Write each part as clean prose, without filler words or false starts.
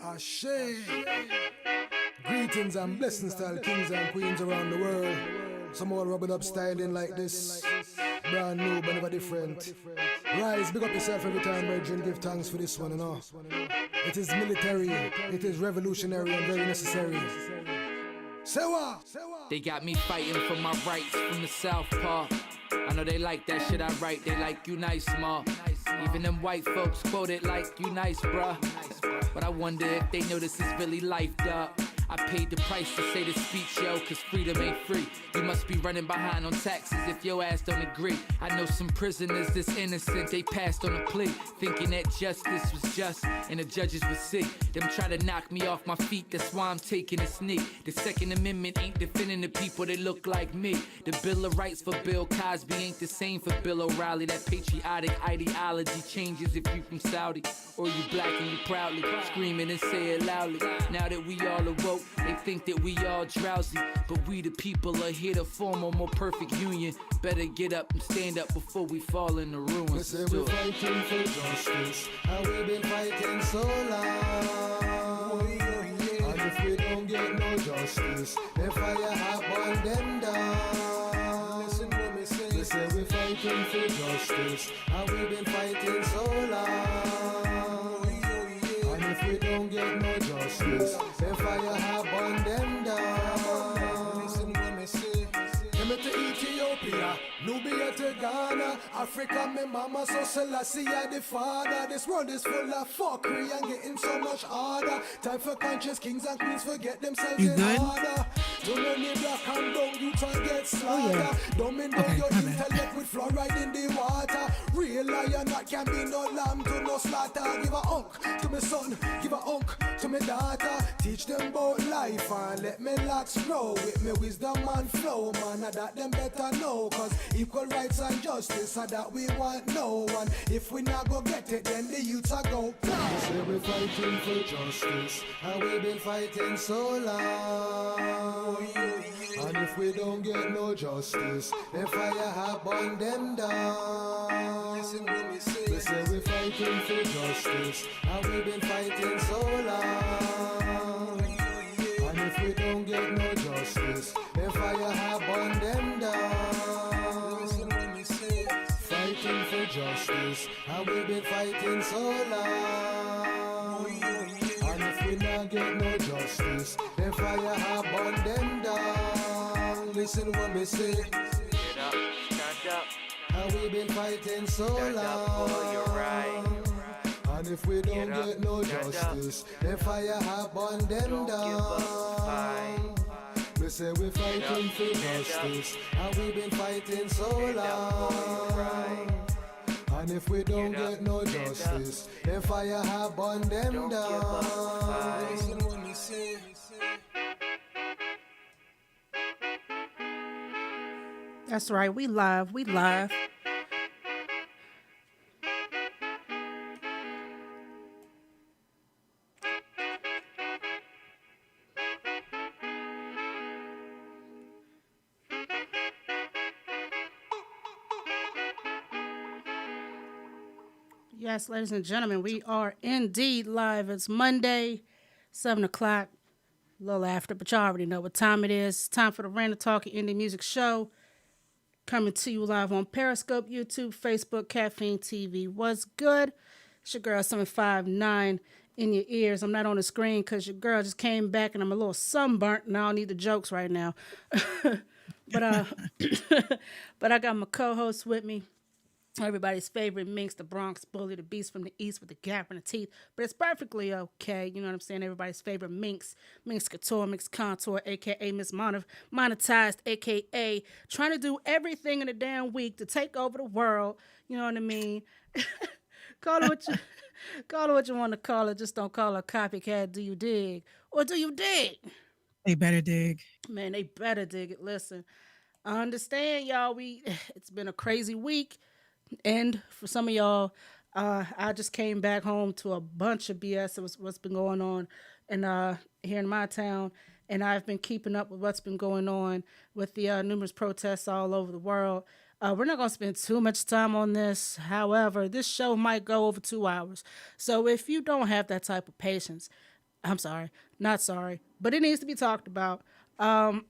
Ashe. Greetings and blessings to all kings and queens around the world. Some more rubbing up styling like this. Brand new but never different. Rise, big up yourself every time, brethren. Give thanks for this one, you know. It is military, it is revolutionary and very necessary. Sewa! They got me fighting for my rights from the South Park. I know they like that shit I write, they like you nice, ma. Even them white folks quote it like you nice, bruh. But I wonder if they know this is really life, dog. I paid the price to say the speech, yo, cause freedom ain't free. You must be running behind on taxes if your ass don't agree. I know some prisoners that's innocent, they passed on a plea, thinking that justice was just and the judges would see them try to knock me off my feet, that's why I'm taking a sneak. The Second Amendment ain't defending the people that look like me. The Bill of Rights for Bill Cosby ain't the same for Bill O'Reilly. That patriotic ideology changes if you from Saudi or you black and you proudly screaming and say it loudly. Now that we all awoke, they think that we all drowsy, but we the people are here to form a more perfect union. Better get up and stand up before we fall in the ruins. They say we're fighting for justice, and we've been fighting so long. And if we don't get no justice, the fire have burned them down. Listen what me say. They say we're fighting for justice, and we've been fighting so long. And if we don't get no justice, the fire have burned them down. Listen what me say. Come to Ethiopia, Nubia to Ghana, Africa, me mama, so Selassie I the father. This world is full of fuckery and getting so much harder. Time for conscious kings and queens forget themselves in order. Too many black and brown youths will get slaughtered. Don't mean down your intellect with fluoride in the water. Real lion that can be no lamb to no slaughter. Give a hunk to my son, give a hunk to my daughter. Teach them about life and let me locks grow. With me wisdom and flow, man, that them better know. Cause equal rights and justice are that we want no one. If we not go get it, then the youths are go. They say we're fighting for justice, and we've been fighting so long. And if we don't get no justice, the fire have burned them down. Listen what me say. They say we're fighting for justice, and we've been fighting so long. And if we don't get no justice, the fire have burned them down. Listen what me say. Fighting for justice, and we've been fighting so long. And if we not get no justice, the fire have burned them down. Listen what me say. Get up, stand up. And we've been fighting so Stand up for your long. right. And if we don't Get up, get no stand up. justice, the fire have burned them Don't give up, down. We say we're fighting for justice, and we've been fighting so Stand up for your right. long. And if we don't Get up, get no stand up. justice, the fire have burned them Don't give up, down. Listen what me say. That's right. We live. We live. Yes, ladies and gentlemen, we are indeed live. It's Monday, 7 o'clock, a little after, but y'all already know what time it is. It's time for the Random Talk Indie Music Show. Coming to you live on Periscope, YouTube, Facebook, Caffeine TV. What's good? It's your girl, 759 in your ears. I'm not on the screen because your girl just came back and I'm a little sunburnt and I don't need the jokes right now. but but I got my co-host with me. Everybody's favorite Minx, the Bronx Bully, the Beast from the East with the gap in the teeth. But it's perfectly okay. You know what I'm saying? Everybody's favorite Minx, Minx Couture, Minx Contour, a.k.a. Miss Monetized, a.k.a. trying to do everything in a damn week to take over the world. You know what I mean? Call it what you want to call it. Just don't call her a copycat. Do you dig? Or do you dig? They better dig. Man, they better dig it. Listen, I understand, y'all. It's been a crazy week. And for some of y'all, I just came back home to a bunch of BS. It was what's been going on, and here in my town, and I've been keeping up with what's been going on with the numerous protests all over the world. We're not going to spend too much time on this. However, this show might go over 2 hours. So if you don't have that type of patience, I'm sorry, not sorry, but it needs to be talked about.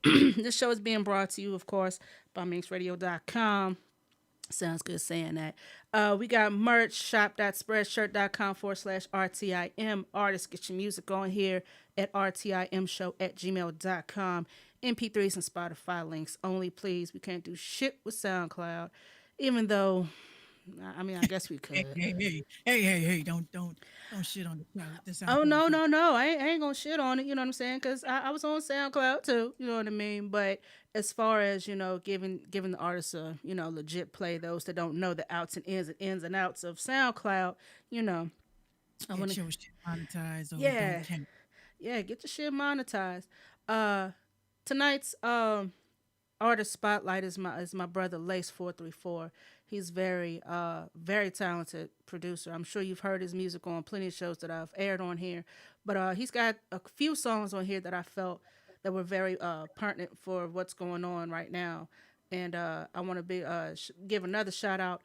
This show is being brought to you, of course, by MinxRadio.com. Sounds good saying that. We got merch, shop.spreadshirt.com/RTIM. Artists, get your music on here at rtimshow@gmail.com. MP3s and Spotify links only, please. We can't do shit with SoundCloud, even though, I mean, I guess we could. Hey! Don't shit on the sound. Oh, no. I ain't gonna shit on it, you know what I'm saying? Because I was on SoundCloud too, you know what I mean? But as far as, giving the artists a, legit play, those that don't know the outs and ins and outs of SoundCloud, I want to. Your shit monetized. Yeah. Yeah, get your shit monetized. Tonight's artist spotlight is my brother Lace 434. He's very talented producer. I'm sure you've heard his music on plenty of shows that I've aired on here, but he's got a few songs on here that I felt that were very pertinent for what's going on right now. And I want to give another shout out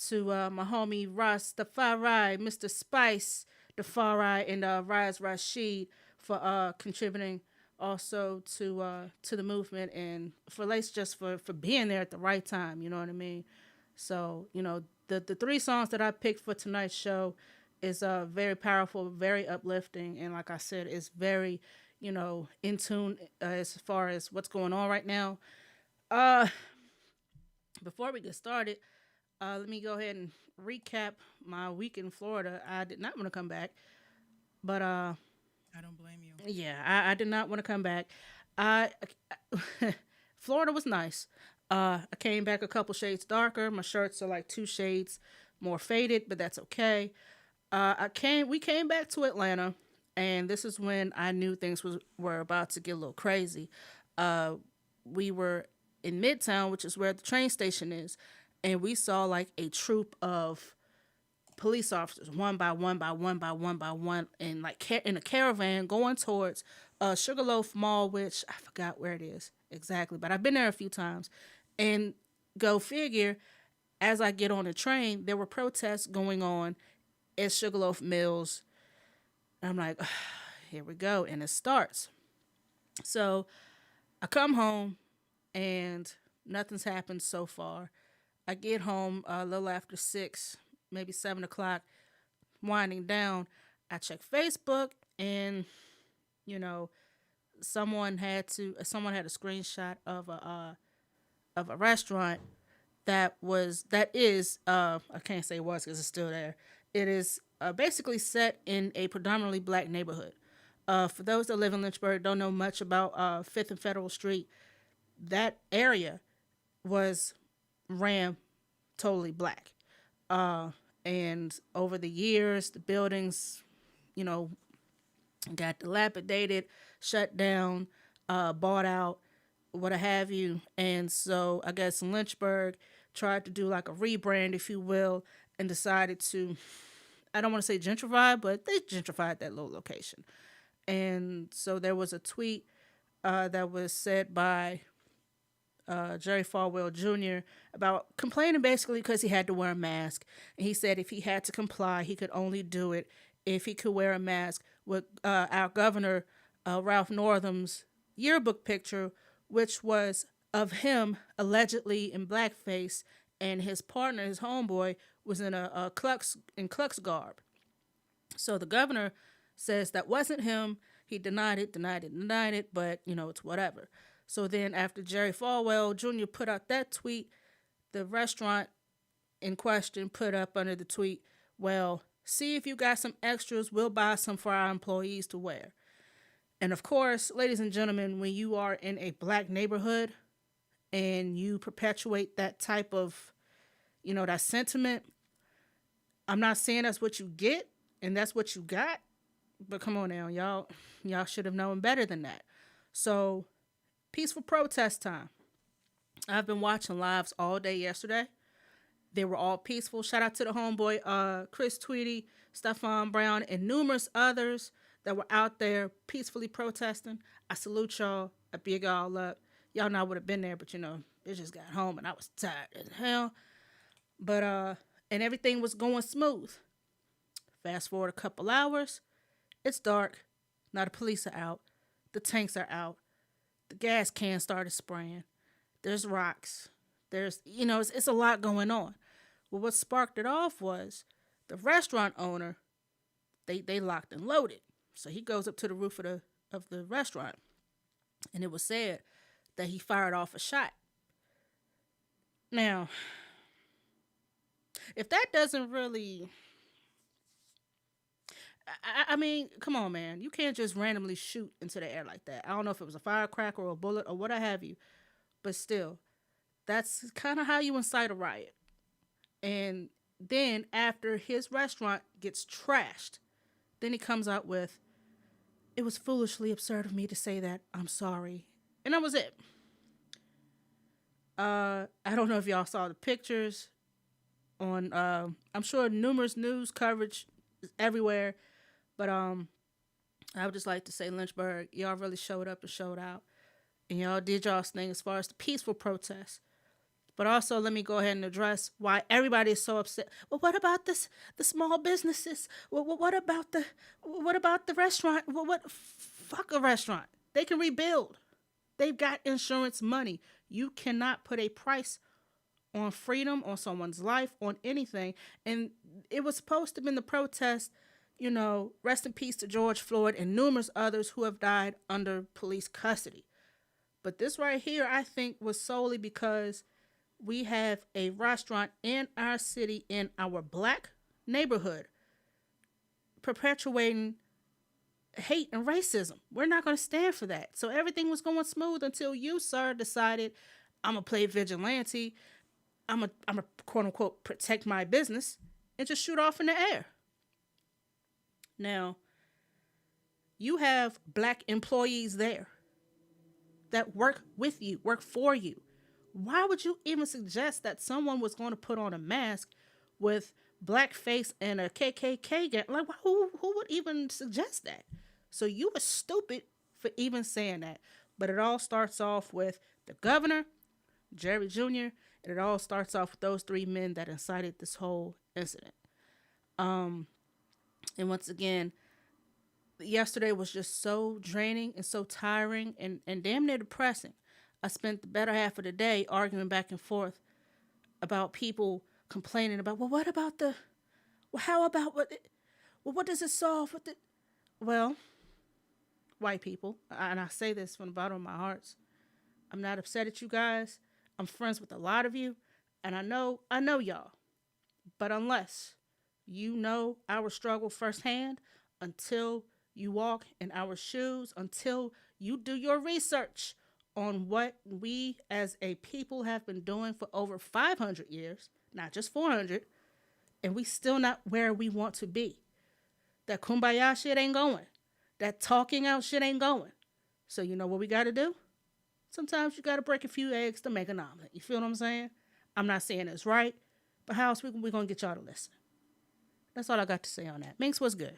to my homie Rastafari, Mr. Spice Defari, and Raz Rashid for contributing also to the movement, and for Lace just for being there at the right time, you know what I mean? So, the 3 songs that I picked for tonight's show is very powerful, very uplifting, and like I said, it's very, in tune as far as what's going on right now. Before we get started, let me go ahead and recap my week in Florida. I did not want to come back, but I don't blame you. yeah, I did not want to come back. Florida was nice. I came back a couple shades darker. My shirts are like 2 shades more faded, but that's okay. We came back to Atlanta, and this is when I knew things were about to get a little crazy. We were in Midtown, which is where the train station is, and we saw like a troop of police officers, one by one, and like in a caravan going towards Sugarloaf Mall, which I forgot where it is exactly, but I've been there a few times. And go figure, as I get on the train, there were protests going on at Sugarloaf Mills. And I'm like, here we go, and it starts. So I come home, and nothing's happened so far. I get home a little after 6, maybe 7 o'clock, winding down. I check Facebook, and someone had a screenshot of a restaurant that is I can't say it was because it's still there. It is basically set in a predominantly black neighborhood. For those that live in Lynchburg, don't know much about 5th and Federal Street, that area was ran totally black. And over the years, the buildings, got dilapidated, shut down, bought out, what have you. And so I guess Lynchburg tried to do like a rebrand, if you will, and decided to, I don't want to say gentrify, but they gentrified that little location. And so there was a tweet that was said by Jerry Falwell Jr. about complaining basically because he had to wear a mask. And he said if he had to comply, he could only do it if he could wear a mask with our governor, Ralph Northam's yearbook picture, which was of him allegedly in blackface, and his partner, his homeboy, was in a Klux garb. So the governor says that wasn't him. He denied it, but it's whatever. So then after Jerry Falwell Jr. put out that tweet, the restaurant in question put up under the tweet, well, see if you got some extras, we'll buy some for our employees to wear. And of course, ladies and gentlemen, when you are in a black neighborhood and you perpetuate that type of, that sentiment, I'm not saying that's what you get and that's what you got, but come on now, y'all should have known better than that. So, peaceful protest time. I've been watching lives all day yesterday. They were all peaceful. Shout out to the homeboy, Chris Tweedy, Stephon Brown, and numerous others that were out there peacefully protesting. I salute y'all. I big y'all up. Y'all know I would have been there, but it just got home and I was tired as hell. But and everything was going smooth. Fast forward a couple hours, it's dark. Now the police are out. The tanks are out. The gas can started spraying. There's rocks. There's it's a lot going on. Well, what sparked it off was the restaurant owner. They locked and loaded. So he goes up to the roof of the restaurant, and it was said that he fired off a shot. Now, if that doesn't really, I mean, come on, man, you can't just randomly shoot into the air like that. I don't know if it was a firecracker or a bullet or what have you, but still, that's kind of how you incite a riot. And then after his restaurant gets trashed, then he comes out with, "It was foolishly absurd of me to say that. I'm sorry." And that was it. I don't know if y'all saw the pictures on, I'm sure numerous news coverage is everywhere. But I would just like to say, Lynchburg, y'all really showed up and showed out. And y'all did y'all's thing as far as the peaceful protests. But also, let me go ahead and address why everybody is so upset. Well, what about the small businesses? Well, what about the restaurant? Well, fuck a restaurant. They can rebuild. They've got insurance money. You cannot put a price on freedom, on someone's life, on anything. And it was supposed to have been the protest, rest in peace to George Floyd and numerous others who have died under police custody. But this right here, I think, was solely because we have a restaurant in our city, in our black neighborhood, perpetuating hate and racism. We're not going to stand for that. So everything was going smooth until you, sir, decided, I'm going to play vigilante. I'm a quote unquote protect my business and just shoot off in the air. Now, you have black employees there that work with you, work for you. Why would you even suggest that someone was going to put on a mask with blackface and a KKK gang? Like, who would even suggest that? So you were stupid for even saying that. But it all starts off with the governor, Jerry Jr., and it all starts off with those three men that incited this whole incident. And once again, yesterday was just so draining and so tiring and damn near depressing. I spent the better half of the day arguing back and forth about people complaining about, how about what does it solve with it? Well, white people, and I say this from the bottom of my heart, I'm not upset at you guys. I'm friends with a lot of you, and I know y'all. But unless you know our struggle firsthand, until you walk in our shoes, until you do your research on what we as a people have been doing for over 500 years, not just 400, and we still not where we want to be. That kumbaya shit ain't going. That talking out shit ain't going. So you know what we got to do? Sometimes you got to break a few eggs to make an omelet. You feel what I'm saying? I'm not saying it's right, but how else we going to get y'all to listen? That's all I got to say on that. Minx, what's good?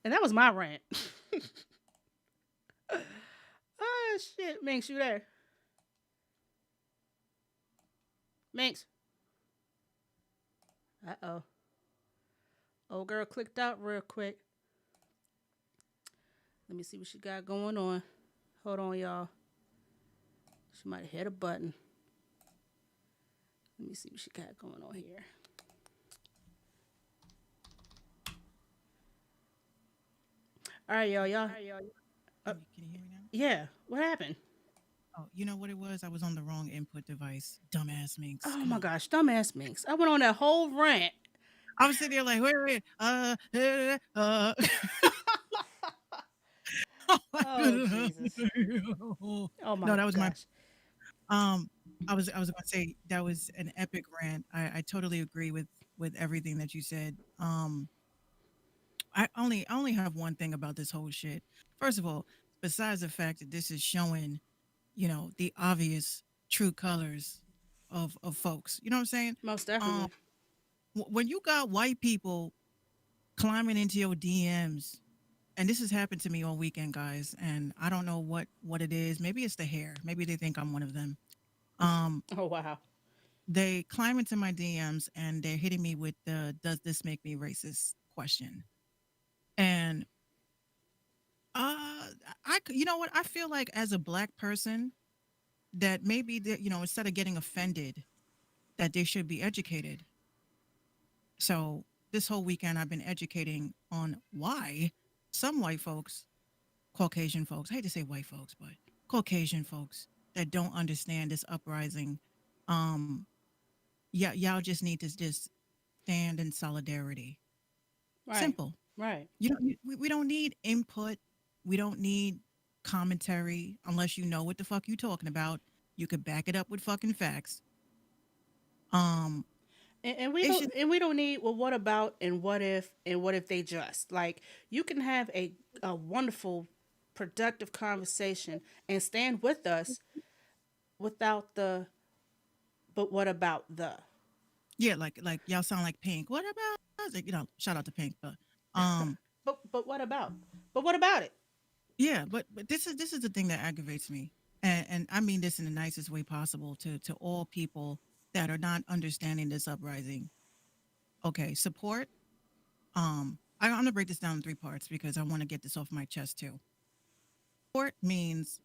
And that was my rant. Oh, shit. Minx, you there? Minx. Uh-oh. Old girl clicked out real quick. Let me see what she got going on. Hold on, y'all. She might have hit a button. Let me see what she got going on here. All right, y'all. Can you hear me now? Yeah. What happened? Oh, you know what it was? I was on the wrong input device. Dumbass Minx. Oh my gosh, dumbass Minx. I went on that whole rant. I was sitting there like, wait. Oh Jesus. Oh my. No, that was gosh. I was going to say that was an epic rant. I totally agree with everything that you said. I only have one thing about this whole shit. First of all, besides the fact that this is showing, the obvious true colors of folks. You know what I'm saying? Most Um, definitely. when you got white people climbing into your DMs, and this has happened to me all weekend, guys, and I don't know what it is. Maybe it's the hair. Maybe they think I'm one of them. Um, Oh wow. they climb into my DMs and they're hitting me with the "Does this make me racist?" question. And you know what? I feel like as a black person that maybe that instead of getting offended, that they should be educated. So this whole weekend, I've been educating on why some white folks, Caucasian folks, I hate to say white folks, but Caucasian folks that don't understand this uprising, um, yeah, y'all just need to just stand in solidarity. Right. Simple. Right. You don't. We don't need input. We don't need commentary unless you know what the fuck you talking about. You could back it up with fucking facts. Um, And we it's don't just and we don't need, well, what about, and what if they just, like, you can have a wonderful productive conversation and stand with us without the, but what about the. yeah, like y'all sound like Pink. What about us? Shout out to Pink, but um, But what about, but what about it. yeah, but this is the thing that aggravates me, and I mean this in the nicest way possible to all people that are not understanding this uprising. Okay, support. I'm gonna break this down in three parts because I want to get this off my chest too. Support means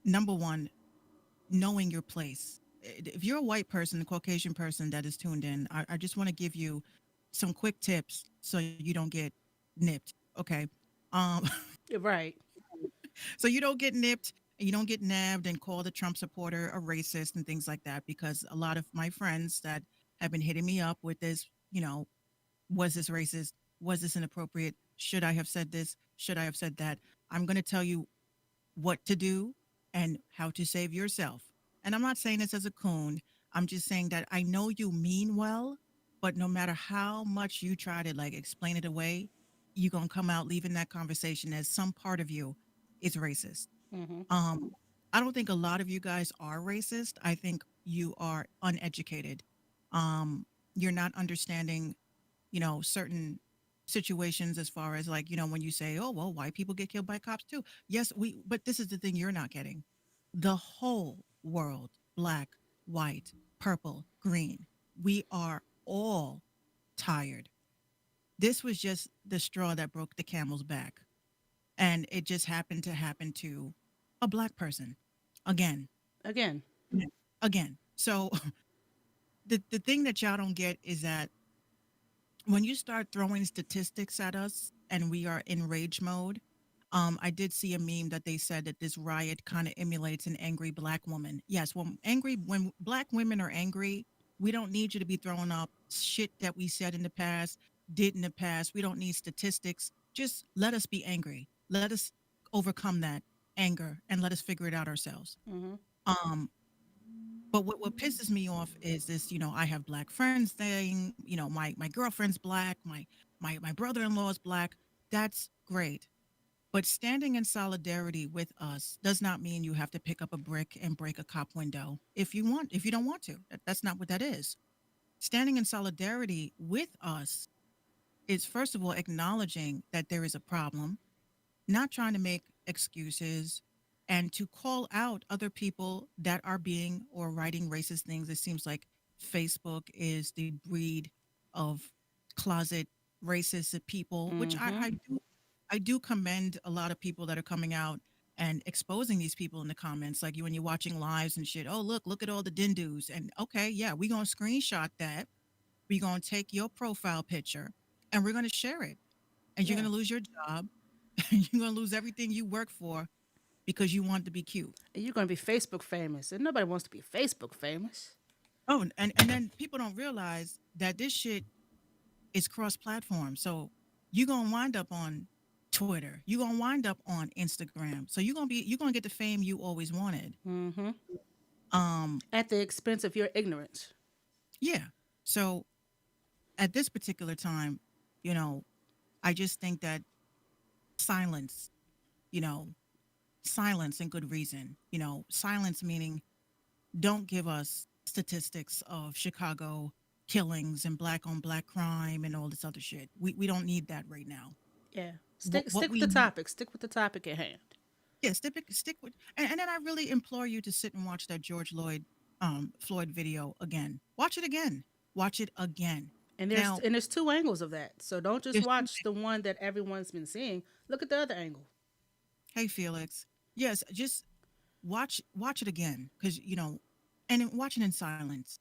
number one, knowing your place. If you're a white person, a Caucasian person that is tuned in, I just want to give you some quick tips so you don't get nipped. Okay. Um, Right. so you don't get nipped and you don't get nabbed and called a Trump supporter a racist and things like that, because a lot of my friends that have been hitting me up with this, was this racist? Was this inappropriate? Should I have said this? Should I have said that? I'm going to tell you what to do and how to save yourself. And I'm not saying this as a coon. I'm just saying that I know you mean well, but no matter how much you try to like explain it away, you're going to come out leaving that conversation as some part of you is racist. Mm-hmm. Um, I don't think a lot of you guys are racist. I think you are uneducated. You're not understanding, certain situations as far as like, when you say, oh, well, white people get killed by cops too. Yes, but this is the thing you're not getting. The whole world, black, white, purple, green, we are all tired. This was just the straw that broke the camel's back. And it just happened to happen to a black person again. Again. Yeah. Again. So the thing that y'all don't get is that when you start throwing statistics at us and we are in rage mode, I did see a meme that they said that this riot kind of emulates an angry black woman. Yes, when black women are angry, we don't need you to be throwing up shit that we said in the past, did in the past. We don't need statistics. Just let us be angry. Let us overcome that anger and let us figure it out ourselves. Mm-hmm. Um, but what pisses me off is this, I have black friends thing, my girlfriend's black, my brother-in-law is black. That's great. But standing in solidarity with us does not mean you have to pick up a brick and break a cop window if you don't want to. That's not what that is. Standing in solidarity with us is first of all acknowledging that there is a problem, not trying to make excuses, and to call out other people that are being or writing racist things. It seems like Facebook is the breed of closet racist people, which Mm-hmm. I do commend a lot of people that are coming out and exposing these people in the comments. Like you when you're watching lives and shit. Oh, look at all the dindus. And okay, yeah, we're gonna screenshot that. We're gonna take your profile picture and we're gonna share it. And you're Yeah. gonna lose your job. You're gonna lose everything you work for because you want to be cute. And you're gonna be Facebook famous, and nobody wants to be Facebook famous. Oh, and then people don't realize that this shit is cross platform. So you're gonna wind up on Twitter. You're gonna wind up on Instagram. So you're gonna get the fame you always wanted. Mm-hmm. Um, At the expense of your ignorance. yeah. So at this particular time, you know, I just think that silence, you know, silence and good reason, silence meaning don't give us statistics of Chicago killings and black on black crime and all this other shit. We don't need that right now. Yeah. What Stick with we the topic. Stick with the topic at hand. Yeah, stick with, and then I really implore you to sit and watch that George Floyd video again. Watch it again. Watch it again. Now, And there's two angles of that. So don't just there's two watch the one that everyone's been seeing. Look at the other angle. hey Felix, yes, just watch it again because and watch it in silence.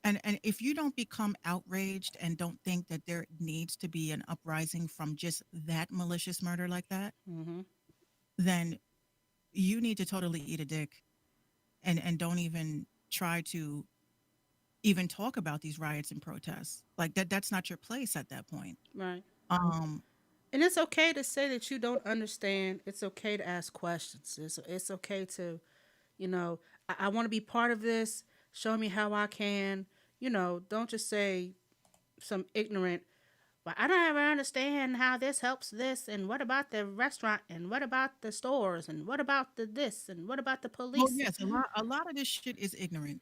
And if you don't become outraged and don't think that there needs to be an uprising from just that malicious murder like that, Hmm. then you need to totally eat a dick and don't even try to even talk about these riots and protests. Like that's not your place at that point. Right. Um And it's okay to say that you don't understand. It's okay to ask questions. It's okay to, I want to be part of this. Show me how I can. Don't just say some ignorant, well, I don't ever understand how this helps this. And what about the restaurant? And what about the stores? And what about the this? And what about the well, police? yes, a lot of this shit is ignorant.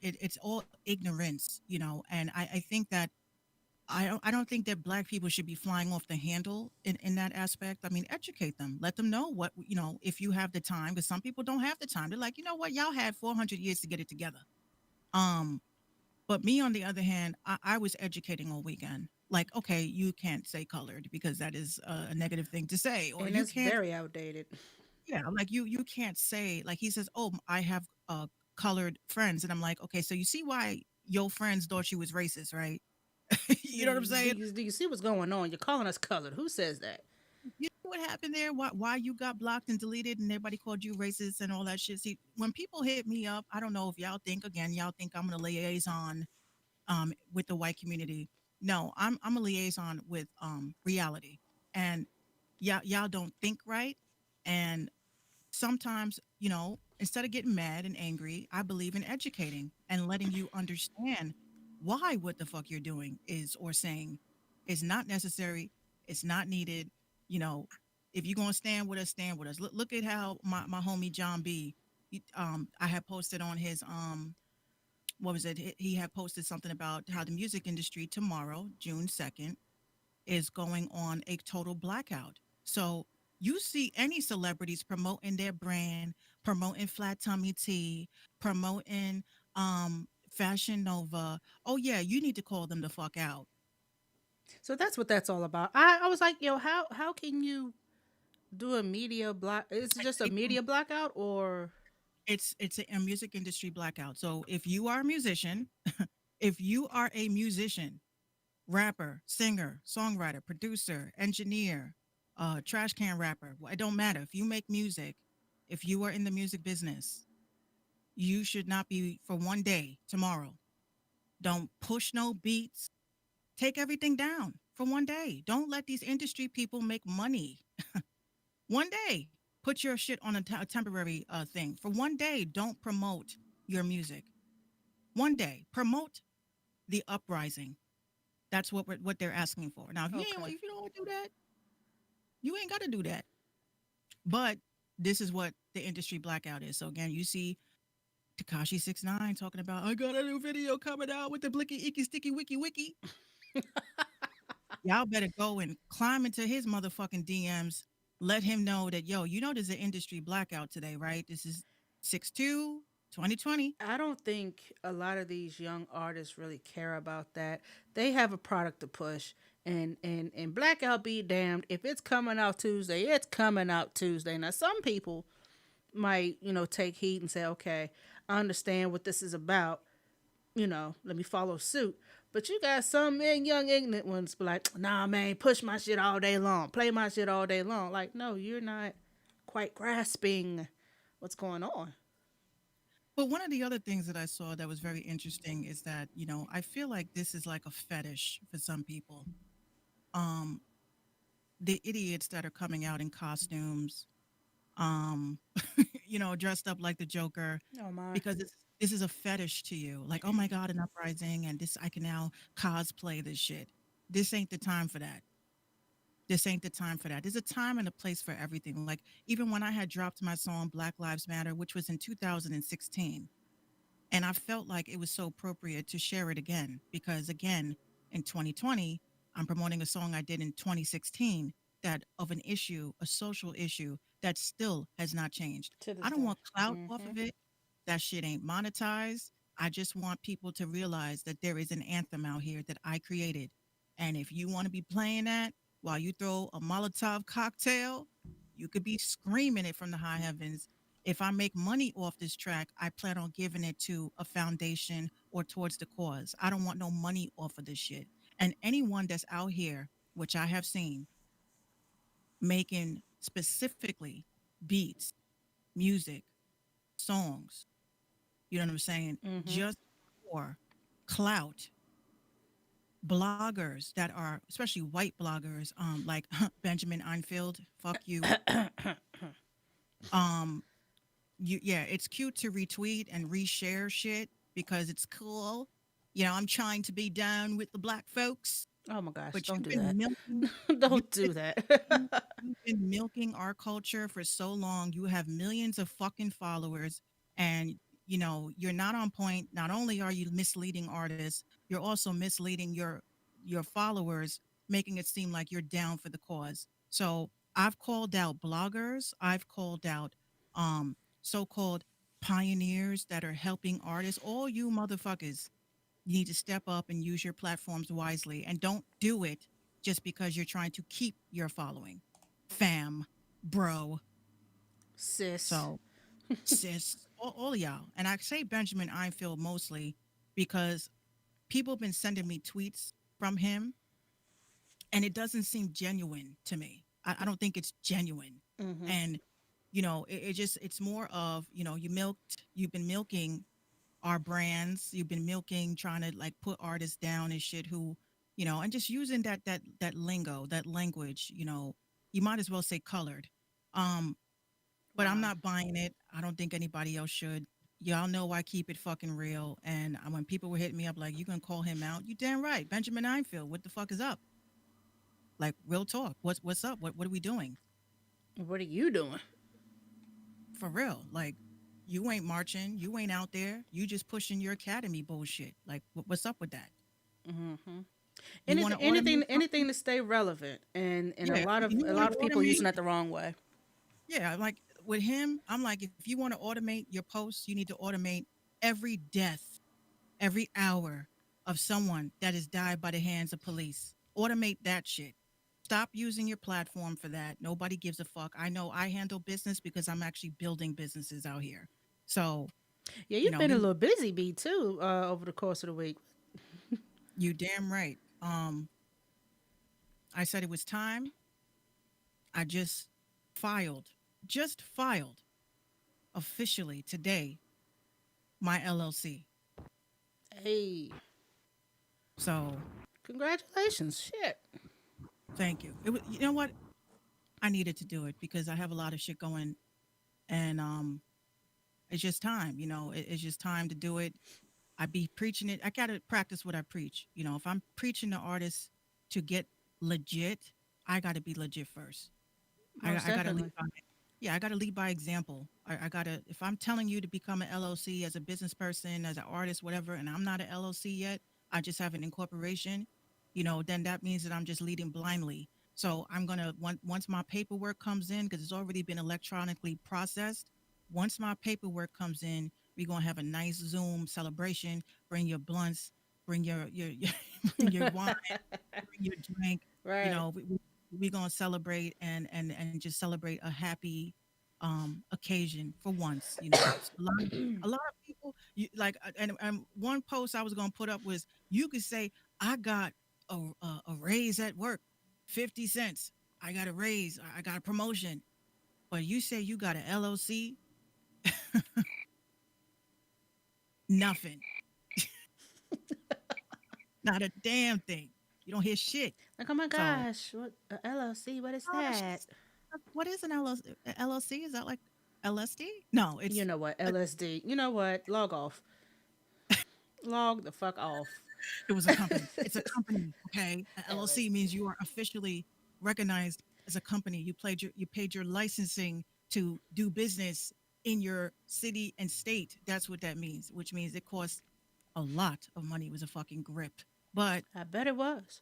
It's all ignorance, and I think that I don't think that black people should be flying off the handle in that aspect. I mean, educate them, let them know what, if you have the time, because some people don't have the time. They're like, you know what, y'all had 400 years to get it together. Um, but me, on the other hand, I was educating all weekend. Like, okay, you can't say colored because that is a negative thing to say, or And you it's can't, very outdated. yeah, like you can't say, like he says, oh, I have colored friends, and I'm like, okay, so you see why your friends thought you was racist, right? You know what I'm saying? Do you see what's going on? You're calling us colored. Who says that? You know what happened there? Why you got blocked and deleted and everybody called you racist and all that shit? See, when people hit me up, I don't know if y'all think I'm a liaison with the white community. No, I'm a liaison with reality. And y'all don't think right. And sometimes, instead of getting mad and angry, I believe in educating and letting you understand why what the fuck you're doing is or saying is not necessary, it's not needed. You know, if you're gonna stand with us, stand with us. Look at how my homie John B. I had posted on his what was it? He had posted something about how the music industry tomorrow, June 2nd, is going on a total blackout. So you see any celebrities promoting their brand, promoting Flat Tummy Tea, promoting Fashion Nova. Oh yeah, you need to call them the fuck out. So that's what that's all about. I was like, yo, how can you do a media block? Is it just a It- media blackout or it's a music industry blackout. So if you are a musician, if you are a musician, rapper, singer, songwriter, producer, engineer, trash can rapper, it don't matter. If you make music, if you are in the music business, you should not be for one day tomorrow. Don't push no beats. Take everything down for one day. Don't let these industry people make money. One day, put your shit on a temporary thing. For one day, don't promote your music. One day, promote the uprising. That's what they're asking for. Now, okay? if you don't want to do that, you ain't got to do that. But this is what the industry blackout is. So again, you see Takashi 69 talking about, I got a new video coming out with the blicky icky sticky wiki wiki. Y'all better go and climb into his motherfucking DMs. Let him know that, yo, there's an industry blackout today, right? This is 6/2, 2020. I don't think a lot of these young artists really care about that. They have a product to push, and blackout be damned. If it's coming out Tuesday, it's coming out Tuesday. Now some people might take heed and say, okay, I understand what this is about. Let me follow suit. But you got some young ignorant ones be like, nah, man, push my shit all day long, play my shit all day long. Like, no, you're not quite grasping what's going on. But one of the other things that I saw that was very interesting is that, I feel like this is like a fetish for some people. Um, the idiots that are coming out in costumes, um, dressed up like the Joker, Oh my. because this is a fetish to you. Like, oh my God, an uprising, and this I can now cosplay this shit. This ain't the time for that. This ain't the time for that. There's a time and a place for everything. Like even when I had dropped my song Black Lives Matter, which was in 2016, And I felt like it was so appropriate to share it again because, again, in 2020, I'm promoting a song I did in 2016 that of an issue, a social issue that still has not changed. To I this don't day. want clout off Mm-hmm. of it. That shit ain't monetized. I just want people to realize that there is an anthem out here that I created. And if you want to be playing that while you throw a Molotov cocktail, you could be screaming it from the high heavens. If I make money off this track, I plan on giving it to a foundation or towards the cause. I don't want no money off of this shit. And anyone that's out here, which I have seen, making specifically beats, music, songs, you know what I'm saying? Mm-hmm. Just for clout, bloggers that are, especially white bloggers, like Benjamin Einfield, fuck you. Um, yeah, it's cute to retweet and reshare shit because it's cool. You know, I'm trying to be down with the black folks, Oh my gosh, but don't you've do been that. milking Don't you've do that. been you've been milking our culture for so long. You have millions of fucking followers and you know, you're not on point. Not only are you misleading artists, you're also misleading your followers, making it seem like you're down for the cause. So, I've called out bloggers, I've called out so-called pioneers that are helping artists. All you motherfuckers, you need to step up and use your platforms wisely and don't do it just because you're trying to keep your following. Fam, bro. Sis. So, sis, all of y'all. And I say Benjamin Einfield mostly because people have been sending me tweets from him and it doesn't seem genuine to me. I don't think it's genuine. Mm-hmm. And, it just, it's more of, you've been milking our brands. You've been milking, trying to like put artists down and shit who, and just using that lingo, that language, you might as well say colored. Um, but I'm Wow. not buying it. I don't think anybody else should. Y'all know I keep it fucking real. And when people were hitting me up like, you gonna call him out? You damn right. Benjamin Einfield, what the fuck is up? Like real talk. What's up? What are we doing? What are you doing? For real. Like you ain't marching, you ain't out there. You just pushing your academy bullshit. Like what's up with that? Mm-hmm. You want Anything, to anything, automate anything to stay relevant, and a Yeah, lot of you a want lot to of people automate using that the wrong way. Yeah, like with him, I'm like, if you want to automate your posts, you need to automate every death, every hour of someone that has died by the hands of police. Automate that shit. Stop using your platform for that. Nobody gives a fuck. I know I handle business because I'm actually building businesses out here. So, Yeah, you've been a you little busy, B, too, over the course of the week. you damn right. I said it was time. I filed, just filed officially today my LLC. Hey, So congratulations. Shit. thank you. You know what? I needed to do it because I have a lot of shit going, and it's just time. It's just time to do it. I be preaching it. I gotta practice what I preach. If I'm preaching to artists to get legit, I gotta be legit first. Most I gotta lead definitely. by, yeah, I gotta lead by example. I gotta if I'm telling you to become an LLC as a business person, as an artist, whatever, and I'm not an LLC yet, I just have an incorporation, then that means that I'm just leading blindly. So I'm gonna once my paperwork comes in, because it's already been electronically processed. Once my paperwork comes in, we're gonna have a nice Zoom celebration. Bring your blunts, bring your bring your wine, bring your drink. You Right. know, we're gonna celebrate and just celebrate a happy occasion for once. So a lot of people like and one post I was gonna put up was you could say I got a raise at work, 50 cents. I got a raise. I got a promotion. But you say you got an LLC, nothing, not a damn thing. You don't hear shit. Like, oh my So gosh, what LLC? What is oh, that's that? just, what is an LLC? LLC? Is that like LSD? No, You it's know what? uh, LSD. You know what? Log off. Log the fuck off. it was a company. It's a company. Okay, a LLC LSD. means you are officially recognized as a company. You paid your licensing to do business in your city and state. That's what that means, which means it costs a lot of money. It was a fucking grip, but I bet it was.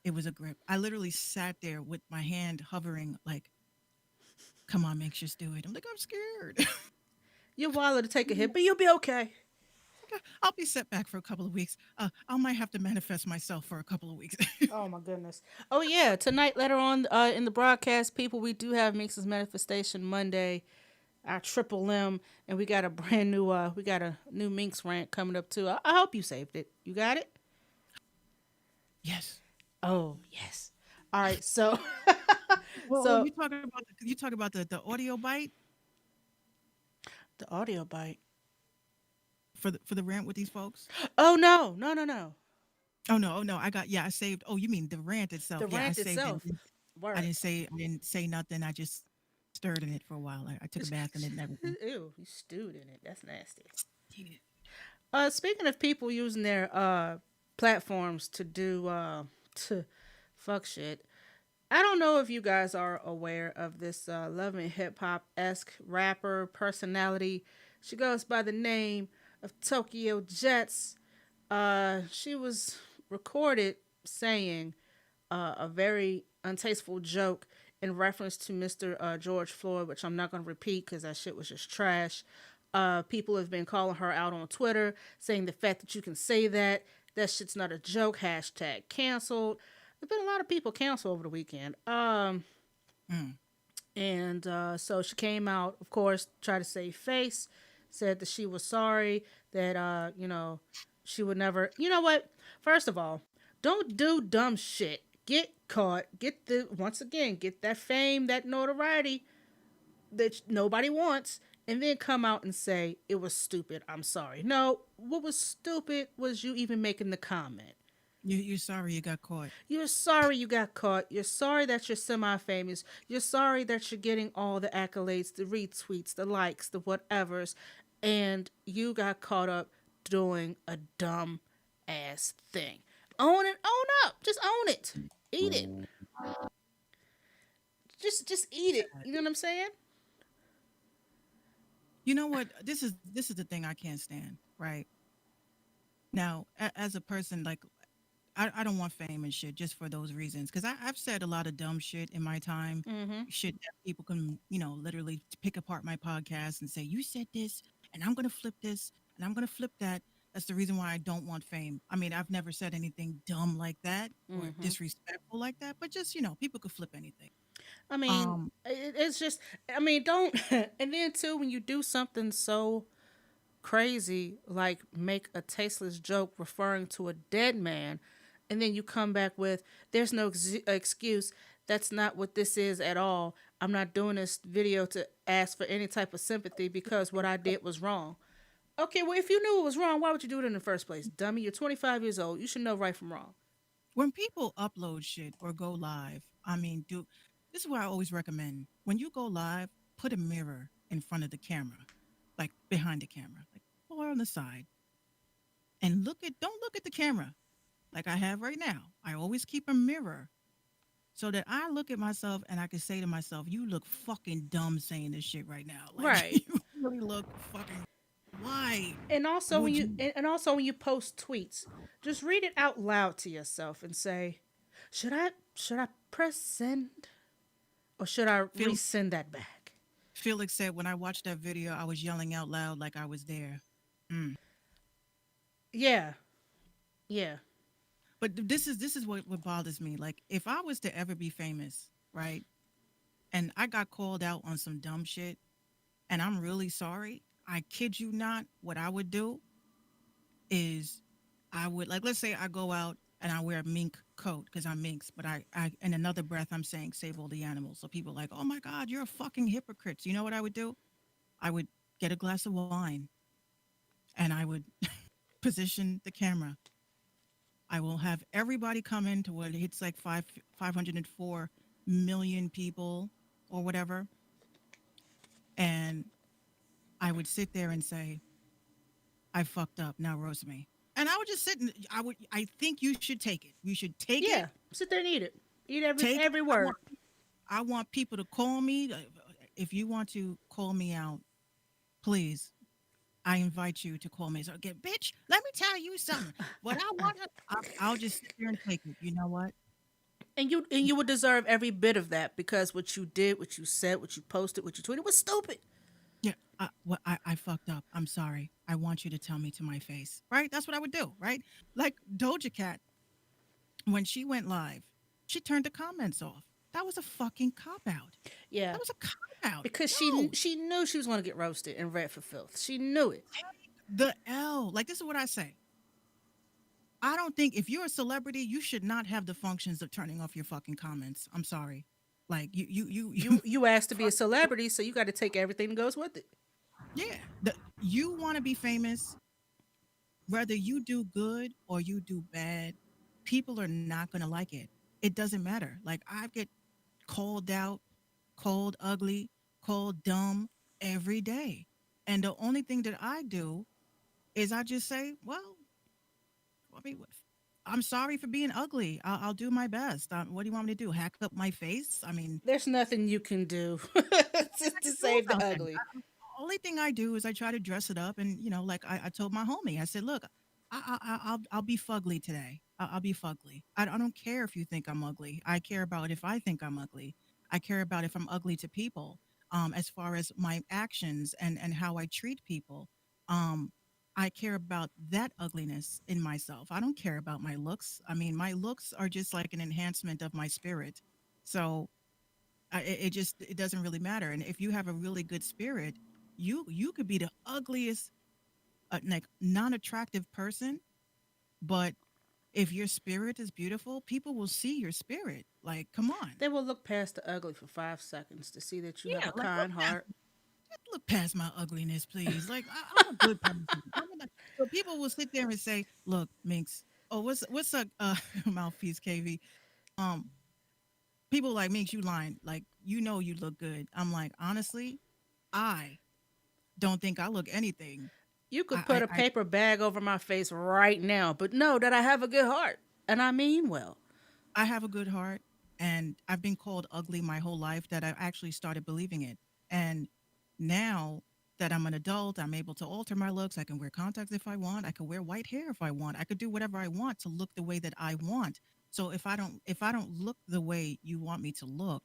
it was a grip. I literally sat there with my hand hovering, like, come on, make just do it. I'm like, I'm scared. Your wallet to take a hit, but you'll be okay. I'll be set back for a couple of weeks. I might have to manifest myself for a couple of weeks. Oh my goodness. Oh yeah, tonight later on in the broadcast, people, we do have Minx's Manifestation Monday, our triple M, and we got a brand new we got a new Minx rant coming up too. I hope you saved it. You got it? Yes. Oh yes. All right, so Well, so you talk about the audio bite the audio bite. for the rant with these folks. Oh no, no, no, no. Oh no, I saved. Oh, you mean the rant itself? The Yeah, I rant saved itself. it. Word. I didn't say nothing. I just stirred in it for a while. I took a bath in it and everything. Ew, you stewed in it. That's nasty. Yeah. Speaking of people using their platforms to do to fuck shit, I don't know if you guys are aware of this Love and Hip Hop esque rapper personality. She goes by the name of Tokyo Jets. She was recorded saying a very untasteful joke in reference to Mr. George Floyd, which I'm not going to repeat because that shit was just trash. People have been calling her out on Twitter, saying the fact that you can say that shit's not a joke. Hashtag canceled. There's been a lot of people canceled over the weekend. And so she came out, of course, tried to save face, said that she was sorry, that, she would never. You know what? First of all, don't do dumb shit. Get caught. Get that fame, that notoriety that nobody wants, and then come out and say, it was stupid. I'm sorry. No, what was stupid was you even making the comment. You're sorry you got caught. You're sorry you got caught. You're sorry that you're semi-famous. You're sorry that you're getting all the accolades, the retweets, the likes, the whatevers, and you got caught up doing a dumb ass thing. Own it. Own up. Just own it. Eat it. Just eat it. You know what I'm saying? You know what? This is the thing I can't stand. Right now, as a person, like, I don't want fame and shit just for those reasons. Because I've said a lot of dumb shit in my time. Mm-hmm. Shit that people can, literally pick apart my podcast and say, you said this, and I'm going to flip this, and I'm going to flip that. That's the reason why I don't want fame. I mean, I've never said anything dumb like that or disrespectful like that. But just, people could flip anything. I mean, it's just, I mean, don't, and then too, when you do something so crazy, like make a tasteless joke referring to a dead man, and then you come back with, there's no excuse. That's not what this is at all. I'm not doing this video to ask for any type of sympathy because what I did was wrong. Okay, well, if you knew it was wrong, why would you do it in the first place? Dummy, you're 25 years old. You should know right from wrong. When people upload shit or go live, I mean, this is what I always recommend. When you go live, put a mirror in front of the camera, like behind the camera, like or on the side, and don't look at the camera like I have right now. I always keep a mirror so that I look at myself and I can say to myself, you look fucking dumb saying this shit right now. Like, Right. You really look fucking, why? And also would when you post tweets, just read it out loud to yourself and say, should I press send or should I resend that back? Felix said when I watched that video, I was yelling out loud like I was there. Yeah. Yeah. But this is what bothers me. Like, if I was to ever be famous, right, and I got called out on some dumb shit, and I'm really sorry, I kid you not, what I would do is I would, like, let's say I go out and I wear a mink coat because I'm minx, but I in another breath I'm saying save all the animals. So people are like, oh my God, you're a fucking hypocrite. So you know what I would do? I would get a glass of wine and I would position the camera. I will have everybody come in to what it's like 504 million people or whatever. And I would sit there and say, I fucked up. Now roast me. And I would just sit and I think you should take it. You should take it. Yeah. Sit there and eat it. Eat Take every it. word. I want people to call me. If you want to call me out please, I invite you to call me. So, get bitch. Let me tell you something. What I want, I'll just sit there and take it. You know what? And you would deserve every bit of that because what you did, what you said, what you posted, what you tweeted was stupid. Yeah, I fucked up. I'm sorry. I want you to tell me to my face. Right? That's what I would do. Right? Like Doja Cat, when she went live, she turned the comments off. That was a fucking cop out. Yeah, That was a cop out. because No, she knew she was going to get roasted and read for filth. She knew it. the L. Like, this is what I say. I don't think if you're a celebrity, you should not have the functions of turning off your fucking comments. I'm sorry. Like, You asked to be a celebrity, so you got to take everything that goes with it. yeah. You want to be famous, whether you do good or you do bad, people are not going to like it. It doesn't matter. Like, I get called out, called ugly, called dumb every day. And the only thing that I do is I just say, well, I mean, I'm sorry for being ugly. I'll do my best. What do you want me to do? Hack up my face? I mean, There's nothing you can do to do save the about that. ugly. Only thing I do is I try to dress it up, and like I told my homie, I said, look, I'll be fugly today. I'll be fugly. I don't care if you think I'm ugly. I care about if I think I'm ugly. I care about if I'm ugly to people. As far as my actions and how I treat people, um, I care about that ugliness in myself. I don't care about my looks. I mean, my looks are just like an enhancement of my spirit. So it doesn't really matter. And if you have a really good spirit, you could be the ugliest, like non-attractive person, but if your spirit is beautiful, people will see your spirit. Like, come on. They will look past the ugly for 5 seconds to see that you have Yeah, a like kind heart. look past my ugliness, please. Like, I'm a good person. So people will sit there and say, "Look, Minx. Oh, what's up, mouthpiece KV? Um, people like Minx, you lying. Like, you look good." I'm like, honestly, I don't think I look anything. You I could put a I paper bag over my face right now, but know that I have a good heart and I mean well. I have a good heart, and I've been called ugly my whole life that I actually started believing it. And now that I'm an adult, I'm able to alter my looks. I can wear contacts if I want. I can wear white hair if I want. I could do whatever I want to look the way that I want. So if I don't look the way you want me to look,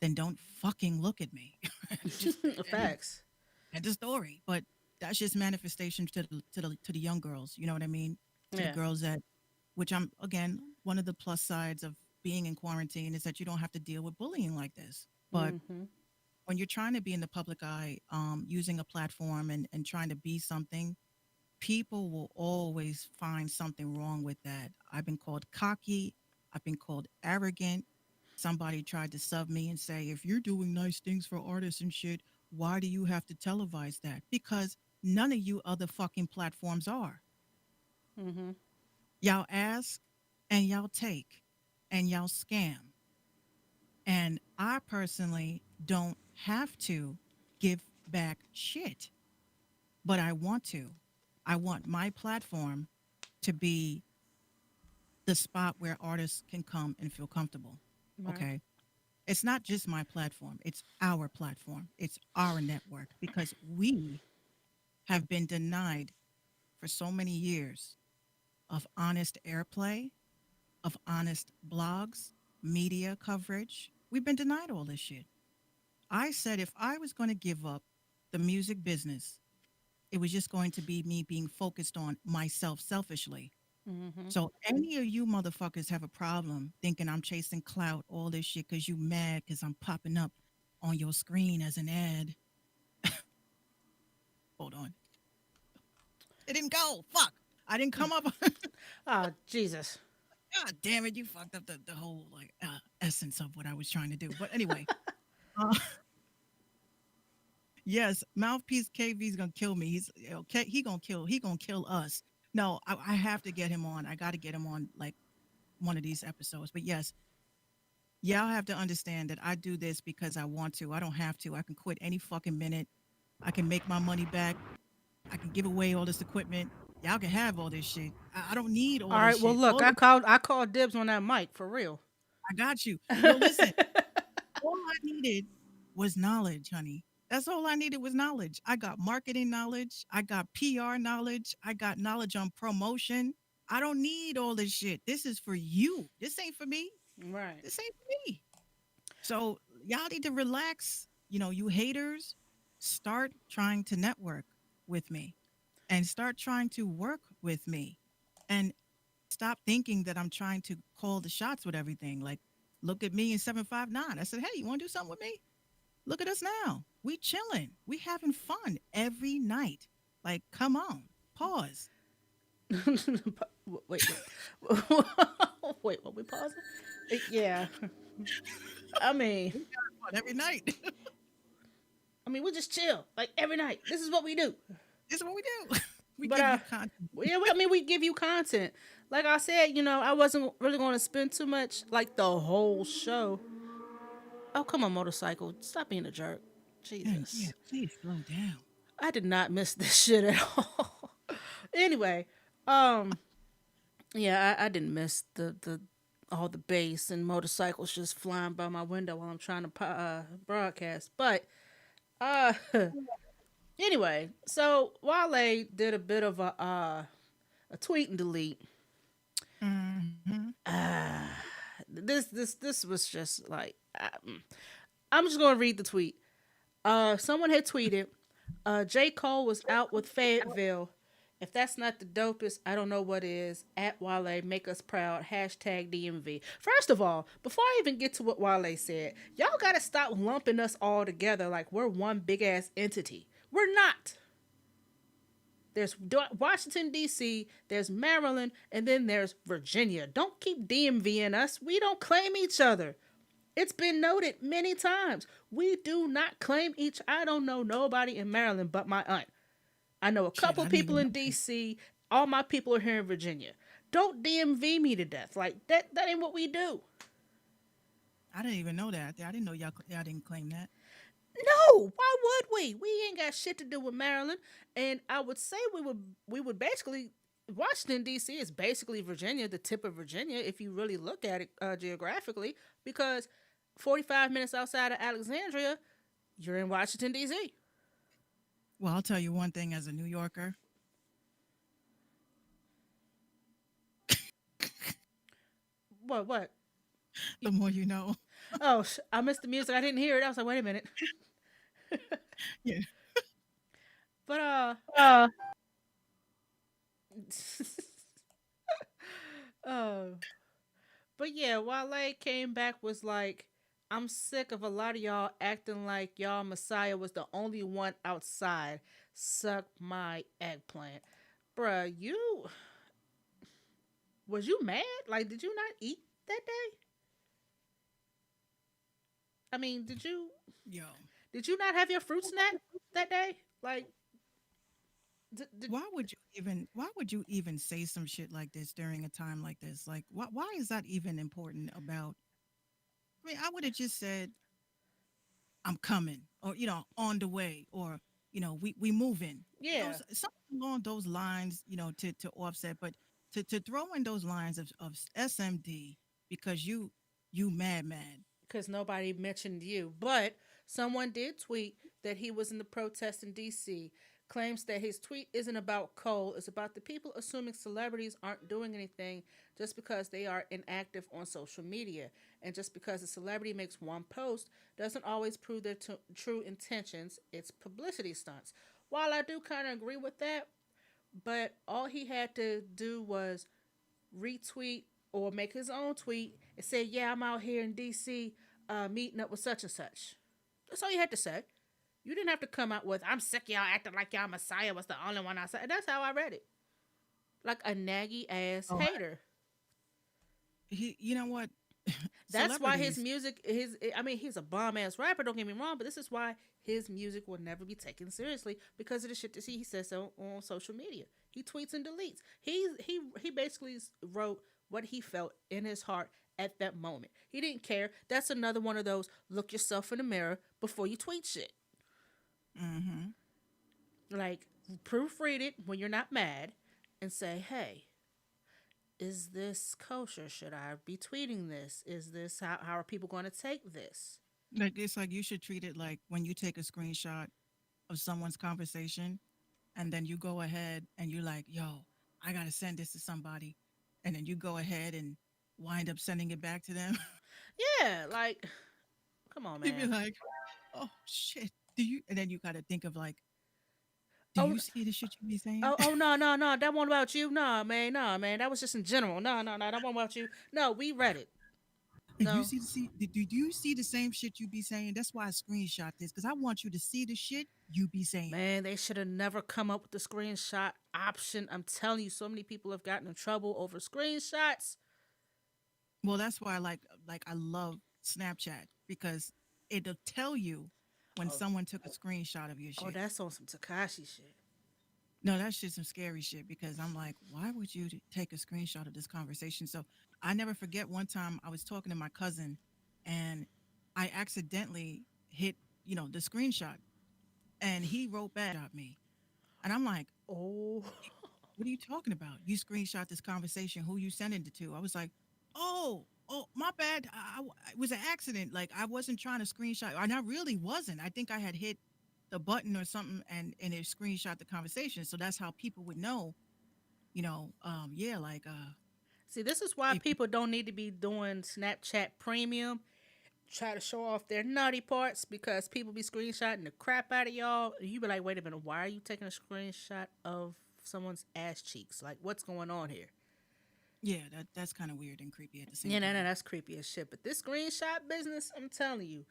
then don't fucking look at me. Just Facts. end the story. But that's just manifestation to the young girls. You know what I mean? To the Yeah. girls that, which I'm again, one of the plus sides of being in quarantine is that you don't have to deal with bullying like this. But Hmm. when you're trying to be in the public eye, using a platform and trying to be something, people will always find something wrong with that. I've been called cocky. I've been called arrogant. Somebody tried to sub me and say, if you're doing nice things for artists and shit, why do you have to televise that? Because none of you other fucking platforms are. Hmm. Y'all ask and y'all take and y'all scam. And I personally don't have to give back shit, but I want to. I want my platform to be the spot where artists can come and feel comfortable. Right. Okay. It's not just my platform, it's our platform, it's our network because we have been denied for so many years of honest airplay, of honest blogs, media coverage. We've been denied all this shit. I said if I was going to give up the music business, it was just going to be me being focused on myself selfishly. Hmm. So any of you motherfuckers have a problem thinking I'm chasing clout, all this shit, because you mad because I'm popping up on your screen as an ad. Hold on. It didn't go. Fuck. I didn't come up. Oh, Jesus. God damn it. You fucked up the whole like essence of what I was trying to do. But anyway, uh, yes, mouthpiece KV's gonna kill me. He gonna kill us. No, I have to get him on. I got to get him on like one of these episodes. But yes, y'all have to understand that I do this because I want to. I don't have to. I can quit any fucking minute. I can make my money back. I can give away all this equipment. Y'all can have all this shit. I don't need all All this right. Well, shit. look, I called dibs on that mic for real. I got you. No, listen. All I needed was knowledge, honey. That's all I needed was knowledge. I got marketing knowledge. I got PR knowledge. I got knowledge on promotion. I don't need all this shit. This is for you. This ain't for me. Right. This ain't for me. So y'all need to relax. You haters, start trying to network with me and start trying to work with me and stop thinking that I'm trying to call the shots with everything. Like, look at me in 759. I said, hey, you want to do something with me? Look at us now. We chilling. We having fun every night. Like, come on. Pause. Wait, wait, what we pausing? Yeah. I mean, Fun every night. we just chill like every night. This is what we do. This is what we do. We But give you content. yeah, we give you content. Like I said, I wasn't really going to spend too much like the whole show. Oh, come on, motorcycle. Stop being a jerk. Yeah, Jesus. please slow down. I did not miss this shit at all. Anyway, um, yeah, I didn't miss the all the bass and motorcycles just flying by my window while I'm trying to broadcast. But uh, anyway, so Wale did a bit of a tweet and delete. Hmm. This was just like I'm just gonna read the tweet. Someone had tweeted, J. Cole was out with Fayetteville. If that's not the dopest, I don't know what is. At Wale, make us proud. Hashtag DMV. First of all, before I even get to what Wale said, y'all gotta stop lumping us all together like we're one big ass entity. We're not. There's Washington, D.C., there's Maryland, and then there's Virginia. Don't keep DMVing us. We don't claim each other. It's been noted many times. We do not claim each. I don't know nobody in Maryland but my aunt. I know a Shit, couple I didn't people even in know. D.C. All my people are here in Virginia. Don't DMV me to death. Like, that ain't what we do. I didn't even know that. I didn't know y'all didn't claim that. No, why would we? We ain't got shit to do with Maryland, and I would say we would basically Washington D.C. is basically Virginia, the tip of Virginia, if you really look at it geographically, because 45 minutes outside of Alexandria, you're in Washington D.C. Well, I'll tell you one thing as a New Yorker. What? What? The more you know. Oh, I missed the music. I didn't hear it. I was like, wait a minute. Yeah. But oh, but yeah, Wale came back was like, I'm sick of a lot of y'all acting like y'all Messiah was the only one outside. Suck my eggplant. Bruh, was you mad? Like, did you not eat that day? I mean, Yo. did you not have your fruit snack that day? Like, Why would you even say some shit like this during a time like this? Like why is that even important about I mean, I would have just said I'm coming or on the way or we moving. yeah, Those something along those lines, to offset, but to throw in those lines of SMD because you mad. because nobody mentioned you. But someone did tweet that he was in the protest in D.C., claims that his tweet isn't about Cole, it's about the people assuming celebrities aren't doing anything just because they are inactive on social media. And just because a celebrity makes one post doesn't always prove their true intentions, it's publicity stunts. While I do kind of agree with that, but all he had to do was retweet or make his own tweet and say, "Yeah, I'm out here in D.C. Meeting up with such and such." That's all you had to say. You didn't have to come out with, "I'm sick of y'all acting like y'all Messiah was the only one outside." That's how I read it, like a naggy ass Oh, hater. you know what? That's why his Celebrities. music, he's a bomb ass rapper. Don't get me wrong, but this is why his music will never be taken seriously because of the shit that he says so on social media. He tweets and deletes. He basically wrote what he felt in his heart at that moment. He didn't care. That's another one of those look yourself in the mirror before you tweet shit. Hmm. Like, proofread it when you're not mad and say, "Hey, is this kosher? Should I be tweeting this? Is this how are people going to take this?" Like it's like you should treat it like when you take a screenshot of someone's conversation and then you go ahead and you're like, yo, I gotta send this to somebody. And then you go ahead and wind up sending it back to them. Yeah, like, come on, They'd be man. like, oh shit. Do you and then you gotta think of like, do Oh, you see the shit you be saying? oh, no, no, no. That one about you. No, man, no, man. That was just in general. No, no, no. That one about you. No, we read it. You No, do you see the same shit you be saying? That's why I screenshot this because I want you to see the shit you be saying. man, they should have never come up with the screenshot option. I'm telling you, so many people have gotten in trouble over screenshots. Well, that's why I love Snapchat because it'll tell you when Oh, someone took a screenshot of your oh, shit. that's on some Takashi shit. No, that's just some scary shit because I'm like, why would you take a screenshot of this conversation? So I never forget one time I was talking to my cousin and I accidentally hit, the screenshot and he wrote back at me. And I'm like, Oh, what are you talking about? You screenshot this conversation. Who you sending it to? I was like, oh, my bad. It was an accident. Like I wasn't trying to screenshot, and I really wasn't. I think I had hit the button or something, and it screenshot the conversation. So that's how people would know. Yeah, like see, this is why if people don't need to be doing Snapchat Premium. Try to show off their nutty parts because people be screenshotting the crap out of y'all. And you be like, wait a minute, why are you taking a screenshot of someone's ass cheeks? Like, what's going on here? yeah, that's kind of weird and creepy at the same Yeah, no, no, time. that's creepy as shit. But this screenshot business, I'm telling you,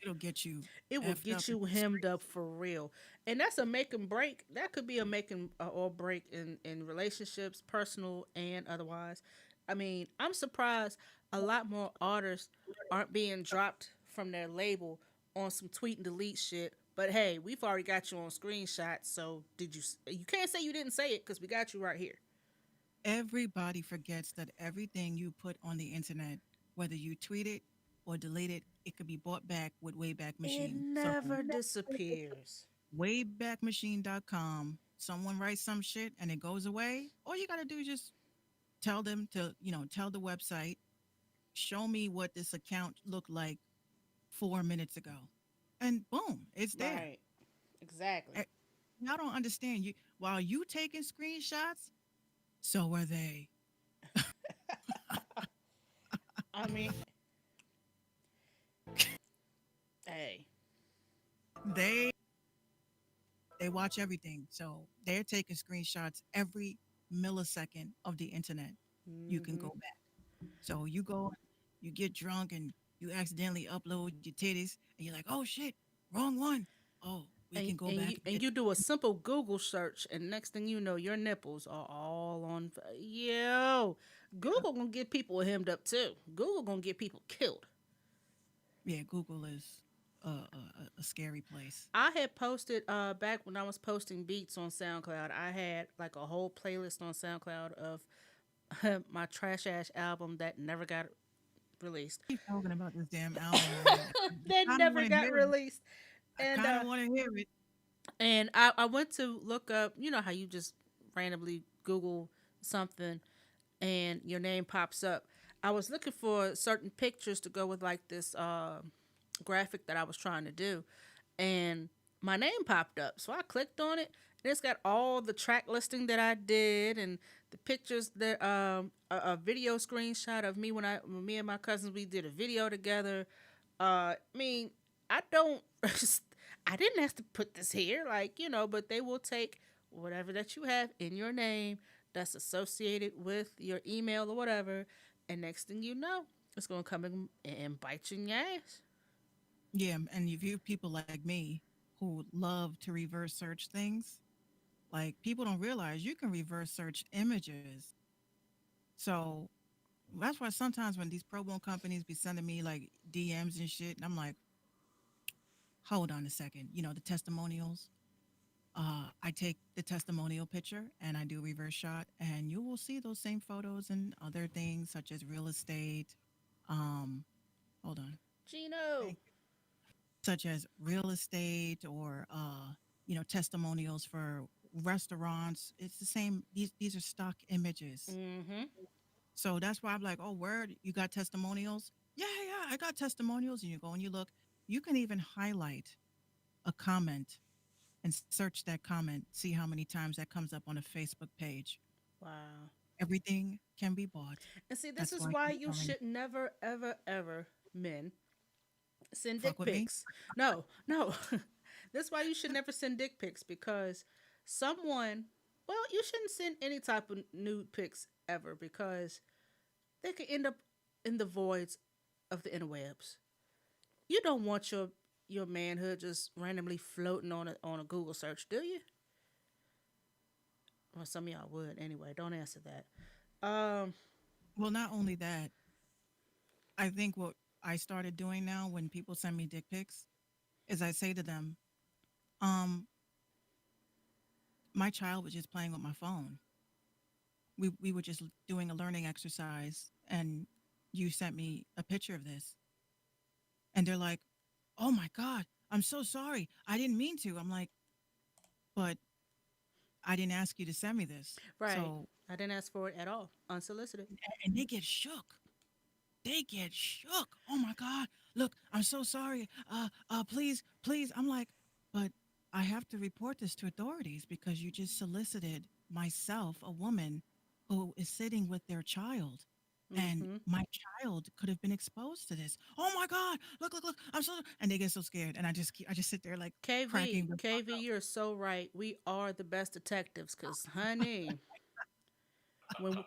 It'll get you it will effed up get in you the hemmed streets. up for real. And that's a make and break. That could be a make and or break in relationships, personal and otherwise. I mean, I'm surprised a lot more artists aren't being dropped from their label on some tweet and delete shit. But hey, we've already got you on screenshots, so did you? You can't say you didn't say it because we got you right here. Everybody forgets that everything you put on the internet, whether you tweet it or delete it, it could be bought back with Wayback It Machine. So never disappears. waybackmachine.com, someone writes some shit and it goes away. All you got to do is just tell them to, tell the website, show me what this account looked like 4 minutes ago. And boom, it's there. Right. Exactly. Eh, Y'all don't understand. While you taking screenshots, so are they. I mean, hey. They they watch everything. So they're taking screenshots every millisecond of the internet. You can go Hmm. back. So you go, you get drunk and you accidentally upload your titties and you're like, oh shit, wrong one. Oh, we and can go and back you and and get you do a simple Google search, and next thing you know, your nipples are all on. Yo, Google gonna get people hemmed up too. Google gonna get people killed. yeah, Google is a scary place. I had posted back when I was posting beats on SoundCloud. I had like a whole playlist on SoundCloud of my trash ass album that never got released. Keep talking about this damn album, man. That I don't never want to got hear it. released, I and kind of want to hear it. I went to look up. You know how you just randomly Google something and your name pops up. I was looking for certain pictures to go with like this graphic that I was trying to do, and my name popped up. So I clicked on it, and it's got all the track listing that I did and the pictures that a video screenshot of me when me and my cousins we did a video together. I mean, I don't. I didn't have to put this here, like but they will take whatever that you have in your name that's associated with your email or whatever, and next thing you know, it's gonna come and bite you in your ass. Yeah, and if you people like me who love to reverse search things, like people don't realize you can reverse search images. So that's why sometimes when these pro bono companies be sending me like DMs and shit, and I'm like, hold on a second, the testimonials. I take the testimonial picture and I do reverse shot, and you will see those same photos and other things such as real estate. Um, hold on, Gino. such as real estate or testimonials for restaurants. It's the same. These are stock images. Mm-hmm. So that's why I'm like, oh, word, you got testimonials? Yeah, yeah, I got testimonials. And you go and you look. You can even highlight a comment and search that comment, see how many times that comes up on a Facebook page. Wow. Everything can be bought. And see, this That's is why I why keep you telling, should never, ever, ever, men, send fuck dick with me. pics. No, no. That's why you should never send dick pics because someone, well, you shouldn't send any type of nude pics ever because they could end up in the voids of the interwebs. You don't want your manhood just randomly floating on a Google search, do you? Well, some of y'all would anyway. Don't answer that. Well, not only that, I think what I started doing now when people send me dick pics is I say to them, um, my child was just playing with my phone. We were just doing a learning exercise and you sent me a picture of this. And they're like, oh my God, I'm so sorry. I didn't mean to. I'm like, but I didn't ask you to send me this. Right. So, I didn't ask for it at all, unsolicited. and they get shook. They get shook. Oh my God. Look, I'm so sorry. Please, please. I'm like, but I have to report this to authorities because you just solicited myself, a woman who is sitting with their child. And Mm-hmm. my child could have been exposed to this. Oh my God. Look, look, look. I'm so, and they get so scared. And I just sit there like cracking KV, the fuck KV, up. you're so right. We are the best detectives, cause honey, when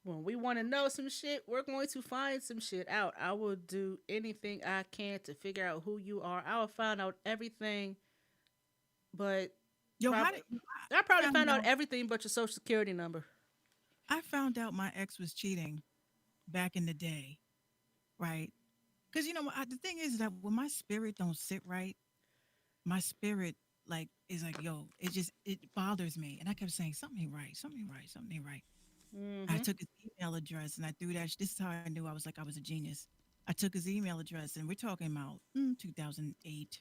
when we want to know some shit, we're going to find some shit out. I will do anything I can to figure out who you are. I will find out everything, but Yo, how probably did I I probably found found out out? everything but your social security number. I found out my ex was cheating back in the day, right? Because the thing is that when my spirit don't sit right, my spirit like is like, yo, it bothers me, and I kept saying something ain't right, something ain't right, something ain't right. I Mm-hmm. took his email address and I threw that. This is how I knew I was a genius. I took his email address, and we're talking about 2008,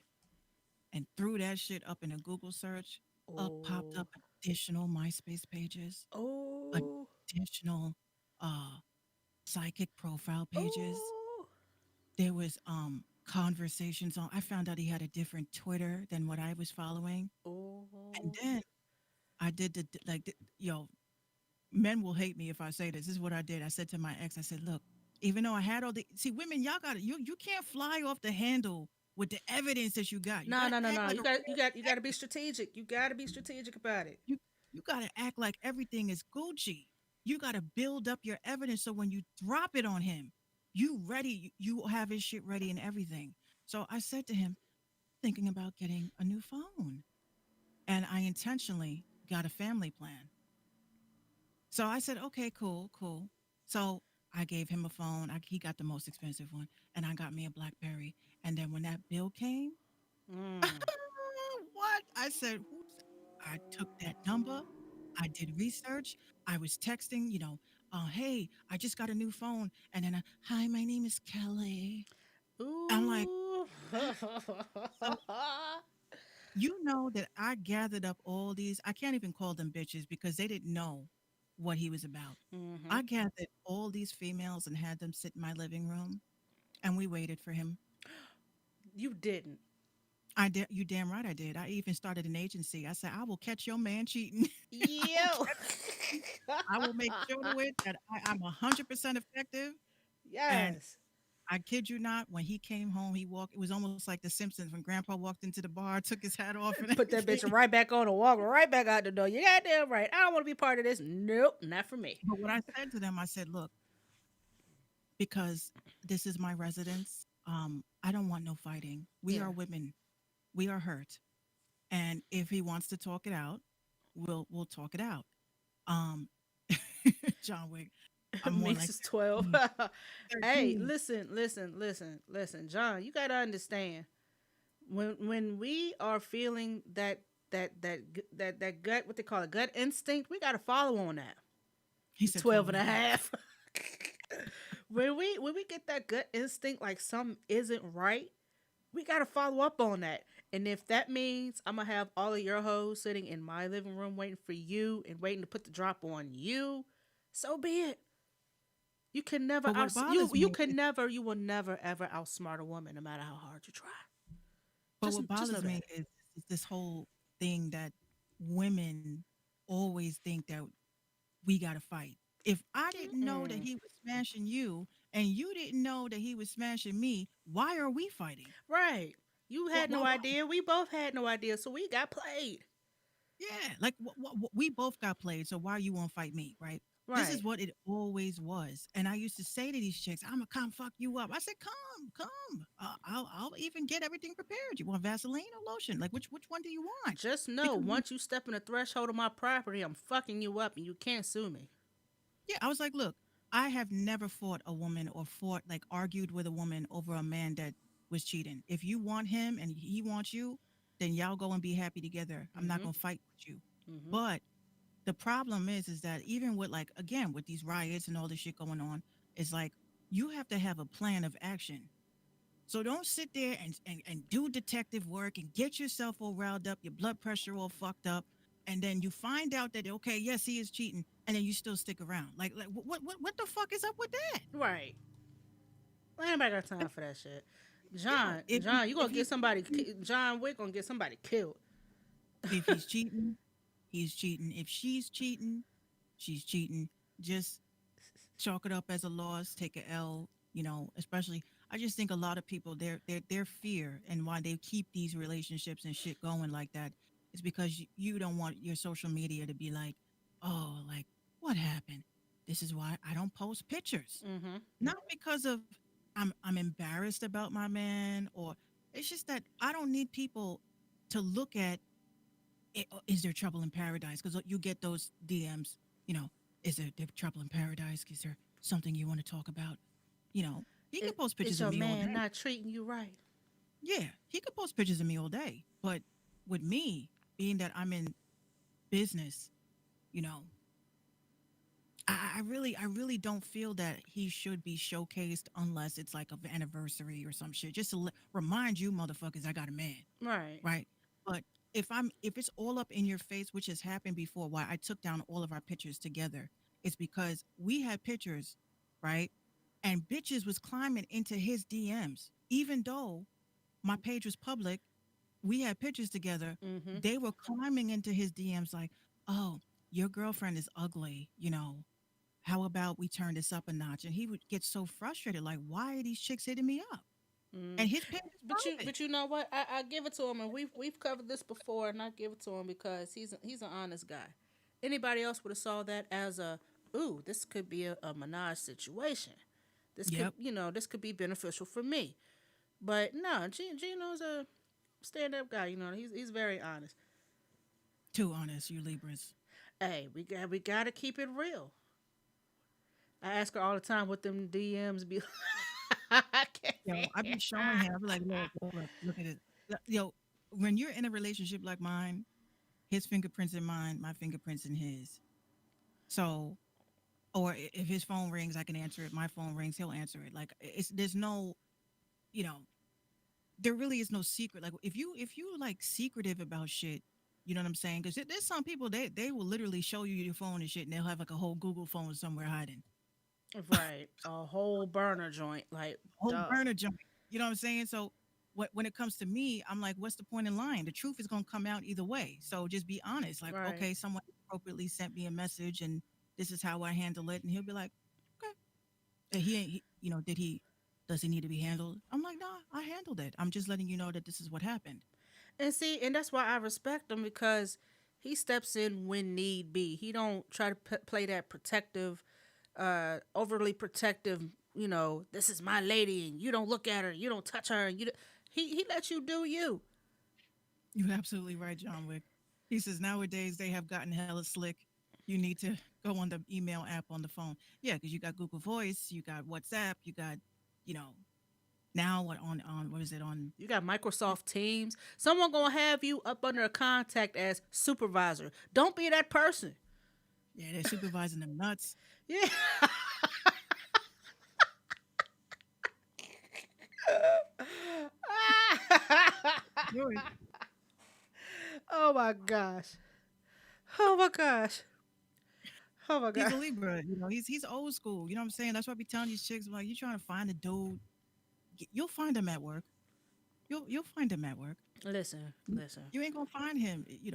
and threw that shit up in a Google search. Up popped Oh, up additional MySpace pages, oh, additional uh psychic profile pages. oh, There was conversations on. I found out he had a different Twitter than what I was following. And oh. then I did yo, men will hate me if I say this. This is what I did. I said to my ex, I said, look, even though I had all the see women, y'all got you can't fly off the handle with the evidence that you got. You No, gotta no, no, act no. like a real You got to be detective. strategic. You got to be strategic about it. You you gotta act like everything is Gucci. You gotta build up your evidence so when you drop it on him, you ready, you have his shit ready and everything. So I said to him, thinking about getting a new phone. And I intentionally got a family plan. So I said, okay, cool, cool. So I gave him a phone. He got the most expensive one, and I got me a BlackBerry. And then when that bill came, Mm. what? I said, who's? I took that number. I did research. I was texting, hey, I just got a new phone. And then, hi, my name is Kelly. I'm like, Ooh. so you know that I gathered up all these. I can't even call them bitches because they didn't know what he was about. Hmm. I gathered all these females and had them sit in my living room, and we waited for him. You didn't. I did. You damn right I did. I even started an agency. I said I will catch your man cheating. I will Yo. catch him cheating. I will make sure to it that I'm 100% effective. And Yes. I kid you not, when he came home, he walked. It was almost like The Simpsons when Grandpa walked into the bar, took his hat off, and Put that bitch everything. right back on and walk right back out the door. You goddamn right. I don't want to be part of this. Nope, not for me. But what I said to them, I said, look, because this is my residence, I don't want no fighting. We Yeah. are women. We are hurt. And if he wants to talk it out, we'll talk it out. Um, John Wick. I'm more Meeks like is 12. 13. Hey, 13. listen, John, you gotta understand. When we are feeling that gut, what they call it, gut instinct, we gotta follow on that. He said 12 12 and and a a half. half. When we get that gut instinct like something isn't right, we gotta follow up on that. And if that means I'm gonna have all of your hoes sitting in my living room waiting for you and waiting to put the drop on you, So be it. You can never But what bothers you me can is, never you will never ever outsmart a woman no matter how hard you try. but Just what just know bothers that. me is this whole thing that women always think that we got to fight. If I didn't know that Mm-mm. he was smashing you and you didn't know that he was smashing me, why are we fighting? Right. You What, had no what, what? idea. We both had no idea, so we got played. Yeah, like we both got played, so why you won't fight me, right? This is Right. what it always was, and I used to say to these chicks, "I'm gonna come fuck you up." I said, "Come, come. I'll even get everything prepared. You want Vaseline or lotion? Like which one do you want?" Just know, Because once you step in the threshold of my property, I'm fucking you up, and you can't sue me. yeah, I was like, look, I have never fought a woman or fought like argued with a woman over a man that was cheating. If you want him and he wants you, then y'all go and be happy together. I'm not Mm-hmm. gonna fight with you. Mm-hmm. But the problem is that even with like again with these riots and all this shit going on, it's like you have to have a plan of action. So don't sit there and do detective work and get yourself all riled up, your blood pressure all fucked up, and then you find out that okay, yes, he is cheating, and then you still stick around. Like what the fuck is up with that? Right. Well, anybody got time for that shit? Yo, John, you if gonna get he's somebody? cheating, John Wick gonna get somebody killed. if he's cheating, he's cheating. If she's cheating, she's cheating. Just chalk it up as a loss, take a L, especially I just think a lot of people their fear and why they keep these relationships and shit going like that is because you don't want your social media to be like, "Oh, like what happened?" This is why I don't post pictures. Mm-hmm. Not because of I'm embarrassed about my man or it's just that I don't need people to look at is there trouble in paradise? Because you get those DMs, you know, is there trouble in paradise? Is there something you want to talk about? You know, he can post Is pictures of your me all man day. not treating you right? Yeah, he could post pictures of me all day. But with me, being that I'm in business, you know, I really don't feel that he should be showcased unless it's like an anniversary or some shit. Just to remind you, motherfuckers, I got a man. Right. Right. But if it's all up in your face, which has happened before, why I took down all of our pictures together, it's because we had pictures, right? And bitches was climbing into his DMs. Even though my page was public, we had pictures together. Mm-hmm. They were climbing into his DMs like, oh, your girlfriend is ugly, How about we turn this up a notch? And he would get so frustrated, like, why are these chicks hitting me up? Mm. And his page is private. But you know what? I give it to him, and we've covered this before, and I give it to him because he's an honest guy. Anybody else would have saw that as a ooh, this could be a menage situation. Yep. This could be beneficial for me. But no, Gino's a stand up guy. He's very honest. Too honest, you Libras. Hey, we gotta keep it real. I ask her all the time what them DMs be. I I be can't. showing him. I be like, look at it. When you're in a relationship like mine, his fingerprints in mine, my fingerprints in his. So, or if his phone rings, I can answer it. My phone rings, he'll answer it. Like there's no, you know, there really is no secret. Like if you like secretive about shit, you know what I'm saying? Because there's some people they will literally show you your phone and shit, and they'll have like a whole Google phone somewhere hiding, Right, a whole burner joint, like whole dog. burner junk. You know what I'm saying? So when it comes to me, I'm like, what's the point in lying? The truth is gonna come out either way. So just be honest. Like, Right. okay, someone appropriately sent me a message, and this is how I handle it, and he'll be like, okay. And he ain't, did he? Does he need to be handled? I'm like, nah, I handled it. I'm just letting you know that this is what happened. And see, and that's why I respect him because he steps in when need be. He don't try to play that protective, overly protective. This is my lady, and you don't look at her, you don't touch her, and he lets you do you. You're absolutely right, John Wick. He says nowadays they have gotten hella slick. You need to go on the email app on the phone. Yeah, because you got Google Voice, you got WhatsApp, you got, you know, now what on what is it on? You got Microsoft Teams. Someone gonna have you up under a contact as supervisor. Don't be that person. Yeah, they're supervising them nuts. Yeah. Yours. Oh my gosh. Oh my gosh. Oh my He's god. a Libra, he's old school. You know what I'm saying? That's why I be telling these chicks, I'm like, you trying to find a dude, you'll find him at work. You'll find him at work. Listen, listen. You ain't gonna find him. You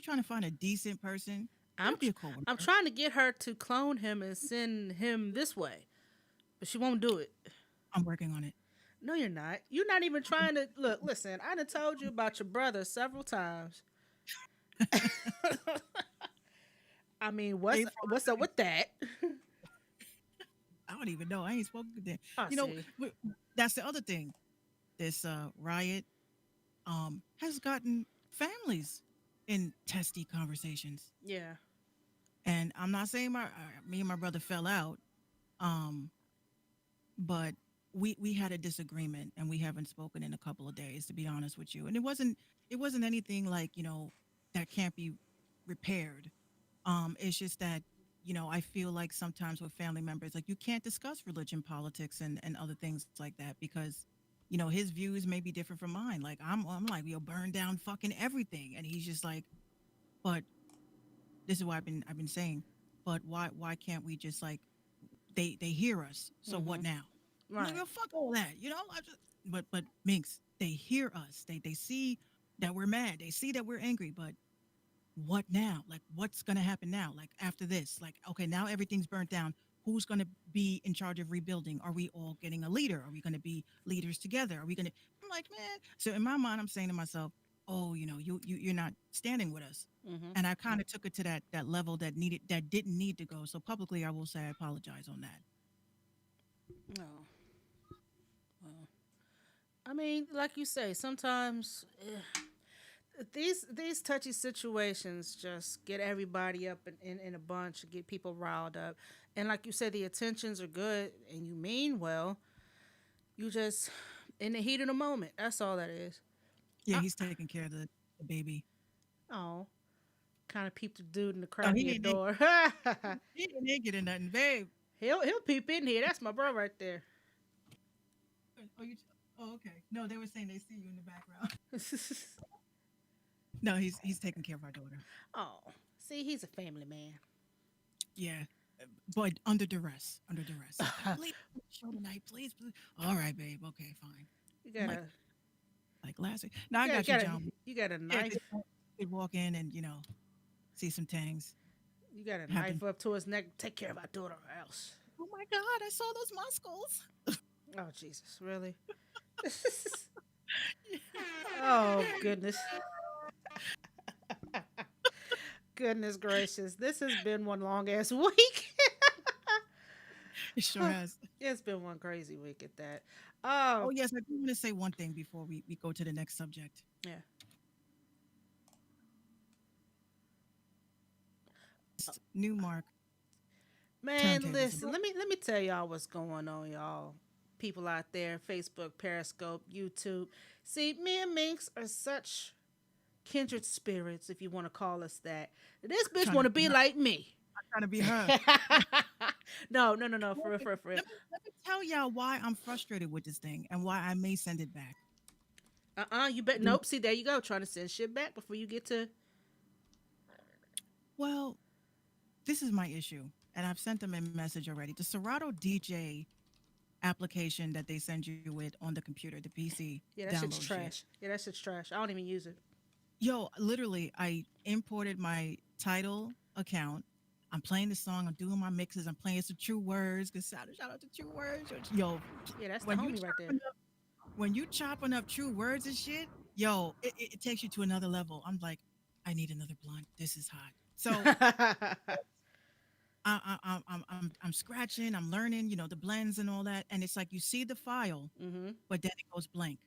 trying to find a decent person. I'm He'll be tr- a I'm coworker. trying to get her to clone him and send him this way, but she won't do it. I'm working on it. No, you're not. You're not even trying to look. Listen, I done told you about your brother several times. I mean, what's Hey, what's up with that? I don't even know. I ain't spoken to them. I You know, see. that's the other thing. This riot has gotten families in testy conversations. Yeah. And I'm not saying me and my brother fell out, um, but we had a disagreement and we haven't spoken in a couple of days, to be honest with you. And it wasn't anything like that can't be repaired. It's just that I feel like sometimes with family members, like you can't discuss religion, politics, and other things like that because his views may be different from mine. Like I'm like we'll burn down fucking everything, and he's just like, but this is what I've been saying. But why can't we just like they hear us? So what Mhm. now? I'm like, Right. well, fuck all that, but Minx, they hear us. They see that we're mad. They see that we're angry. But what now? Like, what's gonna happen now? Like after this? Like, okay, now everything's burnt down. Who's gonna be in charge of rebuilding? Are we all getting a leader? Are we gonna be leaders together? Are we gonna? I'm like, man. So in my mind, I'm saying to myself, oh, you're not standing with us. Mhm. And I kind of took it to that level that didn't need to go. So publicly, I will say I apologize on that. No. Well, I mean, like you say, sometimes these touchy situations just get everybody up in a bunch, get people riled up, and like you said, the intentions are good and you mean well. You just in the heat of the moment. That's all that is. Yeah, I, he's taking care of the baby. oh, kind of peep the dude in the No, crack of your door. he ain't naked or nothing, babe. He'll peep in here. That's my bro right there. Oh, oh, okay. No, they were saying they see you in the background. No, he's taking care of our daughter. Oh, see, he's a family man. Yeah, but under duress. Under duress. Please show tonight, please. All right, babe. Okay, fine. You I'm got a like last week. No, I you got got you, a John. you got a Yeah, knife. they walk in and see some tangs. You got a Happen. knife up to his neck. Take care of our daughter or else. Oh my God! I saw those muscles. Oh Jesus, really? Oh goodness. Goodness gracious. This has been one long ass week. It sure has. It's been one crazy week at that. Oh Oh, yes, I do want to say one thing before we go to the next subject. yeah. Newmark Man, turntables. listen, let me tell y'all what's going on, y'all. People out there, Facebook, Periscope, YouTube. See, me and Minx are such kindred spirits, if you want to call us that. This bitch Trying want to to be be her. like me. Trying to be her. No, no, no, no. For real, for real, for real. Let me tell y'all why I'm frustrated with this thing and why I may send it back. You bet. Nope. See, there you go. Trying to send shit back before you get to. Well, this is my issue, and I've sent them a message already. The Serato DJ application that they send you with on the computer, the PC, Yeah, that shit's download shit. trash. Yeah, that shit's trash. I don't even use it. Yo, literally, I imported my title account. I'm playing the song. I'm doing my mixes. I'm playing some True Words. Cause shout out to True Words. Yo, Yeah, that's the when you homie right there. when you chopping up True Words and shit, yo, it takes you to another level. I'm like, I need another blunt. This is hot. So I'm scratching. I'm learning. The blends and all that. And it's like you see the file, Mm-hmm. but then it goes blank.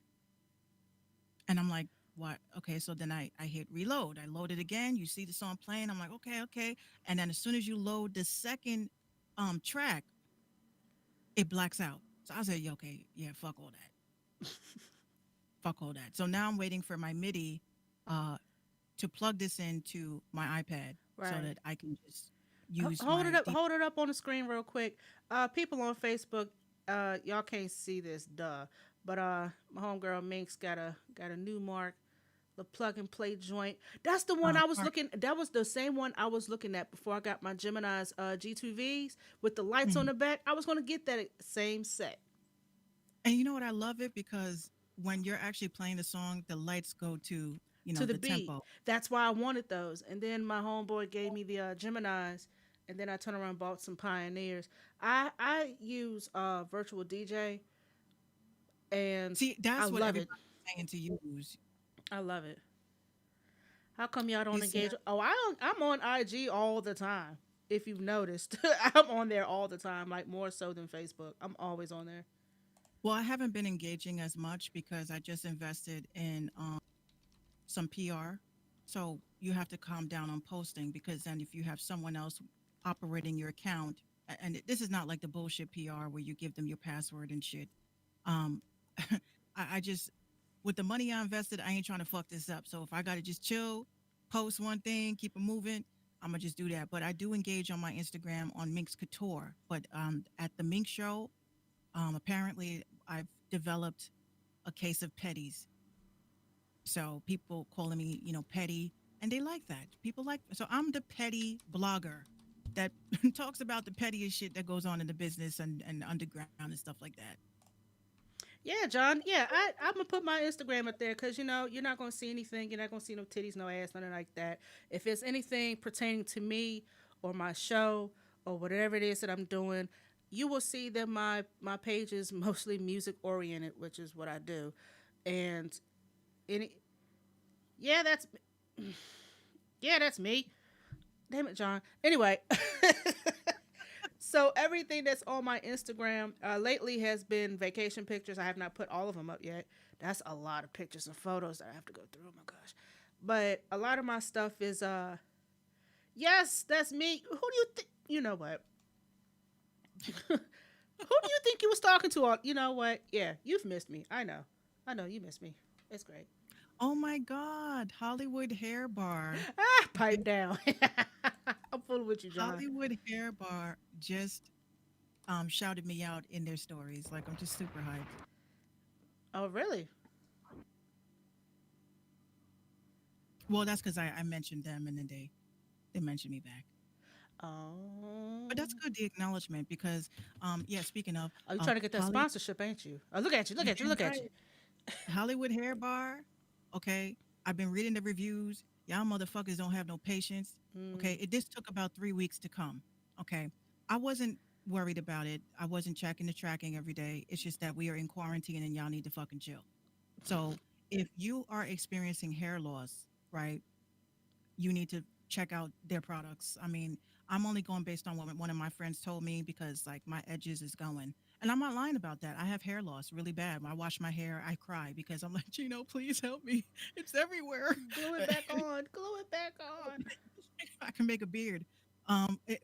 And I'm like, what? Okay, so then I hit reload. I load it again. You see the song playing. I'm like, okay. And then as soon as you load the second track, it blacks out. So I said, yeah, okay, yeah, fuck all that. Fuck all that. So now I'm waiting for my MIDI to plug this into my iPad so Right. that I can just use Hold my it up. Hold it up on the screen real quick. People on Facebook, y'all can't see this, duh. But my homegirl Minx got a new mark the plug and play joint. That's the one I was Park. looking. That was the same one I was looking at before I got my Gemini's G2Vs with the lights on Mhm. the back. I was gonna get that same set And you know what? I love it because when you're actually playing the song, the lights go to, to the the beat. tempo. That's why I wanted those. And then my homeboy gave me the Gemini's, and then I turned around and bought some Pioneers. I use Virtual DJ, and See, I that's what love it. everybody's saying to use. I love it. How come y'all You don't see, engage? Oh, I'm on IG all the time. If you've noticed, I'm on there all the time, like more so than Facebook. I'm always on there. well, I haven't been engaging as much because I just invested in some PR. So you have to calm down on posting because then if you have someone else operating your account, and this is not like the bullshit PR where you give them your password and shit. Um, I just with the money I invested, I ain't trying to fuck this up. So if I gotta just chill, post one thing, keep it moving, I'm gonna just do that. But I do engage on my Instagram on Minx Couture. But at the Mink Show, apparently I've developed a case of petties. So people calling me, petty, and they like that. People like so I'm the petty blogger that talks about the pettiest shit that goes on in the business and underground and stuff like that. Yeah, John. Yeah, I'm gonna put my Instagram up there because you're not gonna see anything. You're not gonna see no titties, no ass, nothing like that. If it's anything pertaining to me or my show or whatever it is that I'm doing, you will see that my page is mostly music oriented, which is what I do. And any yeah, that's me. Damn it, John. Anyway, so everything that's on my Instagram lately has been vacation pictures. I have not put all of them up yet. That's a lot of pictures and photos that I have to go through. Oh my gosh. But a lot of my stuff is yes, that's me. Who do you think you know what? Who do you think you was talking to you know what? Yeah, you've missed me. I know. I know you missed me. It's great. Oh my God, Hollywood Hair Bar. Pipe down. I'm fooling with you, John. Hollywood Hair Bar just shouted me out in their stories. Like I'm just super hyped. Oh, really? Well, that's because I mentioned them and then they mentioned me back. Oh. But that's good, the acknowledgement, because yeah, speaking of Oh, you trying to get that Holly, sponsorship, ain't you? Oh, look at you, look you at you, damn look at you. right. Hollywood Hair Bar, okay. I've been reading the reviews. Y'all motherfuckers don't have no patience. Okay. This took about 3 weeks to come. Okay. I wasn't worried about it. I wasn't checking the tracking every day. It's just that we are in quarantine and y'all need to fucking chill. So if you are experiencing hair loss, right, you need to check out their products. I mean, I'm only going based on what one of my friends told me because like my edges is going. And I'm not lying about that. I have hair loss really bad. When I wash my hair, I cry because I'm like, please help me. It's everywhere. Glue it back on. Glue it back on. I can make a beard.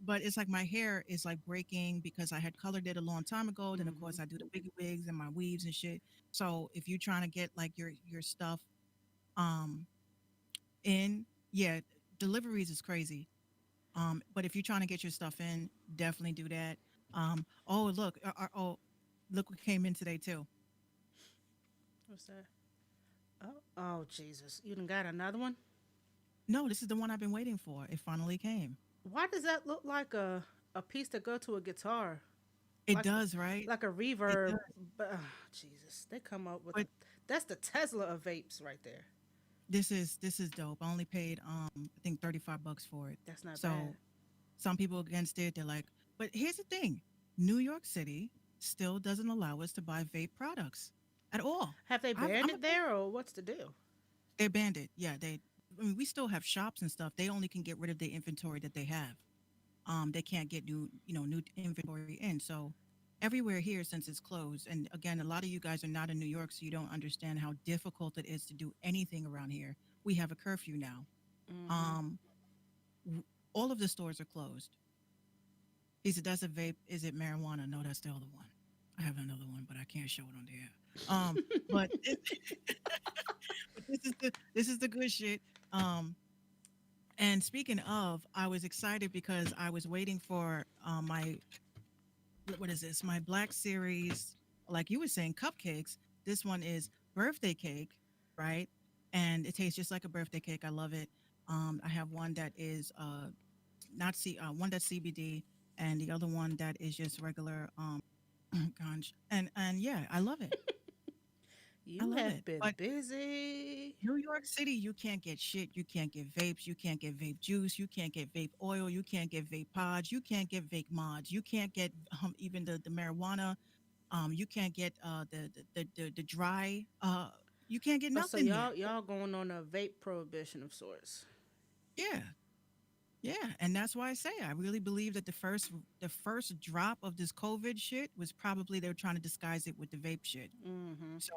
But it's like my hair is like breaking because I had colored it a long time ago. Then of Hmm. course I do the big wigs and my weaves and shit. So if you're trying to get like your stuff um in, yeah, deliveries is crazy. But if you're trying to get your stuff in, definitely do that. Oh look, oh look what came in today too. What's that? Oh, Jesus. You done got another one? No, this is the one I've been waiting for. It finally came. Why does that look like a piece that go to a guitar? It Like does, right? like a It reverb. does. But, Jesus. They come up with But that's the Tesla of vapes right there. this is dope. I only paid I think $35 for it. That's not bad. So some people against it, they're like, but here's the thing. New York City still doesn't allow us to buy vape products at all. Have they banned I'm a it there or what's the deal? They're banned it. Yeah, they. I mean, we still have shops and stuff. They only can get rid of the inventory that they have. They can't get new inventory in. So everywhere here, since it's closed, and again, a lot of you guys are not in New York, so you don't understand how difficult it is to do anything around here. We have a curfew now. Hmm. Um, w- all of the stores are closed. He said, "That's a vape. Is it marijuana?" No, that's the other one. I have another one, but I can't show it on the air. But but this is the good shit. Um, and speaking of, I was excited because I was waiting for my what is this? My Black Series, like you were saying, cupcakes. This one is birthday cake, right? and it tastes just like a birthday cake. I love it. I have one that is not one that's CBD, and the other one that is just regular ganj. And yeah, I love it. I You love have it. been But busy. New York City, you can't get shit. You can't get vapes. You can't get vape juice. You can't get vape oil. You can't get vape pods. You can't get vape mods. You can't get even the marijuana. You can't get the dry. You can't get Oh, so nothing here. y'all going on a vape prohibition of sorts. Yeah, yeah, and that's why I say I really believe that the first drop of this COVID shit was probably they were trying to disguise it with the vape shit. Mm-hmm. So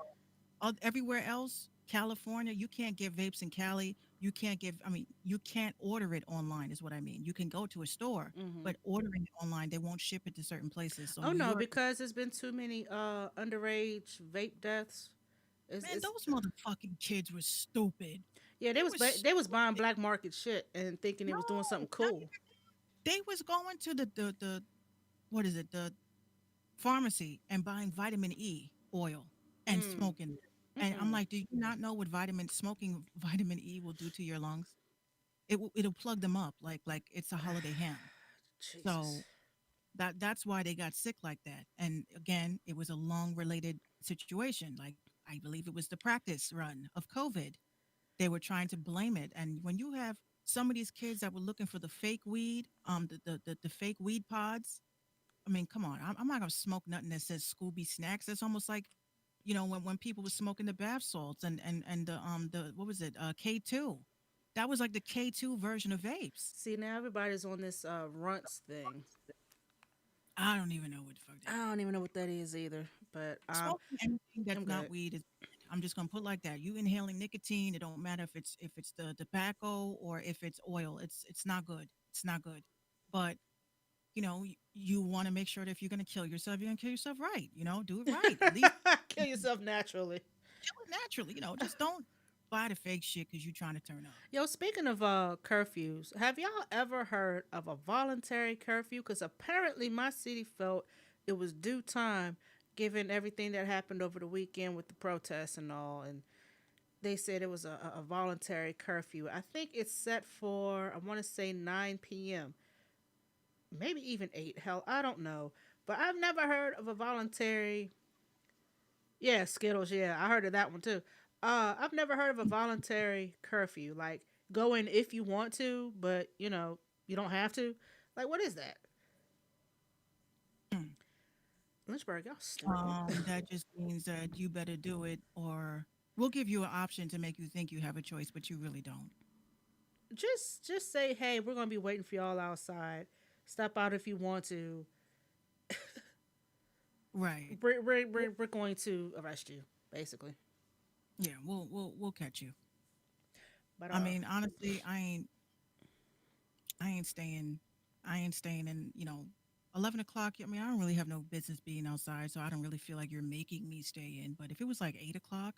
everywhere else, California, you can't get vapes in Cali. You can't get, I mean, you can't order it online, is what I mean. You can go to a store, Mm-hmm. but ordering it online, they won't ship it to certain places. So Oh New no, York, because there's been too many underage vape deaths. man, It's those motherfucking kids were stupid. Yeah, They were they was buying stupid. black market shit and thinking it No, was doing something not cool. even. They was going to the what is it, the pharmacy and buying vitamin E oil and Mm. smoking it. And I'm Mm-mm. like, do you not know what smoking vitamin E will do to your lungs? It'll plug them up like it's a holiday ham. Jesus. So that's why they got sick like that. And again, it was a long related situation. Like I believe it was the practice run of COVID. They were trying to blame it. And when you have some of these kids that were looking for the fake weed, the fake weed pods. I mean, come on. I'm not gonna smoke nothing that says Scooby snacks. It's almost like when people were smoking the bath salts and the what was it, K2. That was like the K2 version of vapes. See, now everybody's on this runts thing. I don't even know what the fuck that I is. don't even know what that is either, but Smoking anything I'm that's not good. weed is bad. I'm just gonna put it like that. You inhaling nicotine, it don't matter if it's the tobacco or if it's oil. It's not good. It's not good. But you want to make sure that if you're gonna kill yourself, you're gonna kill yourself right. Do it right. At least Kill yourself naturally. kill it naturally. Just don't buy the fake shit because you're trying to turn up. Yo, speaking of curfews, have y'all ever heard of a voluntary curfew? Because apparently my city felt it was due time given everything that happened over the weekend with the protests and all. And they said it was a voluntary curfew. I think it's set for, I want to say 9 p.m., maybe even 8. Hell, I don't know. But I've never heard of a voluntary. Yeah, Skittles. Yeah, I heard of that one too. I've never heard of a voluntary curfew. Like go in if you want to, but you don't have to. Like what is that? Lynchburg, y'all stupid. That just means that you better do it, or we'll give you an option to make you think you have a choice, but you really don't. Just say, hey, we're gonna be waiting for y'all outside. Step out if you want to. Right. We're going to arrest you, basically. Yeah, we'll catch you. But I mean, honestly, I ain't staying. I ain't staying in. 11 o'clock. I mean, I don't really have no business being outside, so I don't really feel like you're making me stay in. But if it was like 8 o'clock,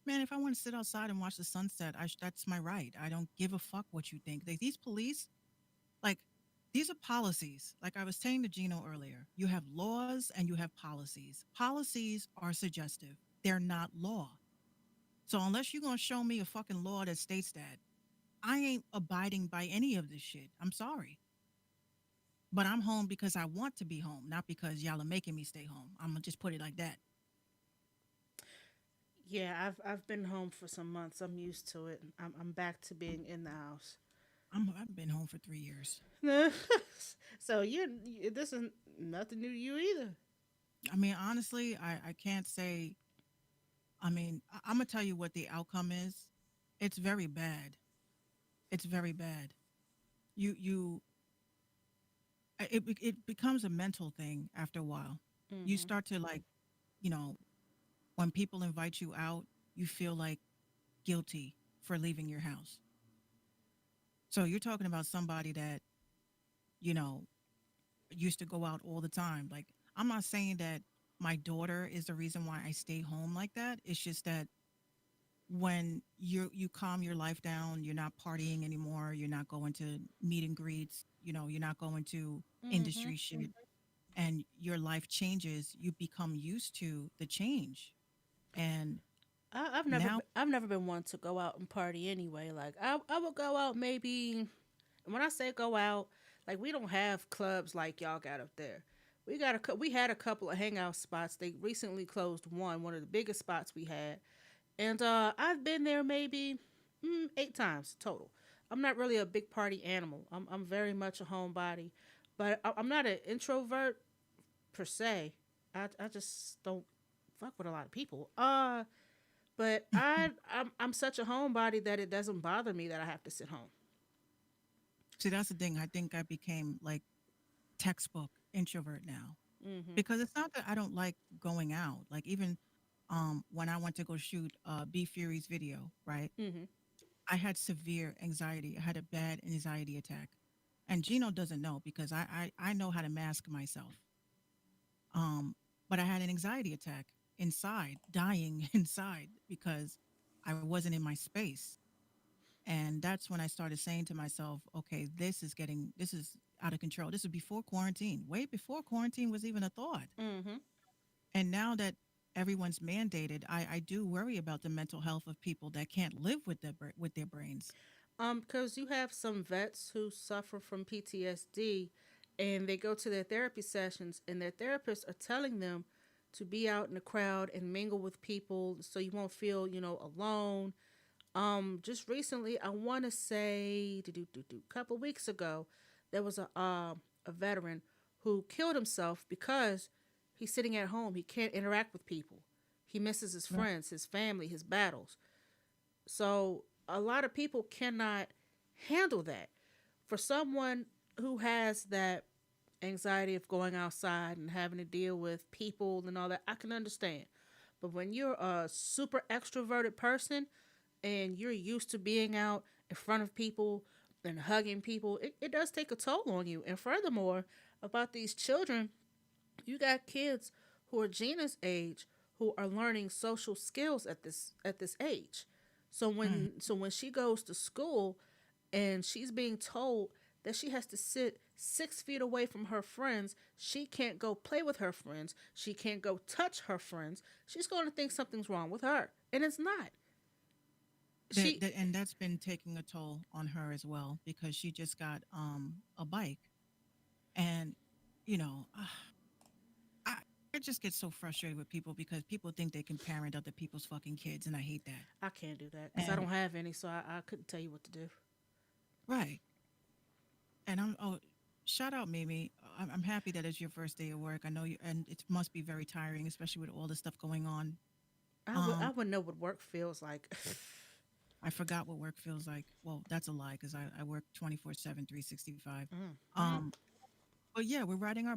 man, if I want to sit outside and watch the sunset, that's my right. I don't give a fuck what you think. These police, like, these are policies. Like I was saying to Gino earlier, you have laws and you have policies. Policies are suggestive. They're not law. So unless you're gonna show me a fucking law that states that, I ain't abiding by any of this shit. I'm sorry. But I'm home because I want to be home, not because y'all are making me stay home. I'm gonna just put it like that. yeah, I've been home for some months. I'm used to it. I'm back to being in the house. I've been home for 3 years. So this is nothing new to you either. I mean, honestly, I can't say. I mean, I'm gonna tell you what the outcome is. It's very bad. It's very bad. You it becomes a mental thing after a while. You Hmm. start to like, you know, when people invite you out, you feel like guilty for leaving your house. So you're talking about somebody that, you know, used to go out all the time. Like, I'm not saying that my daughter is the reason why I stay home like that. It's just that when you calm your life down, you're not partying anymore, you're not going to meet and greets, you're not going to Hmm. industry shit, and your life changes, you become used to the change. And Now, I've never been one to go out and party anyway. Like I would go out maybe. And when I say go out, like we don't have clubs like y'all got up there. We had a couple of hangout spots. They recently closed one of the biggest spots we had, and I've been there maybe 8 times total. I'm not really a big party animal. I'm very much a homebody, but I'm not an introvert per se. I just don't fuck with a lot of people. But I'm such a homebody that it doesn't bother me that I have to sit home. see, that's the thing. I think I became like textbook introvert now Mhm. because it's not that I don't like going out. Like even when I went to go shoot B Fury's video, right? Mhm. I had severe anxiety. I had a bad anxiety attack, and Gino doesn't know because I know how to mask myself. Um, but I had an anxiety attack inside, dying inside because I wasn't in my space. And that's when I started saying to myself, okay, this is out of control. This is before quarantine, way before quarantine was even a thought. Mhm. And now that everyone's mandated, I do worry about the mental health of people that can't live with with their brains. Because you have some vets who suffer from PTSD, and they go to their therapy sessions, and their therapists are telling them to be out in the crowd and mingle with people, so you won't feel, alone. Just recently, I want to say, couple weeks ago, there was a veteran who killed himself because he's sitting at home. He can't interact with people. He misses his Right. friends, his family, his battles. So a lot of people cannot handle that. For someone who has that anxiety of going outside and having to deal with people and all that, I can understand. But when you're a super extroverted person and you're used to being out in front of people and hugging people, it does take a toll on you. And furthermore, about these children, you got kids who are Gina's age who are learning social skills at this age. Mm. So when she goes to school and she's being told that she has to sit 6 feet away from her friends, she can't go play with her friends, she can't go touch her friends, she's going to think something's wrong with her, and it's not. She And that's been taking a toll on her as well because she just got a bike. And, you know, I, I just get so frustrated with people because people think they can parent other people's fucking kids. And I hate that. I can't do that because I And, don't have any, so I couldn't tell you what to do. right. And oh, shout out Mimi. I'm happy that it's your first day of work. I know you, and it must be very tiring, especially with all the stuff going on. I Um, would know what work feels like. I forgot what work feels like. Well, that's a lie because I work 24/7, 365. Mm. Um, but yeah, we're riding her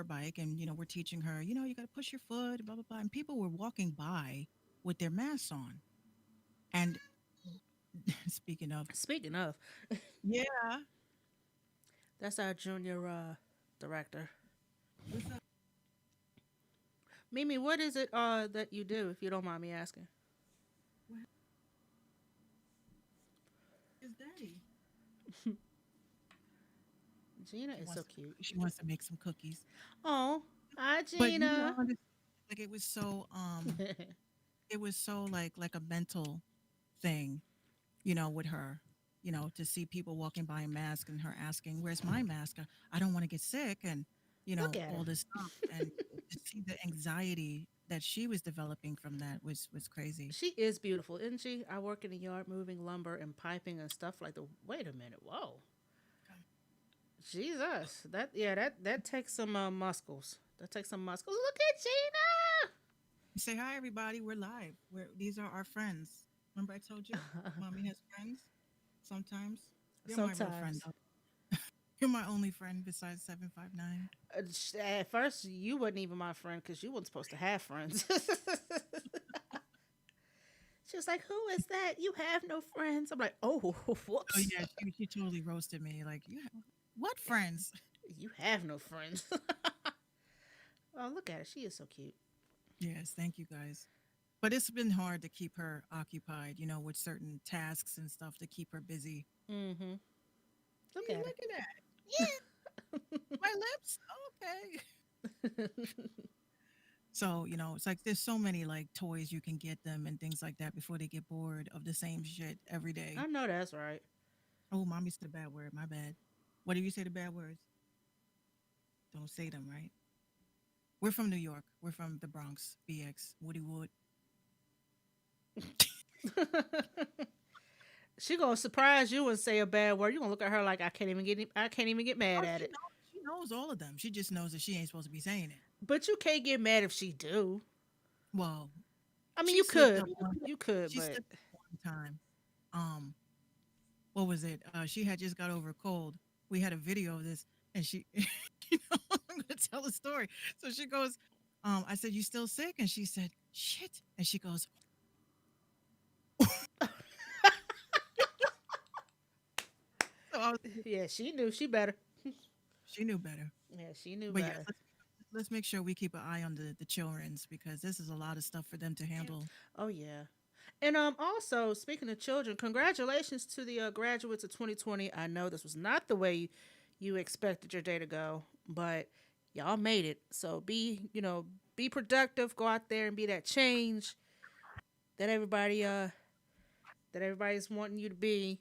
bike, and we're teaching her, you got to push your foot, blah blah blah. And people were walking by with their masks on. And speaking of, Speaking of, yeah, that's our junior director. what's up? Mimi, what is it that you do, if you don't mind me asking? What is Daddy? Gina She is wants so to, cute. she wants to make some cookies. Oh, hi But Gina. like it was so like a mental thing, with her, to see people walking by a mask and her asking, "Where's my mask? I don't want to get sick," and Look at all her. this stuff, and to see the anxiety that she was developing from that was crazy. She is beautiful, isn't she? I work in the yard moving lumber and piping and stuff like the. Wait a minute. Whoa. Jesus. That takes some muscles. That takes some muscles. Look at Say hi, everybody. We're live. These are our friends. Remember I told you, Gina. mommy has friends. Sometimes you're my real friend. Sometimes. Though. You're my only friend besides 759. At first, you wasn't even my friend because you weren't supposed to have friends. She was like, "Who is that? You have no friends." I'm like, "Oh, Oh whoops. yeah, she totally roasted me. Like, what friends? You have no friends." Oh, look at her. She is so cute. Yes, thank you guys. But it's been hard to keep her occupied, with certain tasks and stuff to keep her busy. Mm-hmm. Look Hey, at look at that. Yeah, my lips. Okay. So, it's like there's so many like toys you can get them and things like that before they get bored of the same shit every day. I know that's right. Oh, mommy said a bad word. My bad. What do you say the bad words? Don't say them, right? We're from New York. We're from the Bronx, BX, Woody Wood. She gonna surprise you and say a bad word. You gonna look at her like I can't even get Oh, mad at it. she knows all of them. She just knows that she ain't supposed to be saying it. But you can't get mad if she do. Well, I mean, she you slipped could, up one. you could, She but slipped up one time. Um, what was it? She had just got over a cold. We had a video of this, and she, I'm gonna tell the story. So she goes, I said, "You still sick?" And she said, "Shit." And she goes, so I was, yeah, she knew she better. she knew better. Yeah, she knew But yes, better. let's make sure we keep an eye on the childrens because this is a lot of stuff for them to handle. Oh yeah. And also speaking of children, congratulations to the graduates of 2020. I know this was not the way you expected your day to go, but y'all made it. So be productive, go out there and be that change that everybody's wanting you to be.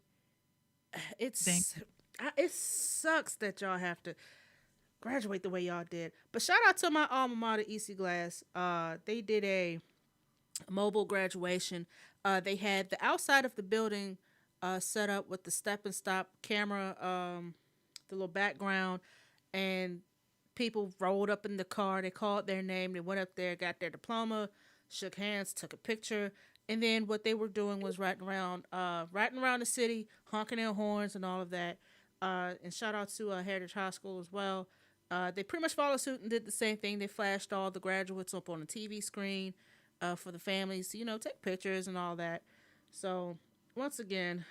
Thank It's it sucks that y'all have to graduate the way y'all did. But shout out to my alma mater, EC Glass. They did a mobile graduation. They had the outside of the building set up with the step and stop camera, the little background, and people rolled up in the car. They called their name. They went up there, got their diploma, shook hands, took a picture, and then what they were doing was riding around the city, honking their horns and all of that. And shout out to Heritage High School as well. They pretty much followed suit and did the same thing. They flashed all the graduates up on the TV screen for the families to, take pictures and all that. So, once again,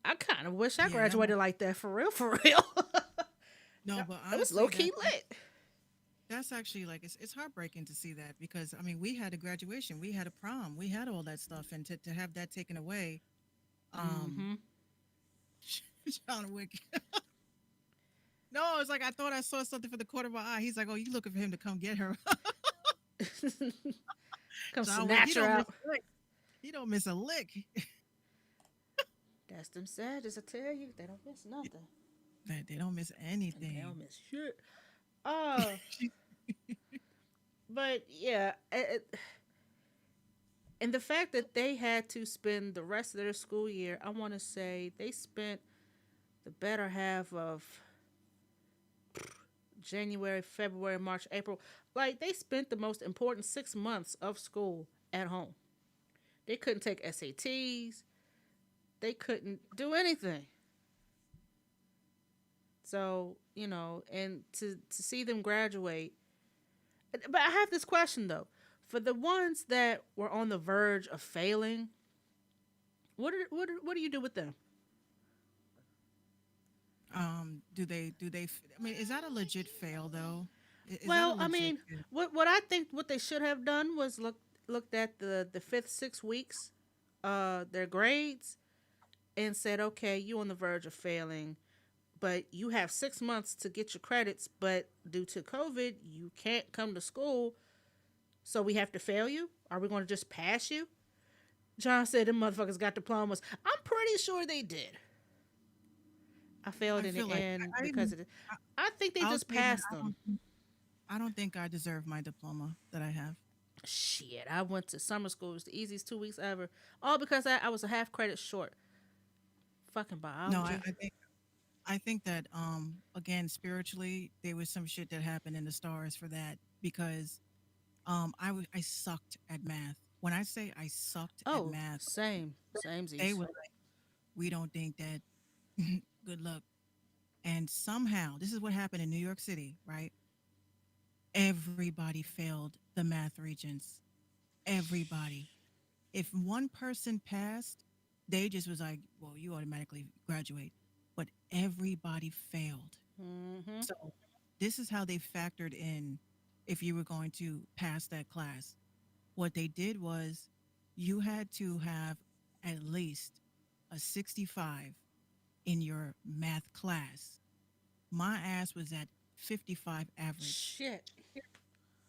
I kind of wish I Yeah, that graduated like that for real, for real. no, but It was honestly, low key lit. that's actually like it's heartbreaking to see that because I mean we had a graduation, we had a prom, we had all that stuff, and to have that taken away, um, Mm-hmm. John Wick. No, it's like I thought I saw something for the corner of my eye. He's like, "Oh, you looking for him to come get her?" Come John Wick, snatch her out. he don't miss a lick. That's them Sagittarius, I tell you. They don't miss nothing. They don't miss They don't anything. miss shit. Uh, but yeah, and the fact that they had to spend the rest of their school year, I want to say they spent the better half of January, February, March, April. Like they spent the most important 6 months of school at home. They couldn't take SATs. They couldn't do anything. So, and to see them graduate. But I have this question though. For the ones that were on the verge of failing, what do you do with them? I mean, is that a legit fail though? Is that a Well, I legit mean, fail? what I think what they should have done was looked at the fifth 6 weeks, their grades, and said, okay, you on the verge of failing, but you have 6 months to get your credits, but due to COVID, you can't come to school, so we have to fail you. Are we going to just pass you? John said them motherfuckers got diplomas. I'm pretty sure they did. I failed I in feel the like end I because even of it. I think they I'll just say that passed them. I don't think I deserve my diploma that I have. Shit, I went to summer school. It was the easiest 2 weeks ever. All because I was a half credit short. Fucking No, biology. I think that again spiritually there was some shit that happened in the stars for that because I sucked at math. When I say I sucked at Oh, math, same. Same they Z's. were like, we don't think that. Good luck. And somehow, this is what happened in New York City, right? Everybody failed the math regents. Everybody. If one person passed, they just was like, well, you automatically graduate. But everybody failed. Mm-hmm. So this is how they factored in if you were going to pass that class. What they did was you had to have at least a 65 in your math class. My ass was at 55 average. Shit.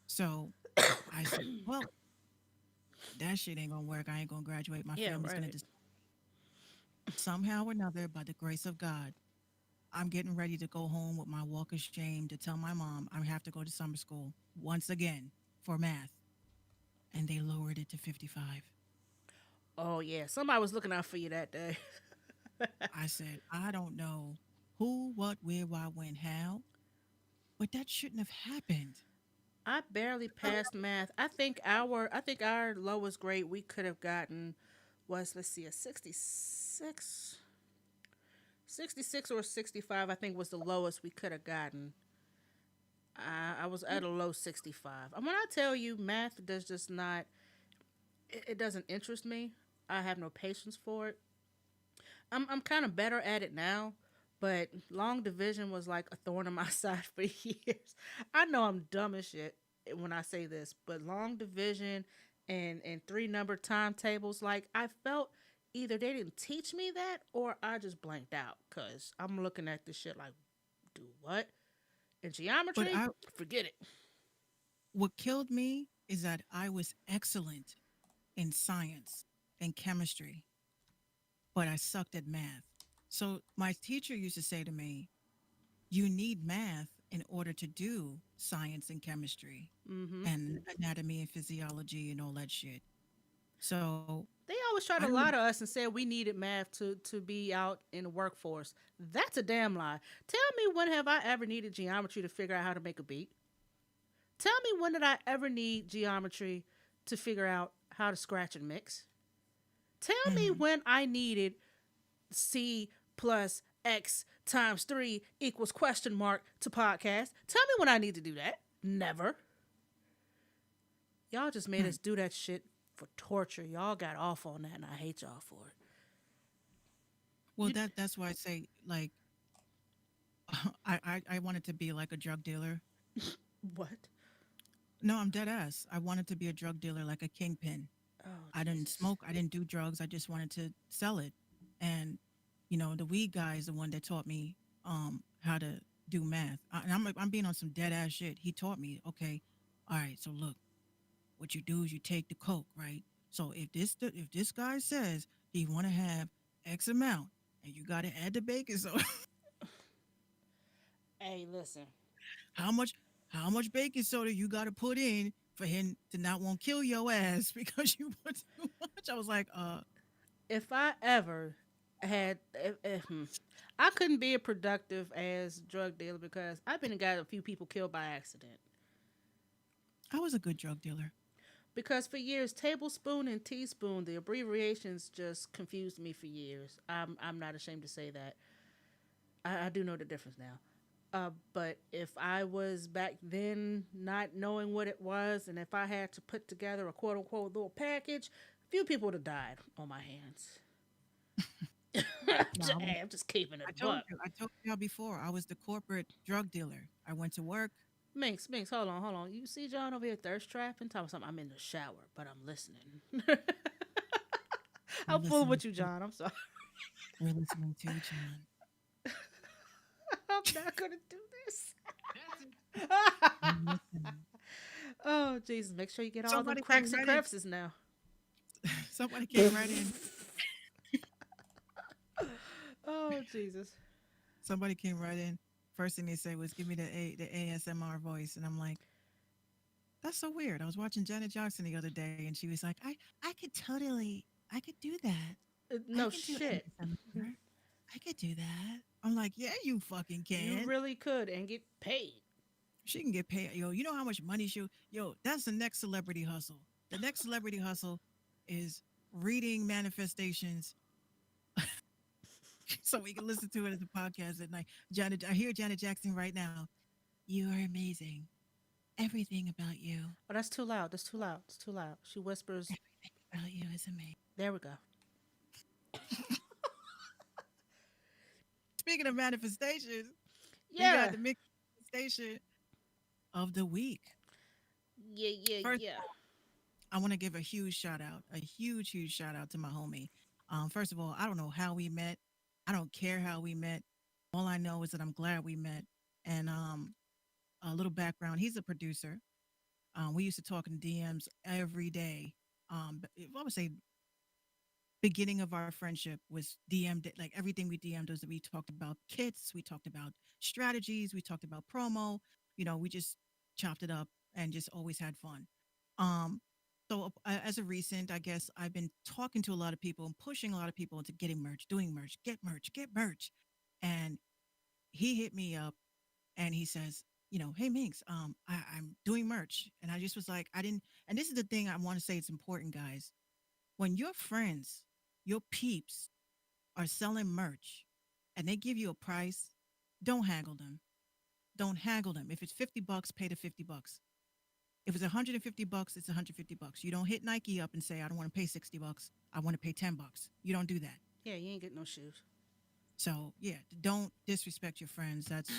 So I said, well, that shit ain't gonna work. I ain't gonna graduate. My Yeah, family's gonna right. just somehow or another, by the grace of God, I'm getting ready to go home with my walk of shame to tell my mom I have to go to summer school once again for math. And they lowered it to 55. Oh yeah, somebody was looking out for you that day. I said, I don't know who, what, where, why, when, how, but that shouldn't have happened. I barely passed math. I think our lowest grade we could have gotten was, let's see, a 66. 66 or 65, I think, was the lowest we could have gotten. I was at a low 65. And when I tell you math does just not, it doesn't interest me. I have no patience for it. I'm kind of better at it now, but long division was like a thorn in my side for years. I know I'm dumb as shit when I say this, but long division and three number timetables, like I felt either they didn't teach me that or I just blanked out because I'm looking at this shit like, do what? In But geometry? Forget it. what killed me is that I was excellent in science and chemistry, but I sucked at math. So my teacher used to say to me, you need math in order to do science and chemistry Hmm. and anatomy and physiology and all that shit. So They always I tried to don't, lie to us and said we needed math to be out in the workforce. That's a damn lie. Tell me when have I ever needed geometry to figure out how to make a beat? Tell me when did I ever need geometry to figure out how to scratch and mix? Tell me mhm. when I needed C plus X times 3 equals question mark to podcast. Tell me when I need to do that. Never. Y'all just made Hmm. us do that shit for torture. Y'all got off on that and I hate y'all for it. Well, You that's why I say like I wanted to be like a drug dealer. what? No, I'm dead ass. I wanted to be a drug dealer, like a kingpin. Oh I didn't Jesus. smoke. I didn't do drugs. I just wanted to sell it. And the weed guy is the one that taught me how to do math. And I'm being on some dead ass shit. He taught me, okay, all right. So look, what you do is you take the coke, right? So if this guy says he want to have X amount, and you got to add the baking soda, Hey, listen. how much how much baking soda you got to put in for him to not want to kill your ass because you put too much? I was like, If I ever had, I couldn't be a productive as drug dealer because I've been and got a few people killed by accident. I was a good drug dealer. Because for years, tablespoon and teaspoon, the abbreviations just confused me for years. I'm not ashamed to say that. I do know the difference now. But if I was back then not knowing what it was, and if I had to put together a quote unquote little package, a few people would have died on my hands. No, I'm just keeping it I a told buck. you. I told you before. I was the corporate drug dealer. I went to work. Minx, Minx, hold on, hold on. You see John over here thirst trapping? Talking something. I'm in the shower, but I'm listening. We're I'm fooling listening. with you, John. I'm sorry. We're listening to John. I'm not gonna do this. We're listening. Oh Jesus! Make sure you get all them Somebody came cracks and right in. crevices now. Somebody came right in. Oh Jesus! Somebody came right in. First thing they said was, "Give me the ASMR voice," and I'm like, "That's so weird." I was watching Janet Jackson the other day, and she was like, I could do that. I No can do shit. ASMR. I could do that." I'm like, "Yeah, you fucking You can." really could and get paid. She can get paid. Yo, you know how much money she? Yo, that's the next celebrity hustle. The next celebrity hustle is reading manifestations so we can listen to it as a podcast at night. Janet, I hear Janet Jackson right now. You are amazing. Everything about you, Oh, that's too loud. That's too loud. It's too loud. She whispers. everything about you is amazing. There we go. Speaking of manifestations, we got Yeah. the manifestation of the week. Yeah. Yeah. First, Yeah. I want to give a huge shout out, a huge, huge shout out to my homie. First of all, I don't know how we met. I don't care how we met. All I know is that I'm glad we met. And a little background. He's a producer. We used to talk in DMs every day. I would say beginning of our friendship was DM'd like everything we DM'd was we talked about kits, we talked about strategies, we talked about promo. We just chopped it up and just always had fun. Um, as a recent, I guess I've been talking to a lot of people and pushing a lot of people into getting merch, doing merch, get merch, get merch. And he hit me up and he says, hey Minx, I'm doing merch. And I just was like, I didn't, and this is the thing I want to say, it's important, guys. When your friends, your peeps are selling merch and they give you a price, don't haggle them. Don't haggle them. If it's $50, pay the $50. If it's $150, it's $150. You don't hit Nike up and say, I don't want to pay $60. I want to pay $10. You don't do that. Yeah, you ain't getting no shoes. So yeah, don't disrespect your friends. That's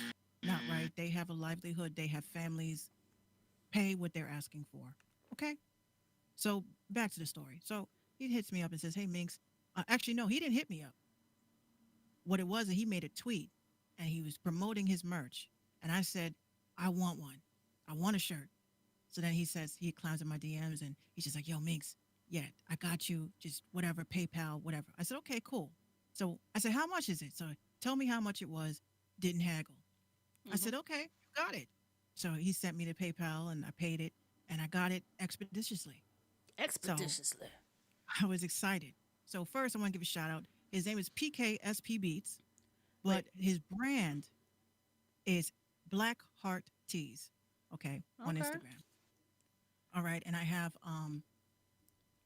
not right. They have a livelihood. They have families. Pay what they're asking for. Okay. So back to the story. So he hits me up and says, "Hey Minx." Actually, no, he didn't hit me up. What it was, he made a tweet and he was promoting his merch. And I said, I want one. I want a shirt. So then he says, he climbs in my DMs and he's just like, yo, Minx, yeah, I got you. Just whatever, PayPal, whatever. I said, okay, cool. So I said, how much is it? So tell me how much it was. Didn't haggle. I said, okay, you got it. So he sent me the PayPal and I paid it and I got it expeditiously. So Expeditiously. I was excited. So first, I want to give a shout out. His name is PKSP Beats, but his brand is Black Heart Tees. Okay, on Okay. Instagram. All right, and I have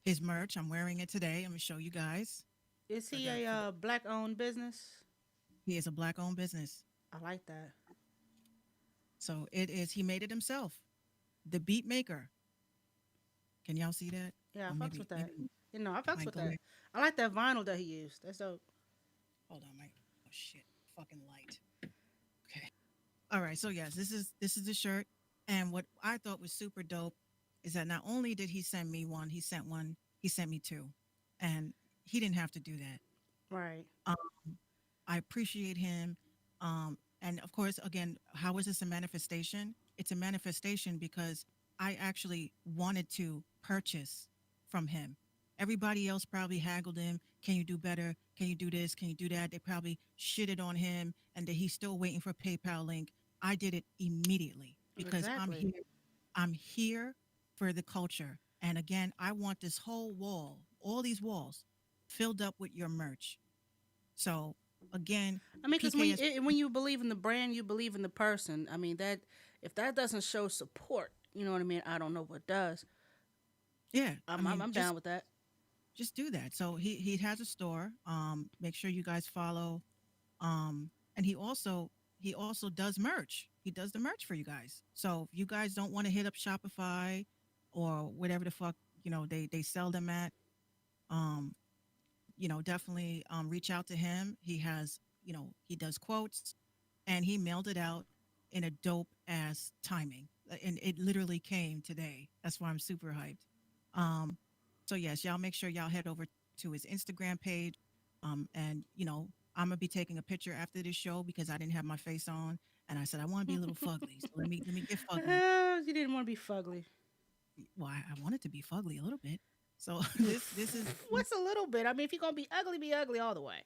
his merch. I'm wearing it today. I'm gonna show you guys. Is For he the, a for the, black owned business? he is a black-owned business, I like that. so it is. He made it himself. The Beat Maker. Can y'all see that? Yeah, Or I fucks with that. maybe I fucks might with go that. there. I like that vinyl that he used. That's dope. Hold on, Mike. Oh shit, fucking light. Okay. All right. So yes, this is the shirt, and what I thought was super dope is that not only did he send me one, he sent one. He sent me two, and he didn't have to do that. Right. Um, I appreciate him. And of course, again, how is this a manifestation? It's a manifestation because I actually wanted to purchase from him. Everybody else probably haggled him. Can you do better? Can you do this? Can you do that? They probably shitted on him and that he's still waiting for a PayPal link. I did it immediately because I'm Exactly. here. I'm here for the culture. And again, I want this whole wall, all these walls, filled up with your merch. So again, I mean, because PKS, when you believe in the brand, you believe in the person. I mean that if that doesn't show support, you know what I mean. I don't know what does. yeah, I I'm I'm, mean, I'm down with that. just do that. So he has a store. Make sure you guys follow. And he also does merch. He does the merch for you guys. So if you guys don't want to hit up Shopify or whatever the fuck they sell them at, um, definitely reach out to him. He does quotes, and he mailed it out in a dope ass timing, and it literally came today. That's why I'm super hyped. Um, so yes, y'all make sure y'all head over to his Instagram page. And I'm gonna be taking a picture after this show because I didn't have my face on, and I said I want to be a little fugly. So let me get fugly. You didn't want to be fugly. Well, I wanted to be fugly a little bit. So this What's a little bit? I mean, if you're gonna be ugly all the way.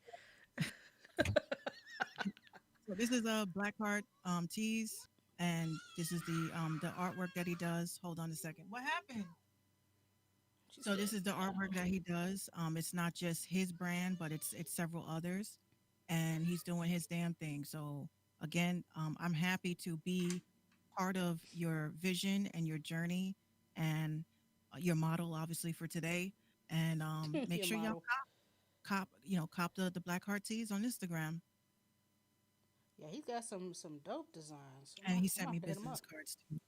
so this is a Blackheart tees, and this is the artwork that he does. Hold on a second. What happened? She So said, this is the artwork that he does. It's not just his brand, but it's several others, and he's doing his damn thing. So again, I'm happy to be part of your vision and your journey, and your model, obviously for today. And make your sure y'all model. cop the Black Heart tees on Instagram. Yeah, he's got some dope designs. And he I'm sent gonna me hit him business up. cards too.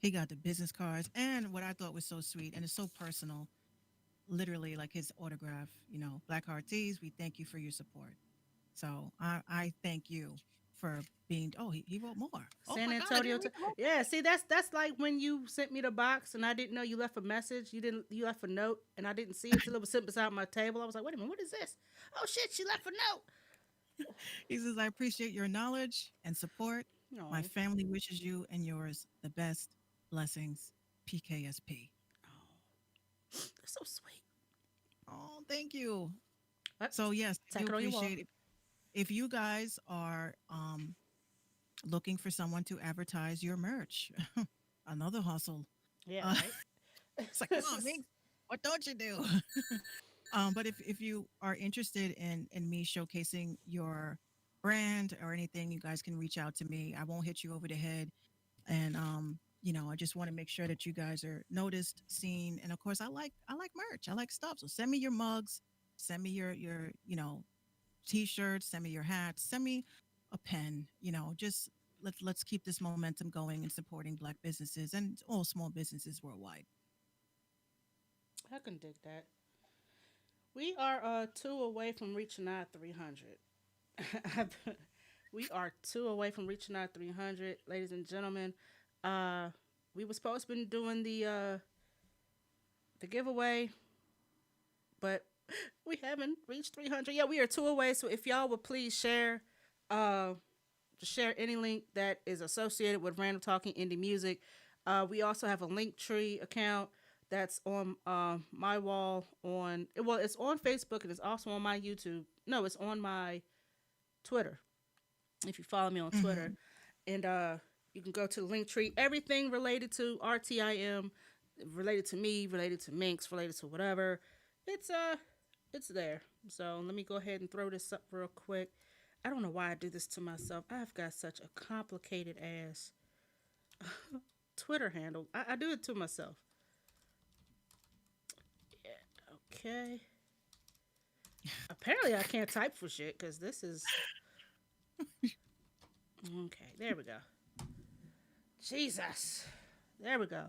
He got the business cards, and what I thought was so sweet and it's so personal, literally like his autograph. Black Heart tees. We thank you for your support. So I thank you for being. Oh, he wrote more. Oh San my God, I Antonio. didn't read the whole Yeah, see, that's like when you sent me the box and I didn't know you left a message. You left a note and I didn't see it till it was sitting beside my table. I was like, wait a minute, what is this? Oh shit, she left a note. He says, I appreciate your knowledge and support. My No. family wishes you and yours the best blessings. PKSP. They're so sweet. Oh, thank you. What? So yes, I do Tack it on your wall. appreciate it. If you guys are looking for someone to advertise your merch, another hustle. Yeah, Uh, right. it's like, come on, Mink, what don't you do? But if you are interested in me showcasing your brand or anything, you guys can reach out to me. I won't hit you over the head. And I just want to make sure that you guys are noticed, seen, and of course, I like merch. I like stuff. So send me your mugs, send me your t-shirts, send me your hats, send me a pen. Just let's keep this momentum going and supporting Black businesses and all small businesses worldwide. I can dig that. We are two away from reaching our 300. We are two away from reaching our 300, ladies and gentlemen. Uh, we were supposed to be doing the giveaway, but we haven't reached 300. Yeah, we are two away. So if y'all would please uh, share any link that is associated with Random Talking Indie Music. We also have a Linktree account that's on my wall on well, it's on Facebook and it's also on my YouTube. No, it's on my Twitter. If you follow me on Twitter, Hmm. and you can go to the Linktree. Everything related to RTIM, related to me, related to Minx, related to whatever. It's it's there. So let me go ahead and throw this up real quick. I don't know why I do this to myself. I've got such a complicated ass Twitter handle. I do it to myself. Yeah, okay. Apparently, I can't type for shit because this is. Okay, there we go. Jesus. There we go.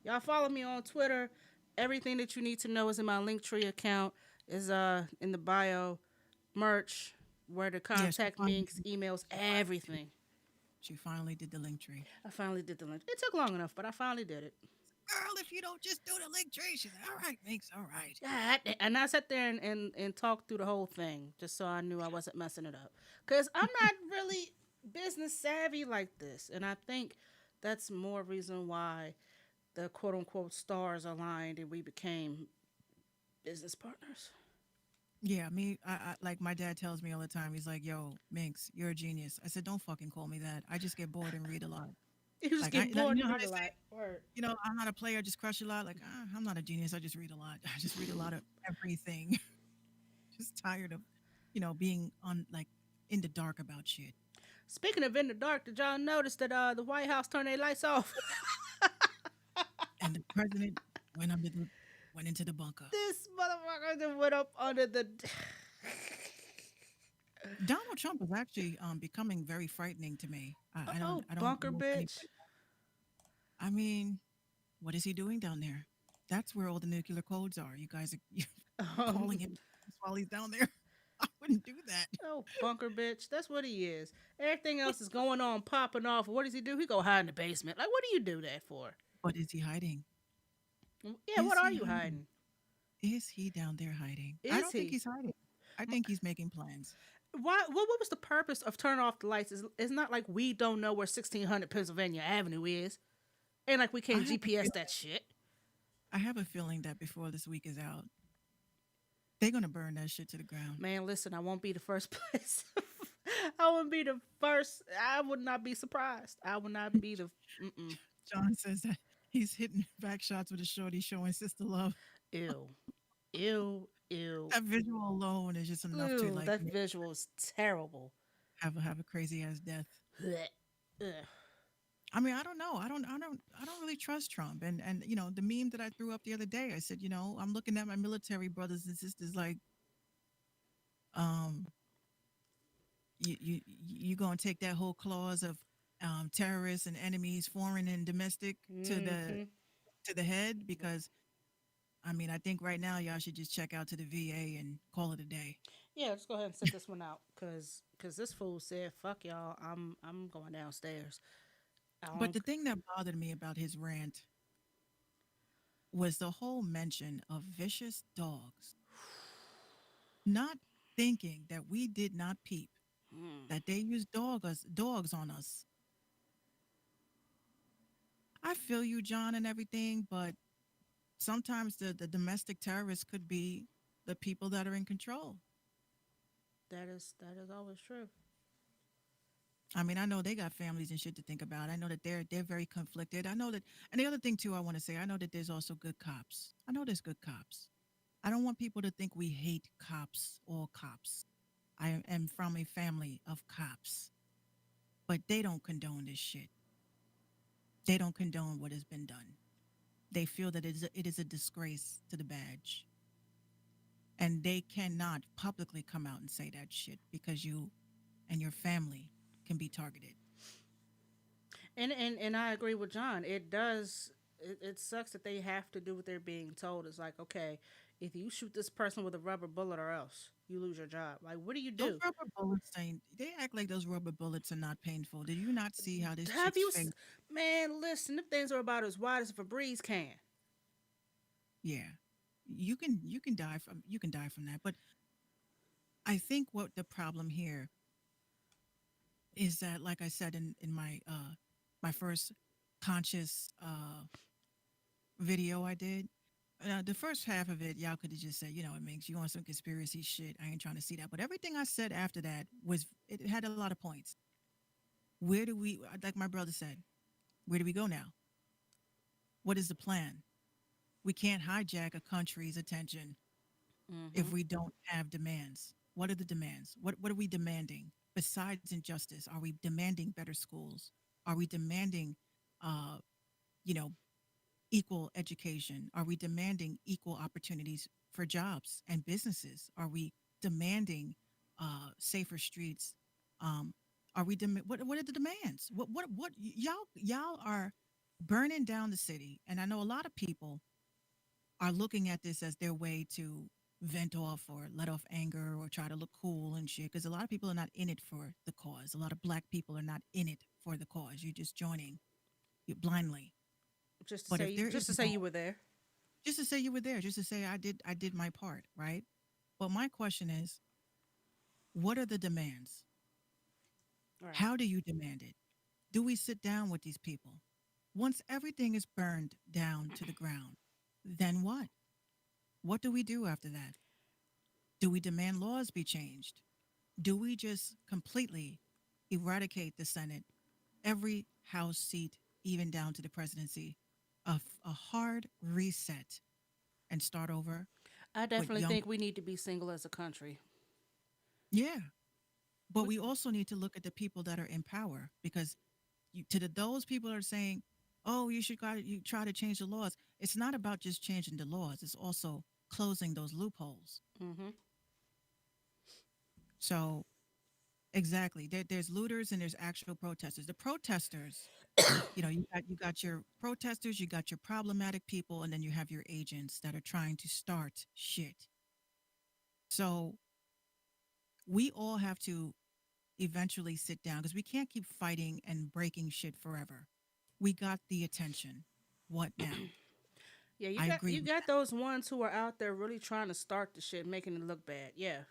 Y'all follow me on Twitter. Everything that you need to know is in my Linktree account. Is in the bio. Merch, where to Yes, she contact finally, me, emails, everything. she finally did the link tree. I finally did the link. It took long enough, but I finally did it. Girl, if you don't just do the link tree, she's like, all right, Minx, all right. Yeah, and I sat there and talked through the whole thing just so I knew I wasn't messing it up. Because I'm not really business savvy like this. And I think that's more reason why the quote unquote stars aligned and we became business partners. Yeah, I like my dad tells me all the time. He's like, "Yo, Minx, you're a genius." I said, "Don't fucking call me that. I just get bored and read a lot. You just Like get you bored know and how read they a say, lot. Word. I'm not a player, I just crush a lot. Like I'm not a genius. I just read a lot. I just read a lot of everything. Just tired of, being on like in the dark about shit. Speaking of in the dark, did y'all notice that the White House turned their lights off? And the president went under the went into the bunker. This motherfucker that went up under the. Donald Trump is actually becoming very frightening to me. Oh, I don't bunker know if bitch. anybody. I mean, what is he doing down there? That's where all the nuclear codes are. You guys are calling Um, him while he's down there. I wouldn't do that. oh, bunker bitch. That's what he is. Everything else is going on, popping off. What does he do? He go hide in the basement. Like, what do you do that for? What is he hiding? Yeah, Is what are he you hiding? hiding? Is he down there hiding? I Is don't think he? he's hiding. I think he's making plans. Why? What was the purpose of turning off the lights? It's not like we don't know where 1600 Pennsylvania Avenue is. Ain't like we I can't have a GPS feel, that shit. I have a feeling that before this week is out, they're gonna burn that shit to the ground. Man, listen, I won't be the first place. I wouldn't be the first. I would not be surprised. I would not be the. Mm-mm. John says that he's hitting back shots with a shorty showing sister love. Ew. Ew. Ew. That visual alone is just enough to Ew. like That visual is terrible. have a crazy ass death. Blech. Ugh. I mean, I don't know. I don't really trust Trump. And the meme that I threw up the other day, I said, I'm looking at my military brothers and sisters like, um, you gonna take that whole clause of terrorists and enemies, foreign and domestic, Mm-hmm. to the head because I mean, I think right now y'all should just check out to the VA and call it a day. Yeah, just go ahead and sit this one out, cause this fool said, "Fuck y'all, I'm going downstairs." I But don't. the thing that bothered me about his rant was the whole mention of vicious dogs, not thinking that we did not peep Mm. that they used dogs on us I feel you, John, and everything, but sometimes the domestic terrorists could be the people that are in control. That is always true. I mean, I know they got families and shit to think about. I know that they're very conflicted. I know that, and the other thing too, I want to say, I know that there's also good cops. I know there's good cops. I don't want people to think we hate cops, all cops. I am from a family of cops, but they don't condone this shit. They don't condone what has been done. They feel that it is a disgrace to the badge, and they cannot publicly come out and say that shit because you and your family can be targeted. And I agree with John. It does. It sucks that they have to do what they're being told. It's like, okay, if you shoot this person with a rubber bullet, or else you lose your job. Like, what do you Those do? rubber bullets ain't. They act like those rubber bullets are not painful. Did you not see how this Have chick's you, face? man? Listen, them things are about as wide as a Febreze can. Yeah, you can die from that. But I think what the problem here is that, like I said in my first conscious video I did, the first half of it, y'all could have just said, it makes you on some conspiracy shit. I ain't trying to see that. But everything I said after that it had a lot of points. Where do we, like my brother said, where do we go now? What is the plan? We can't hijack a country's attention if Hmm. we don't have demands. What are the demands? What are we demanding besides injustice? Are we demanding better schools? Are we demanding, uh, you know, equal education? Are we demanding equal opportunities for jobs and businesses? Are we demanding safer streets? Um, are we what are the demands? What y'all are burning down the city, and I know a lot of people are looking at this as their way to vent off or let off anger or try to look cool and shit. Because a lot of people are not in it for the cause. A lot of black people are not in it for the cause. You're just joining it blindly. But if there Just is to say no, you were there. just to say you were there, just to say I did my part, right? But my question is, what are the demands? All right. How do you demand it? Do we sit down with these people? Once everything is burned down to the ground, then what? What do we do after that? Do we demand laws be changed? Do we just completely eradicate the Senate, every House seat, even down to the presidency, a hard reset and start over I with definitely young? think we need to be single as a country. Yeah, but We, we also need to look at the people that are in power because those people are saying, "Oh, you try to change the laws." It's not about just changing the laws; it's also closing those loopholes. hmm. So exactly, there's looters and there's actual protesters. The protesters, you got your protesters, you got your problematic people, and then you have your agents that are trying to start shit. So we all have to eventually sit down because we can't keep fighting and breaking shit forever. We got the attention. What now? Yeah, I agree you with got that. those ones who are out there really trying to start the shit, making it look bad. Yeah.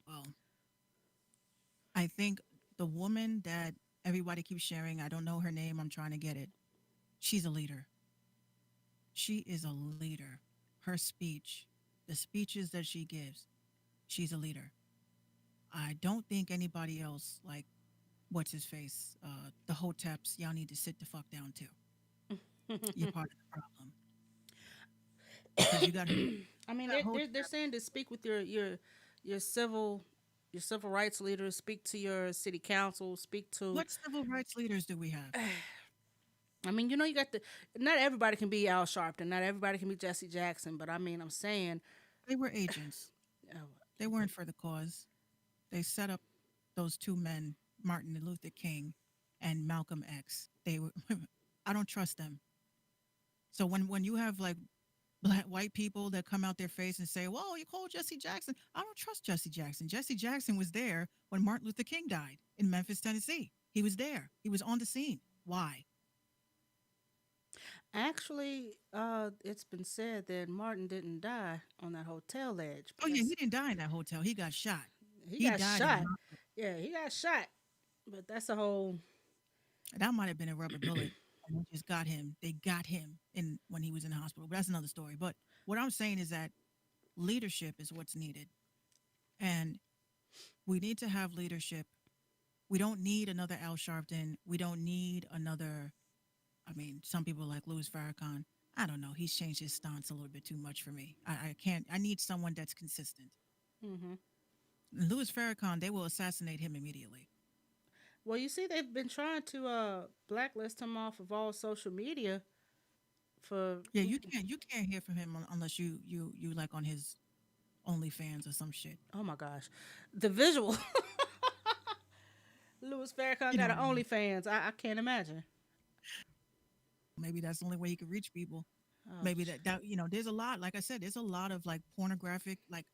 Well, I think the woman that everybody keeps sharing, I don't know her name, I'm trying to get it. She's a leader. She is a leader. Her speech, the speeches that she gives, she's a leader. I don't think anybody else, like, what's his face, the Hoteps, y'all need to sit the fuck down too. You're part of the problem because I mean, you got they're Hotep. saying to speak with your civil your civil rights leaders, speak to your city council, speak to. What civil rights leaders do we have? I mean, you got the. Not everybody can be Al Sharpton. Not everybody can be Jesse Jackson. But I mean, I'm saying, They were agents. uh, They weren't for the cause. They set up those two men, Martin Luther King and Malcolm X. They were. I don't trust them. So when you have like black white people that come out their face and say, "Whoa, you called Jesse Jackson," I don't trust Jesse Jackson. Jesse Jackson was there when Martin Luther King died in Memphis, Tennessee. He was there. He was on the scene. Why? actually, it's been said that Martin didn't die on that hotel ledge Oh yeah, because he didn't die in that hotel. He got shot. he He got died in shot. the Yeah, he got shot. But that's a whole. that might have been a rubber bullet and just got him. They got him in when he was in the hospital. But that's another story. But what I'm saying is that leadership is what's needed, and we need to have leadership. We don't need another Al Sharpton. We don't need another. I mean, some people like Louis Farrakhan. I don't know. He's changed his stance a little bit too much for me. I can't. I need someone that's consistent. Mm-hmm. Louis Farrakhan, they will assassinate him immediately. Well, you see, they've been trying to blacklist him off of all social media for. Yeah, you can't hear from him unless you like on his OnlyFans or some shit. Oh my gosh, the visual. Louis Farrakhan You know got what an I mean? OnlyFans. I can't imagine. Maybe that's the only way he could reach people. Oh, Maybe that there's a lot. Like I said, there's a lot of like pornographic. Like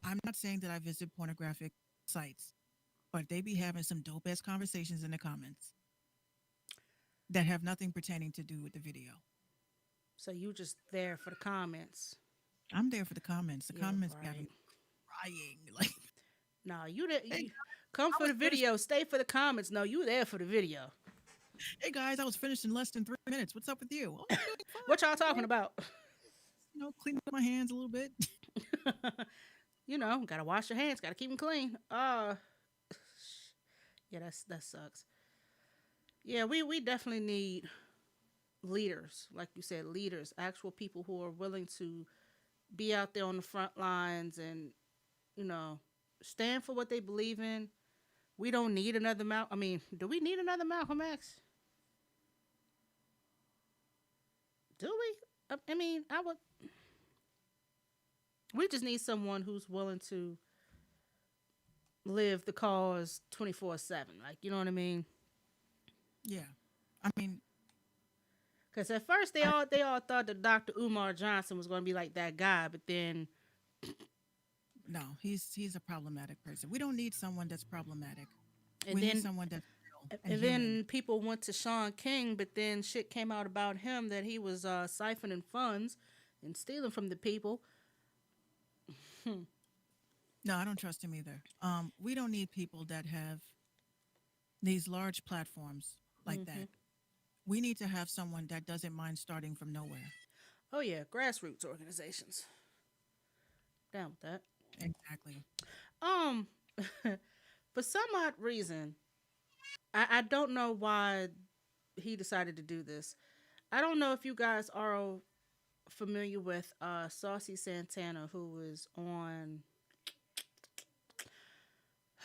I'm not saying that I visit pornographic sites, but they be having some dope ass conversations in the comments that have nothing pertaining to do with the video. so you just there for the comments? I'm there for the comments. The Yeah, comments got right. me crying. Like, No, you did. hey, You come I for was the finished. video, stay for the comments. No, you there for the video. Hey guys, I was finished in less than 3 minutes. What's up with you? Oh, I'm doing What y'all fine. talking about? Cleaning up my hands a little bit. Gotta wash your hands, gotta keep them clean. Yeah, that sucks. Yeah, we definitely need leaders, like you said, leaders, actual people who are willing to be out there on the front lines and you know stand for what they believe in. We don't need another Malcolm. I mean, do we need another Malcolm X? Do we? I mean, I would. We just need someone who's willing to live the cause 24/7. Like, you know what I mean? Yeah. I mean, Because at first I, they all thought that Dr. Umar Johnson was going to be like that guy, but then no, he's a problematic person. We don't need someone that's problematic. and We need then someone that's real and and human. then people went to Sean King, but then shit came out about him that he was siphoning funds and stealing from the people. No, I don't trust him either. We don't need people that have these large platforms like Hmm. that. We need to have someone that doesn't mind starting from nowhere. Oh yeah, grassroots organizations. Down with that. Exactly. Um, for some odd reason, I don't know why he decided to do this. I don't know if you guys are familiar with Saucy Santana, who was on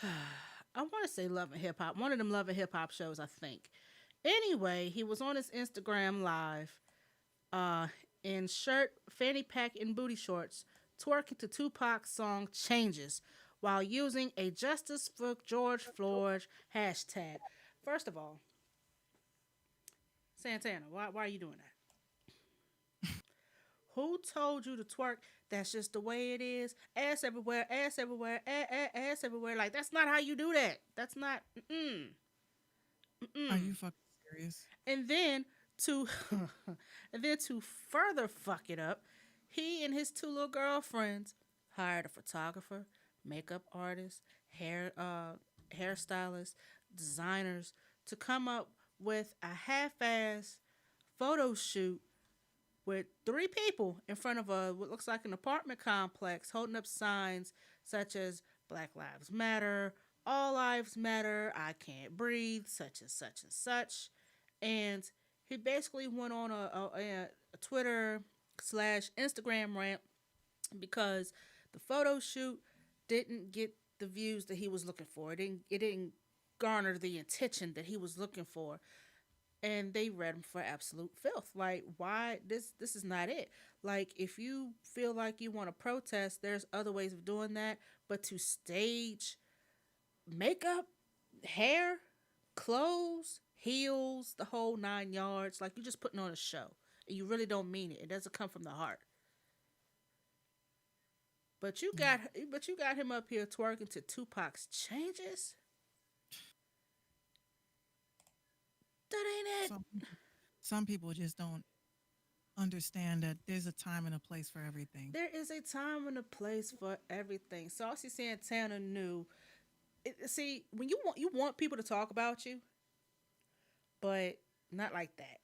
I want to say Love and Hip Hop, one of them Love and Hip Hop shows, I think. Anyway, he was on his Instagram live, uh, in shirt, fanny pack, and booty shorts, twerking to Tupac's song "Changes" while using a Justice for George Floyd hashtag. First of all, Santana, why are you doing that? Who told you to twerk? That's just the way it is. Ass everywhere, ass everywhere. Like that's not how you do that. That's not. Mm-mm, Are mm-mm. you fucking serious? And then to, and then to further fuck it up, he and his two little girlfriends hired a photographer, makeup artist, hairstylist, designers to come up with a half-ass photo shoot with three people in front of a what looks like an apartment complex holding up signs such as Black Lives Matter, All Lives Matter, I Can't Breathe, such and such and such. And he basically went on a Twitter slash Instagram rant because the photo shoot didn't get the views that he was looking for. It didn't garner the attention that he was looking for, and they read him for absolute filth. Like, why this is not it. Like, if you feel like you want to protest, there's other ways of doing that. But to stage makeup, hair, clothes, heels, the whole 9 yards, like you're just putting on a show, and you really don't mean it. It doesn't come from the heart. But you Yeah. got but you got him up here twerking to Tupac's changes. That ain't it. Some people just don't understand that there's a time and a place for everything. There is a time and a place for everything. Saucy Santana knew. See, when you want people to talk about you, but not like that.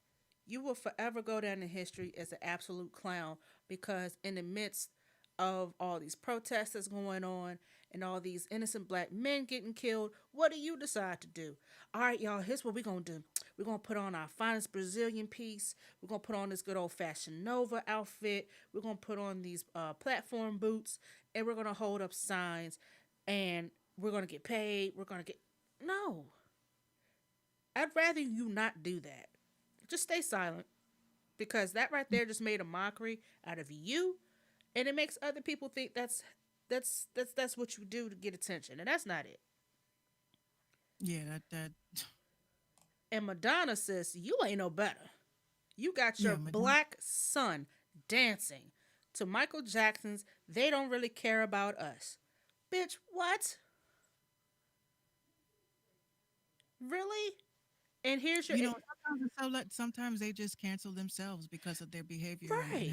you will forever go down in history as an absolute clown because in the midst of all these protests that's going on and all these innocent black men getting killed, what do you decide to do? All right, y'all, here's what we're going to do. We're going to put on our finest Brazilian piece. We're going to put on this good old fashioned Nova outfit. We're going to put on these platform boots and we're going to hold up signs and we're going to get paid. We're going to get. No. I'd rather you not do that. Just stay silent because that right there just made a mockery out of you and it makes other people think that's what you do to get attention and that's not it. Yeah, that And Madonna says you ain't no better. You got yeah, your black son dancing to Michael Jackson's They Don't Really Care About Us. Bitch, what? Really? And here's your sometimes sometimes they just cancel themselves because of their behavior and right.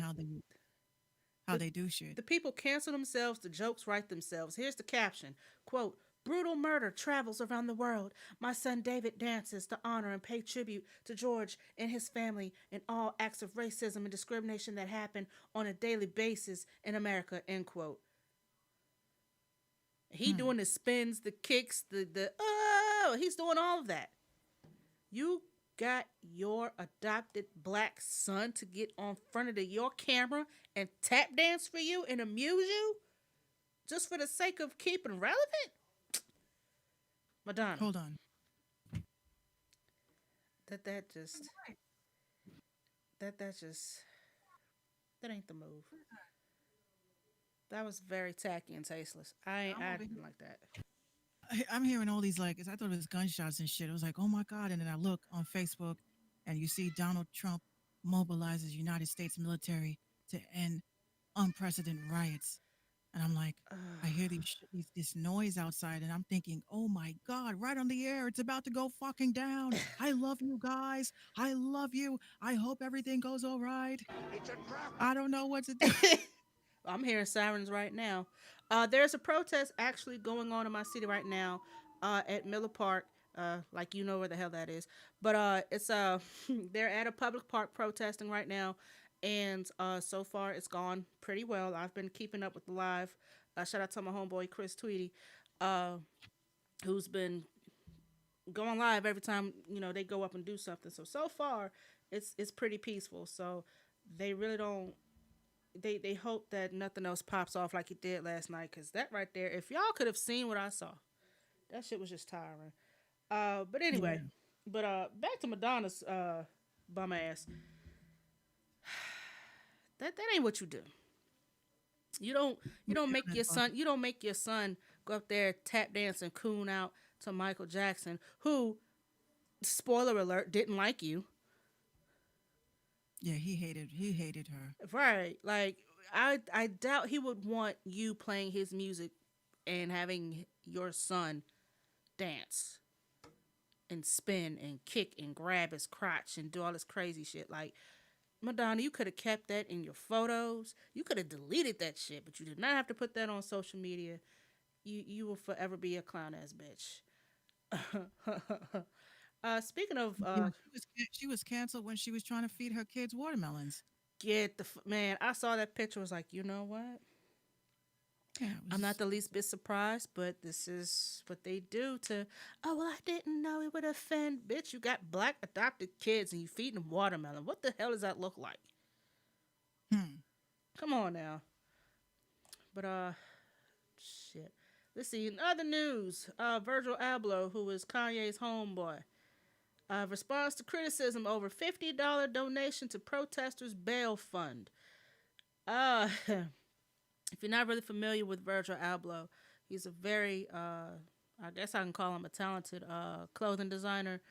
how they do shit. The people cancel themselves, the jokes write themselves. Here's the caption. Quote, brutal murder travels around the world. My son David dances to honor and pay tribute to George and his family and all acts of racism and discrimination that happen on a daily basis in America, end quote. He doing the spins, the kicks, he's doing all of that. You got your adopted black son to get on front of your camera and tap dance for you and amuse you just for the sake of keeping relevant? Madonna. Hold on. That just that ain't the move. That was very tacky and tasteless. I didn't like that. I'm hearing all these like, I thought it was gunshots and shit. I was like, oh my God. And then I look on Facebook and you see Donald Trump mobilizes United States military to end unprecedented riots. And I'm like, I hear this noise outside and I'm thinking, oh my God, right on the air. It's about to go fucking down. I love you guys. I love you. I hope everything goes all right. I don't know what to do. I'm hearing sirens right now. There's a protest actually going on in my city right now at Miller Park. Like you know where the hell that is. But it's they're at a public park protesting right now. And so far it's gone pretty well. I've been keeping up with the live. Shout out to my homeboy Chris Tweedy, who's been going live every time they go up and do something. So far it's pretty peaceful. So they really don't. They hope that nothing else pops off like it did last night. Cause that right there, if y'all could have seen what I saw, that shit was just tiring. But anyway, back to Madonna's bum ass. That ain't what you do. You don't make your son go up there tap dance and coon out to Michael Jackson, who, spoiler alert, didn't like you. Yeah, he hated her. Right. Like I doubt he would want you playing his music and having your son dance and spin and kick and grab his crotch and do all this crazy shit. Like, Madonna, you could have kept that in your photos. You could have deleted that shit, but you did not have to put that on social media. You will forever be a clown ass bitch. Speaking of, Yeah, she was canceled when she was trying to feed her kids watermelons. man, I saw that picture. Was like, you know what? Yeah, I'm not the least bit surprised, but this is what they do to. Oh well, I didn't know it would offend. Bitch, you got black adopted kids and you feeding them watermelon. What the hell does that look like? Come on now. But shit. Let's see. In other news, Virgil Abloh, who is Kanye's homeboy, responds to criticism over $50 donation to protesters' bail fund. If you're not really familiar with Virgil Abloh, he's a very, I guess I can call him a talented clothing designer,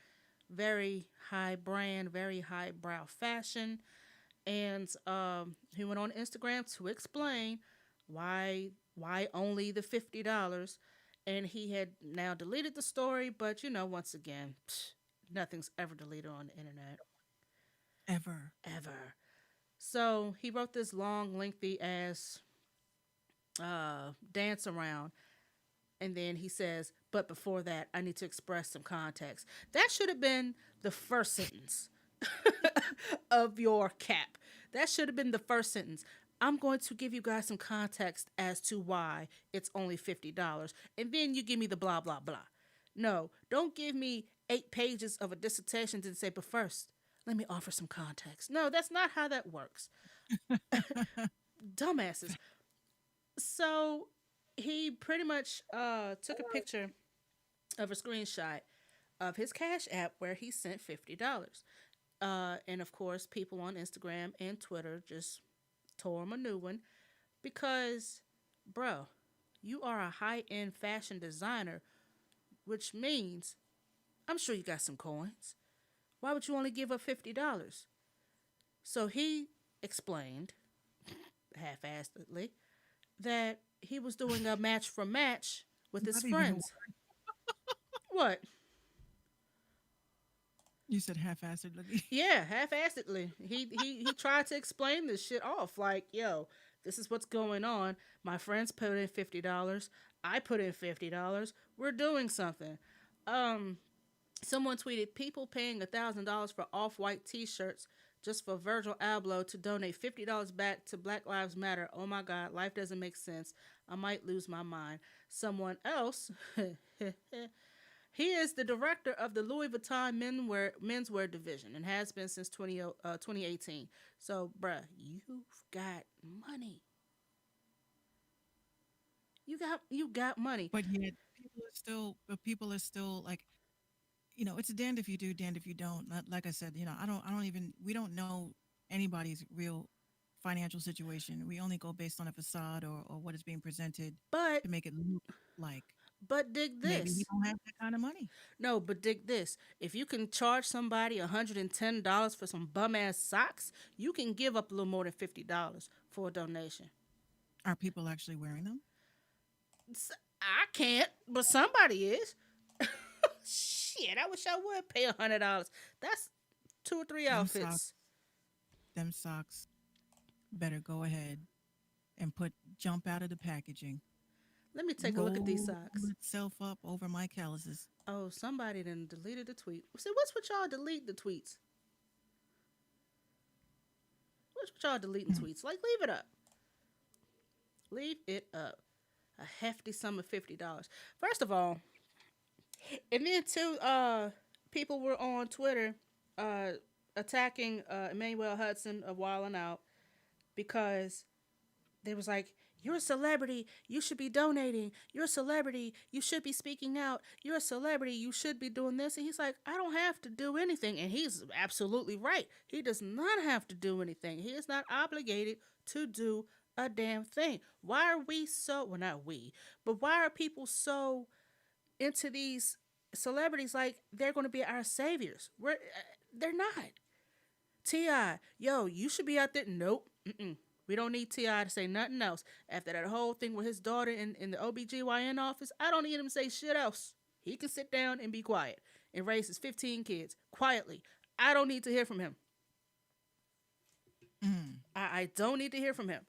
very high brand, very high brow fashion. And he went on Instagram to explain why only the $50. And he had now deleted the story, but once again, nothing's ever deleted on the internet. Ever. So he wrote this long, lengthy ass dance around, and then he says, but before that I need to express some context. That should have been the first sentence. of your cap. That should have been the first sentence. I'm going to give you guys some context as to why it's only $50. And then you give me the blah, blah, blah. No, don't give me 8 pages of a dissertation to say, but first, let me offer some context. No, that's not how that works. Dumbasses. So he pretty much took a picture of a screenshot of his Cash App where he sent $50. And of course, people on Instagram and Twitter just tore him a new one because, bro, you are a high end fashion designer, which means I'm sure you got some coins. Why would you only give up $50? So he explained, half assedly, that he was doing a match for match with his Not even a friends. What? You said half-assedly. Yeah, half-assedly. He tried to explain this shit off like, yo, this is what's going on. My friends put in $50. I put in $50. We're doing something. Um, Someone tweeted people paying $1,000 for off-white T-shirts just for Virgil Abloh to donate $50 back to Black Lives Matter. Oh my God, life doesn't make sense. I might lose my mind. Someone else. He is the director of the Louis Vuitton menswear division and has been since 2018. So, bruh, you've got money. You got money. But yet people are still like, it's damned if you do, damned if you don't. Like I said, we don't know anybody's real financial situation. We only go based on a facade or what is being presented But to make it look like but dig maybe he this. don't have that kind of money. No, but dig this. If you can charge somebody $110 for some bum ass socks, you can give up a little more than $50 for a donation. Are people actually wearing them? I can't, but somebody is. Shit, I wish I would pay $100. That's 2 or 3 Them outfits. socks, them socks better go ahead and put jump out of the packaging. Let me take a look at these Roll socks. itself up over my calluses. Oh, somebody then deleted the tweet. See, what's with y'all delete the tweets? What's with y'all deleting tweets? Like, leave it up. Leave it up. A hefty sum of $50. First of all, and then too, people were on Twitter uh, attacking Emmanuel Hudson of Wild 'N Out because they was like, "You're a celebrity. You should be donating. You're a celebrity. You should be speaking out. You're a celebrity. You should be doing this." And he's like, "I don't have to do anything." And he's absolutely right. He does not have to do anything. He is not obligated to do a damn thing. Why are we so, well, not we, but why are people so into these celebrities like they're going to be our saviors? They're not. Ti, yo, you should be out there. Nope. Mm-mm. We don't need Ti to say nothing else. After that whole thing with his daughter in the OBGYN office, I don't need him to say shit else. He can sit down and be quiet and raise his 15 kids quietly. I don't need to hear from him. Mm. I don't need to hear from him.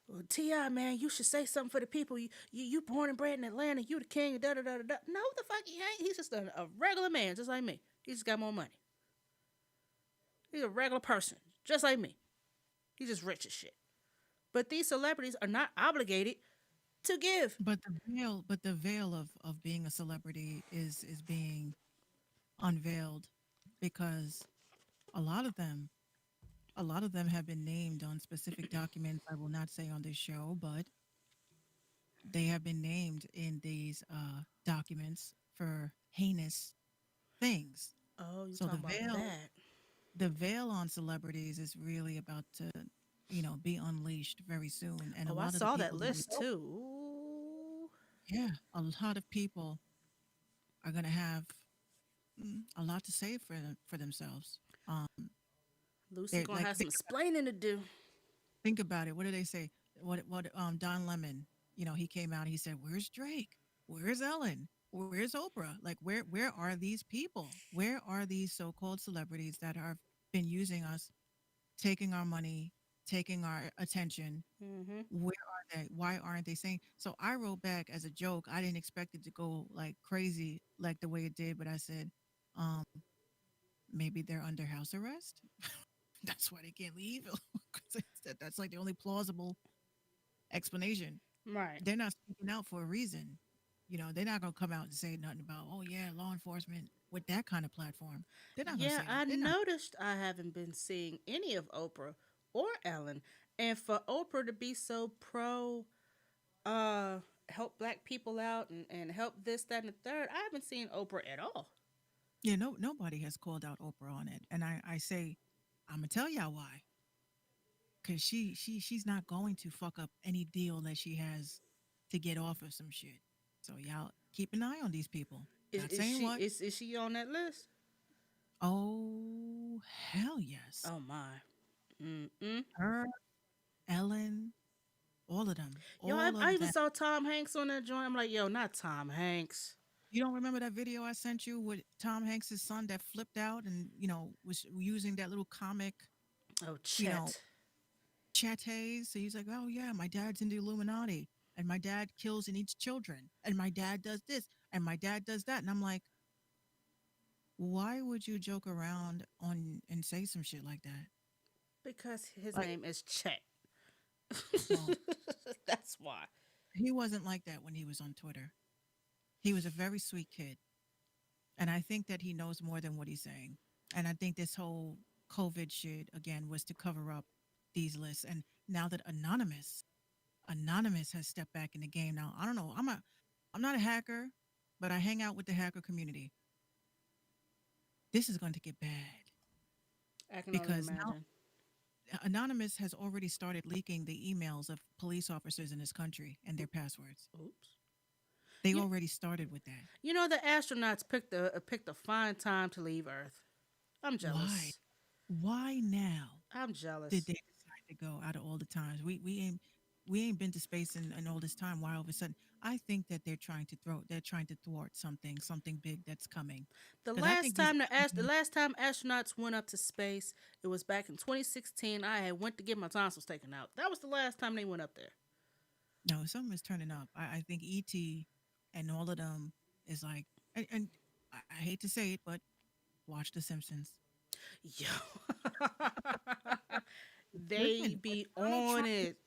Well, Ti, man, you should say something for the people. You born and bred in Atlanta. You the king. Da da da da da. No, the fuck he ain't. He's just a regular man, just like me. He just got more money. He's a regular person, just like me. He's just rich as shit. But these celebrities are not obligated to give. But the veil of being a celebrity is being unveiled because a lot of them a lot of them have been named on specific documents. I will not say on this show, but they have been named in these documents for heinous things. Oh, you So the talking about veil, that? the veil on celebrities is really about to, be unleashed very soon. And a Oh, I lot of the saw that people list too. Ooh. yeah, a lot of people are going to have a lot to say for themselves. Um, Lucy they gonna like have some explaining to do. think about it. What do they say? What Don Lemon, he came out, he said, "Where's Drake? Where's Ellen? Where's Oprah? Like where are these people? Where are these so-called celebrities that have been using us, taking our money, taking our attention? Hmm. Where are they? Why aren't they saying?" So I wrote back as a joke. I didn't expect it to go like crazy like the way it did, but I said, um, Maybe they're under house arrest. That's why they can't leave. 'Cause that's like the only plausible explanation. Right. They're not speaking out for a reason. They're not gonna come out and say nothing about, oh yeah, law enforcement with that kind of platform. They're not gonna Yeah, say that. I They're not. noticed I haven't been seeing any of Oprah or Ellen. And for Oprah to be so pro uh help black people out and help this, that, and the third, I haven't seen Oprah at all. Yeah, no, nobody has called out Oprah on it, and I say, I'm gonna tell y'all why. Because she's not going to fuck up any deal that she has to get off of some shit. So y'all keep an eye on these people. Is Not is saying she what. is she on that list? Oh hell yes. Oh my. Mm-mm. Her, Ellen, all of them, Yo, I, all I of even them. saw Tom Hanks on that joint. I'm like, yo, not Tom Hanks. You don't remember that video I sent you with Tom Hanks' son that flipped out and was using that little comic, Oh, you know, Chet. chattes. So he's like, oh yeah, my dad's in the Illuminati, and my dad kills and eats children, and my dad does this, and my dad does that, and I'm like, why would you joke around on and say some shit like that? Because his Like, name is Chet. well, That's why. he wasn't like that when he was on Twitter. He was a very sweet kid. And I think that he knows more than what he's saying. And I think this whole COVID shit again was to cover up these lists. And now that Anonymous has stepped back in the game. Now I don't know. I'm not a hacker, but I hang out with the hacker community. This is going to get bad I can only because now imagine. Anonymous has already started leaking the emails of police officers in this country and their passwords. Oops. They You, already started with that. you know the astronauts picked a fine time to leave Earth. I'm Why? jealous. Why now I'm did jealous. they decide to go out of all the times? We ain't been to space in all this time. Why all of a sudden? I think that they're trying to thwart something big that's coming. The Because I last think these time the last time astronauts went up to space, it was back in 2016. I had went to get my tonsils taken out. That was the last time they went up there. no, something is turning up. I think ET and all of them is like, and I hate to say it, but watch The Simpsons. Yo, they Listen, when be Donald on Trump, it.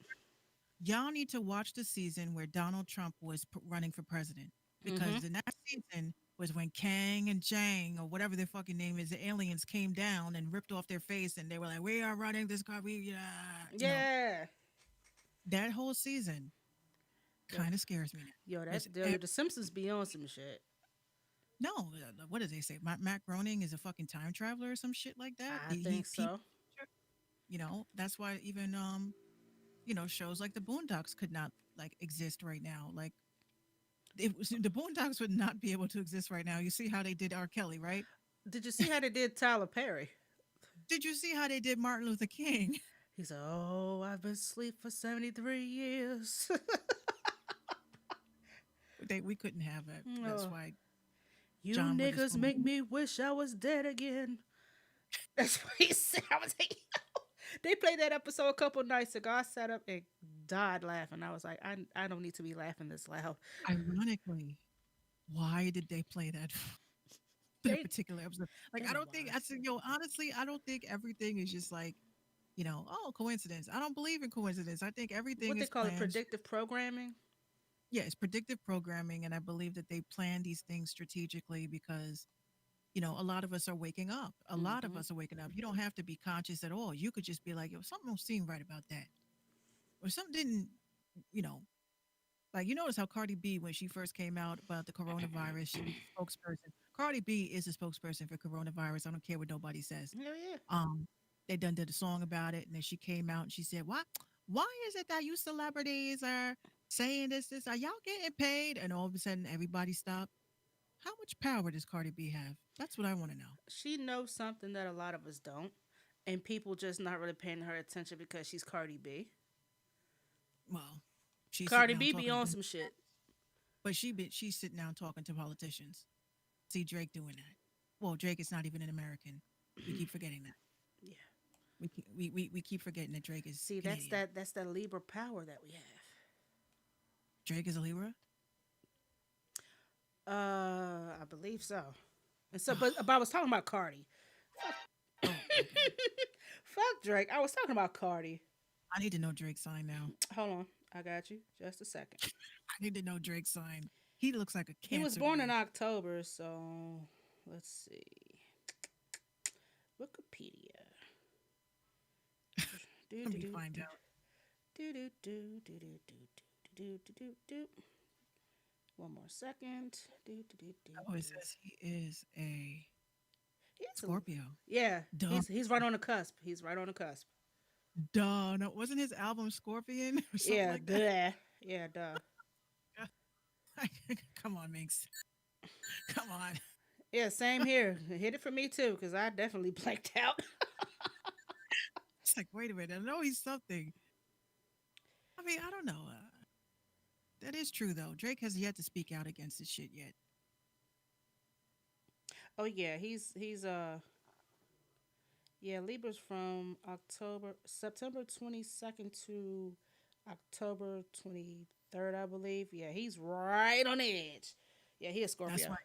y'all need to watch the season where Donald Trump was running for president Hmm. because in that season was when Kang and Jang or whatever their fucking name is, the aliens came down and ripped off their face and they were like, "We are running this car." Yeah. That whole season Yo, kind of scares me now. yo, Because the Simpsons be on some shit. no, what do they say? Matt Groening is a fucking time traveler or some shit like that. I He think peeped, so. that's why even shows like the Boondocks could not like exist right now. Like the Boondocks would not be able to exist right now. You see how they did R. Kelly, right? Did you see how they did Tyler Perry? Did you see how they did Martin Luther King? He said, "Oh, I've been asleep for 73 years." We couldn't have it. That's Oh, why you John niggas Witherspoon. make me wish I was dead again. That's what he said. I was like, they played that episode a couple nights ago. I sat up and died laughing. I was like, I don't need to be laughing this loud. Ironically, why did they play that that They particular episode? Like, they I know don't think why. I said, honestly, I don't think everything is just like, oh, coincidence. I don't believe in coincidence. I think everything What they is call it, planned. predictive programming. Yeah, it's predictive programming, and I believe that they plan these things strategically because a lot of us are waking up. A lot of Hmm. us are waking up. You don't have to be conscious at all. You could just be like, yo, something don't seem right about that, or something didn't, you know, like you notice how Cardi B, when she first came out about the coronavirus, she was a spokesperson. Cardi B is a spokesperson for coronavirus. I don't care what nobody says. Hell yeah. Um, they done did a song about it, and then she came out and she said, Why is it that you celebrities are saying this? Are y'all getting paid?" And all of a sudden, everybody stopped. How much power does Cardi B have? That's what I want to know. She knows something that a lot of us don't, and people just not really paying her attention because she's Cardi B. Well, she's sitting Cardi down B be talking to on them, some shit. but she's sitting down talking to politicians. See Drake doing that. Well, Drake is not even an American. We keep forgetting that. Yeah. We keep forgetting that Drake is See, Canadian. that's that Libra power that we have. Drake is a Libra. I believe so. And so, but I was talking about Cardi. Oh my God. Fuck Drake. I was talking about Cardi. I need to know Drake's sign now. Hold on. I got you. Just a second. I need to know Drake's sign. He looks like a He was cancer to born in me. October, so let's see. Wikipedia. Do Let do me do find do out. do do do do do do do do do do. One more second. Do do do do Oh, it do. says he is a He's a, Scorpio. yeah. Duh. He's right on the cusp. He's right on the cusp. Duh. No, wasn't his album Scorpion or something Yeah, like that? duh. Yeah, duh. Come on, Minx. Come on. Yeah, same here. Hit it for me too, because I definitely blanked out. It's like, wait a minute. I know he's something. I mean, I don't know. That is true, though. Drake has yet to speak out against this shit yet. Oh yeah, he's yeah, Libra's from September 22nd to October 23rd, I believe. Yeah, he's right on the edge. Yeah, he is That's Scorpio. why.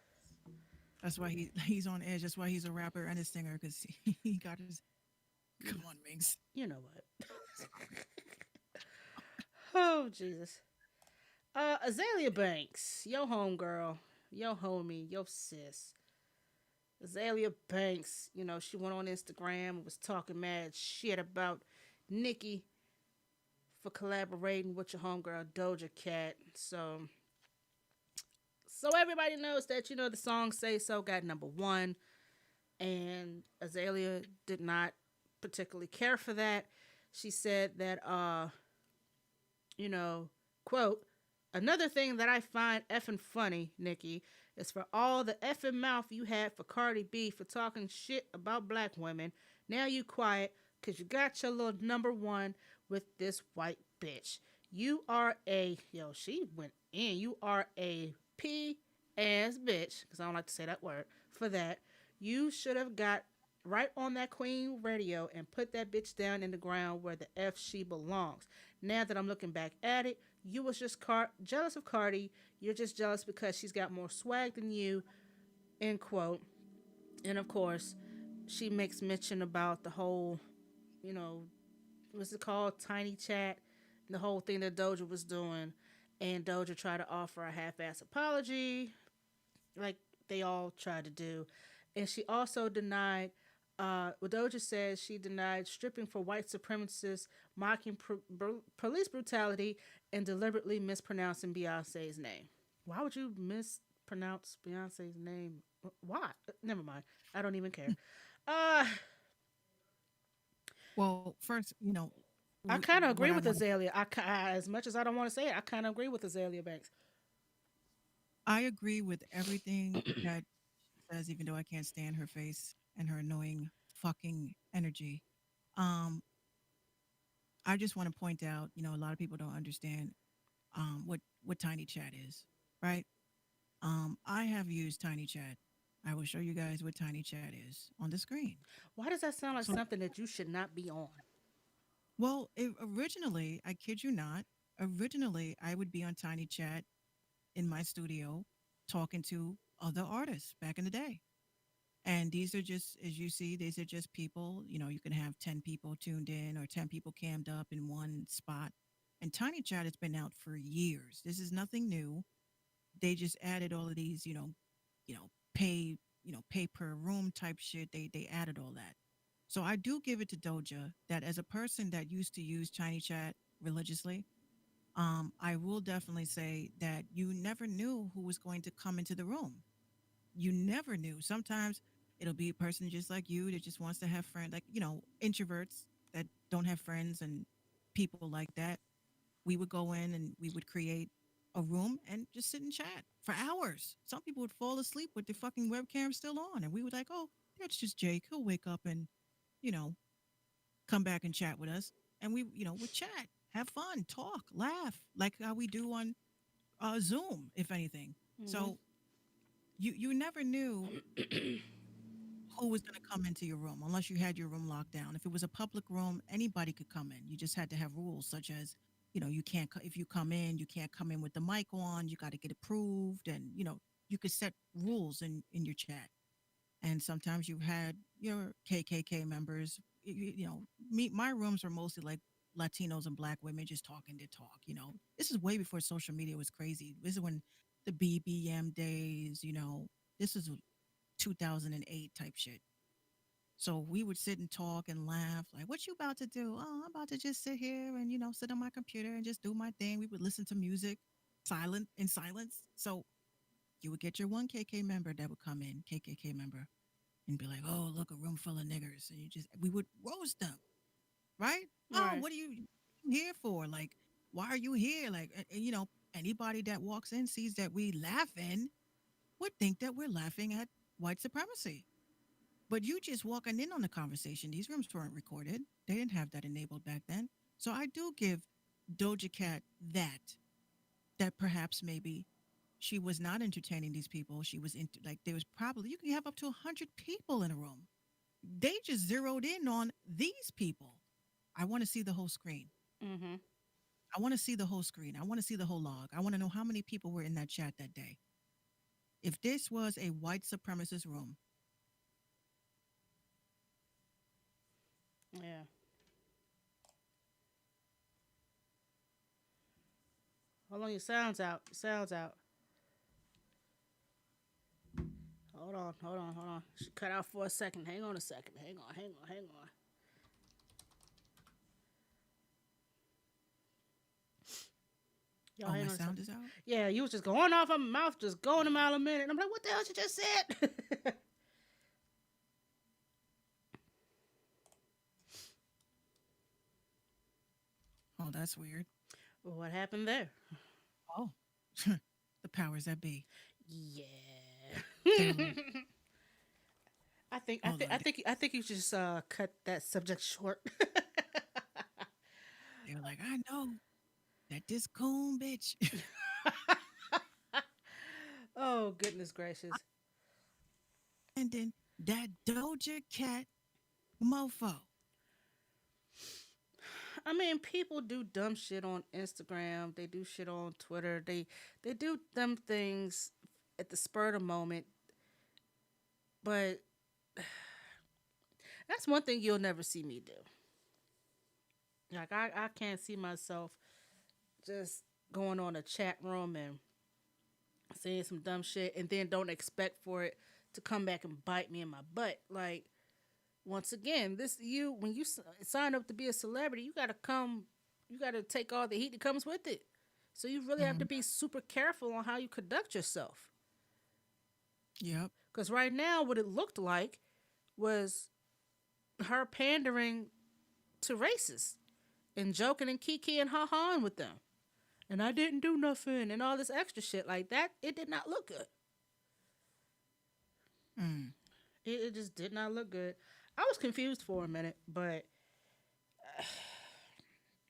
That's why he's on edge. That's why he's a rapper and a singer because he got his. Come on, Minx. You know what? Oh Jesus. Azalea Banks, yo homegirl, yo homie, yo sis. Azalea Banks, she went on Instagram and was talking mad shit about Nicki for collaborating with your homegirl Doja Cat. So everybody knows that the song "Say So" got number one, and Azalea did not particularly care for that. She said that you know, quote, another thing that I find effing funny, Nikki, is for all the effing mouth you had for Cardi B for talking shit about black women. Now you quiet because you got your little number one with this white bitch. You are she went in. You are a P ass bitch, because I don't like to say that word, for that. You should have got right on that Queen radio and put that bitch down in the ground where the F she belongs. Now that I'm looking back at it, you was just jealous of Cardi. You're just jealous because she's got more swag than you, end quote. And of course, she makes mention about the whole, you know, what's it called? Tiny chat. The whole thing that Doja was doing. And Doja tried to offer a half ass apology, like they all tried to do. And she also denied, Doja says she denied stripping for white supremacists, mocking police brutality, and deliberately mispronouncing Beyonce's name. Why would you mispronounce Beyonce's name? Why? Never mind. I don't even care. Uh, Well, first, I kind of what agree I with want to, Azalea. As much as I don't want to say it, I kind of agree with Azalea Banks. I agree with everything that she says, even though I can't stand her face and her annoying fucking energy. Um, I just want to point out, a lot of people don't understand what Tiny Chat is, right? I have used Tiny Chat. I will show you guys what Tiny Chat is on the screen. Why does that sound like So, something that you should not be on? well, originally, I kid you not, originally I would be on Tiny Chat in my studio talking to other artists back in the day. And these are just, as you see, these are just people, you can have 10 people tuned in or 10 people cammed up in one spot. And Tiny Chat has been out for years. This is nothing new. They just added all of these, pay, pay per room type shit. They added all that. So I do give it to Doja that as a person that used to use Tiny Chat religiously, I will definitely say that you never knew who was going to come into the room. You never knew. Sometimes it'll be a person just like you that just wants to have friends, like, introverts that don't have friends and people like that. We would go in and we would create a room and just sit and chat for hours. Some people would fall asleep with the fucking webcam still on. And we would like, oh, that's just Jake. He'll wake up and, you know, come back and chat with us. And we, would chat, have fun, talk, laugh, like how we do on Zoom, if anything. Hmm. So you never knew who was going to come into your room unless you had your room locked down. If it was a public room, anybody could come in. You just had to have rules such as, you can't, if you come in, you can't come in with the mic on, you got to get approved. And, you could set rules in your chat. and sometimes you had your KKK members. Me, my rooms were mostly like Latinos and Black women just talking to talk. This is way before social media was crazy. This is when the BBM days. This is 2008 type shit. So we would sit and talk and laugh, like, "What you about to do?" "Oh, I'm about to just sit here and sit on my computer and just do my thing." We would listen to music, in silence. So you would get your one KK member that would come in, KKK member, and be like, "Oh, look, a room full of niggers," and we would roast them, right? "Oh, Right. what are you here for? Like, why are you here?" Like, anybody that walks in sees that we laughing would think that we're laughing at white supremacy. But you just walking in on the conversation. These rooms weren't recorded. They didn't have that enabled back then. So I do give Doja Cat that perhaps maybe she was not entertaining these people. She was like there was probably you can have up to 100 people in a room. They just zeroed in on these people. I want to see the whole screen. Mm-hmm. I want to see the whole screen. I want to see the whole log. I want to know how many people were in that chat that day. If this was a white supremacist room, Yeah. Hold on, your sound's out. Sound's out. Hold on. She cut out for a second. Hang on a second. Hang on. Y'all oh, hang my on a sound second. is out. Yeah, you was just going off of my mouth, just going a mile a minute. And I'm like, what the hell you just said? Oh, that's weird. Well, what happened there? Oh, the powers that be. Yeah. Damn. I think I Hold think on. I think I think you just cut that subject short. They're like, I know that this coon bitch. Oh goodness gracious. And then that Doja Cat mofo. I mean, people do dumb shit on Instagram. They do shit on Twitter. They do dumb things at the spur of the moment. But that's one thing you'll never see me do. Like I can't see myself just going on a chat room and saying some dumb shit and then don't expect for it to come back and bite me in my butt. Like once again, this you when you sign up to be a celebrity, you got to take all the heat that comes with it. So you really have to Mhm. be super careful on how you conduct yourself. Yep. Because right now, what it looked like was her pandering to racists and joking and kiki and ha haing with them. And I didn't do nothing and all this extra shit like that. It did not look good. Mm. It just did not look good. I was confused for a minute, but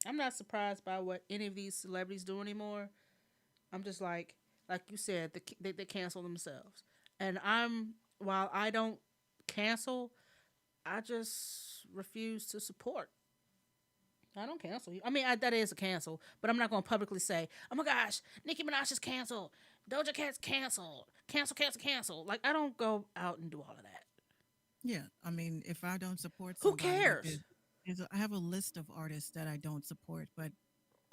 I'm not surprised by what any of these celebrities do anymore. I'm just like you said, they cancel themselves. And while I don't cancel, I just refuse to support. I don't cancel you. I mean, that is a cancel, but I'm not going to publicly say, oh my gosh, Nicki Minaj is canceled. Doja Cat's canceled. Cancel. Like, I don't go out and do all of that. Yeah. I mean, if I don't support Who somebody, like cares? I have a list of artists that I don't support, but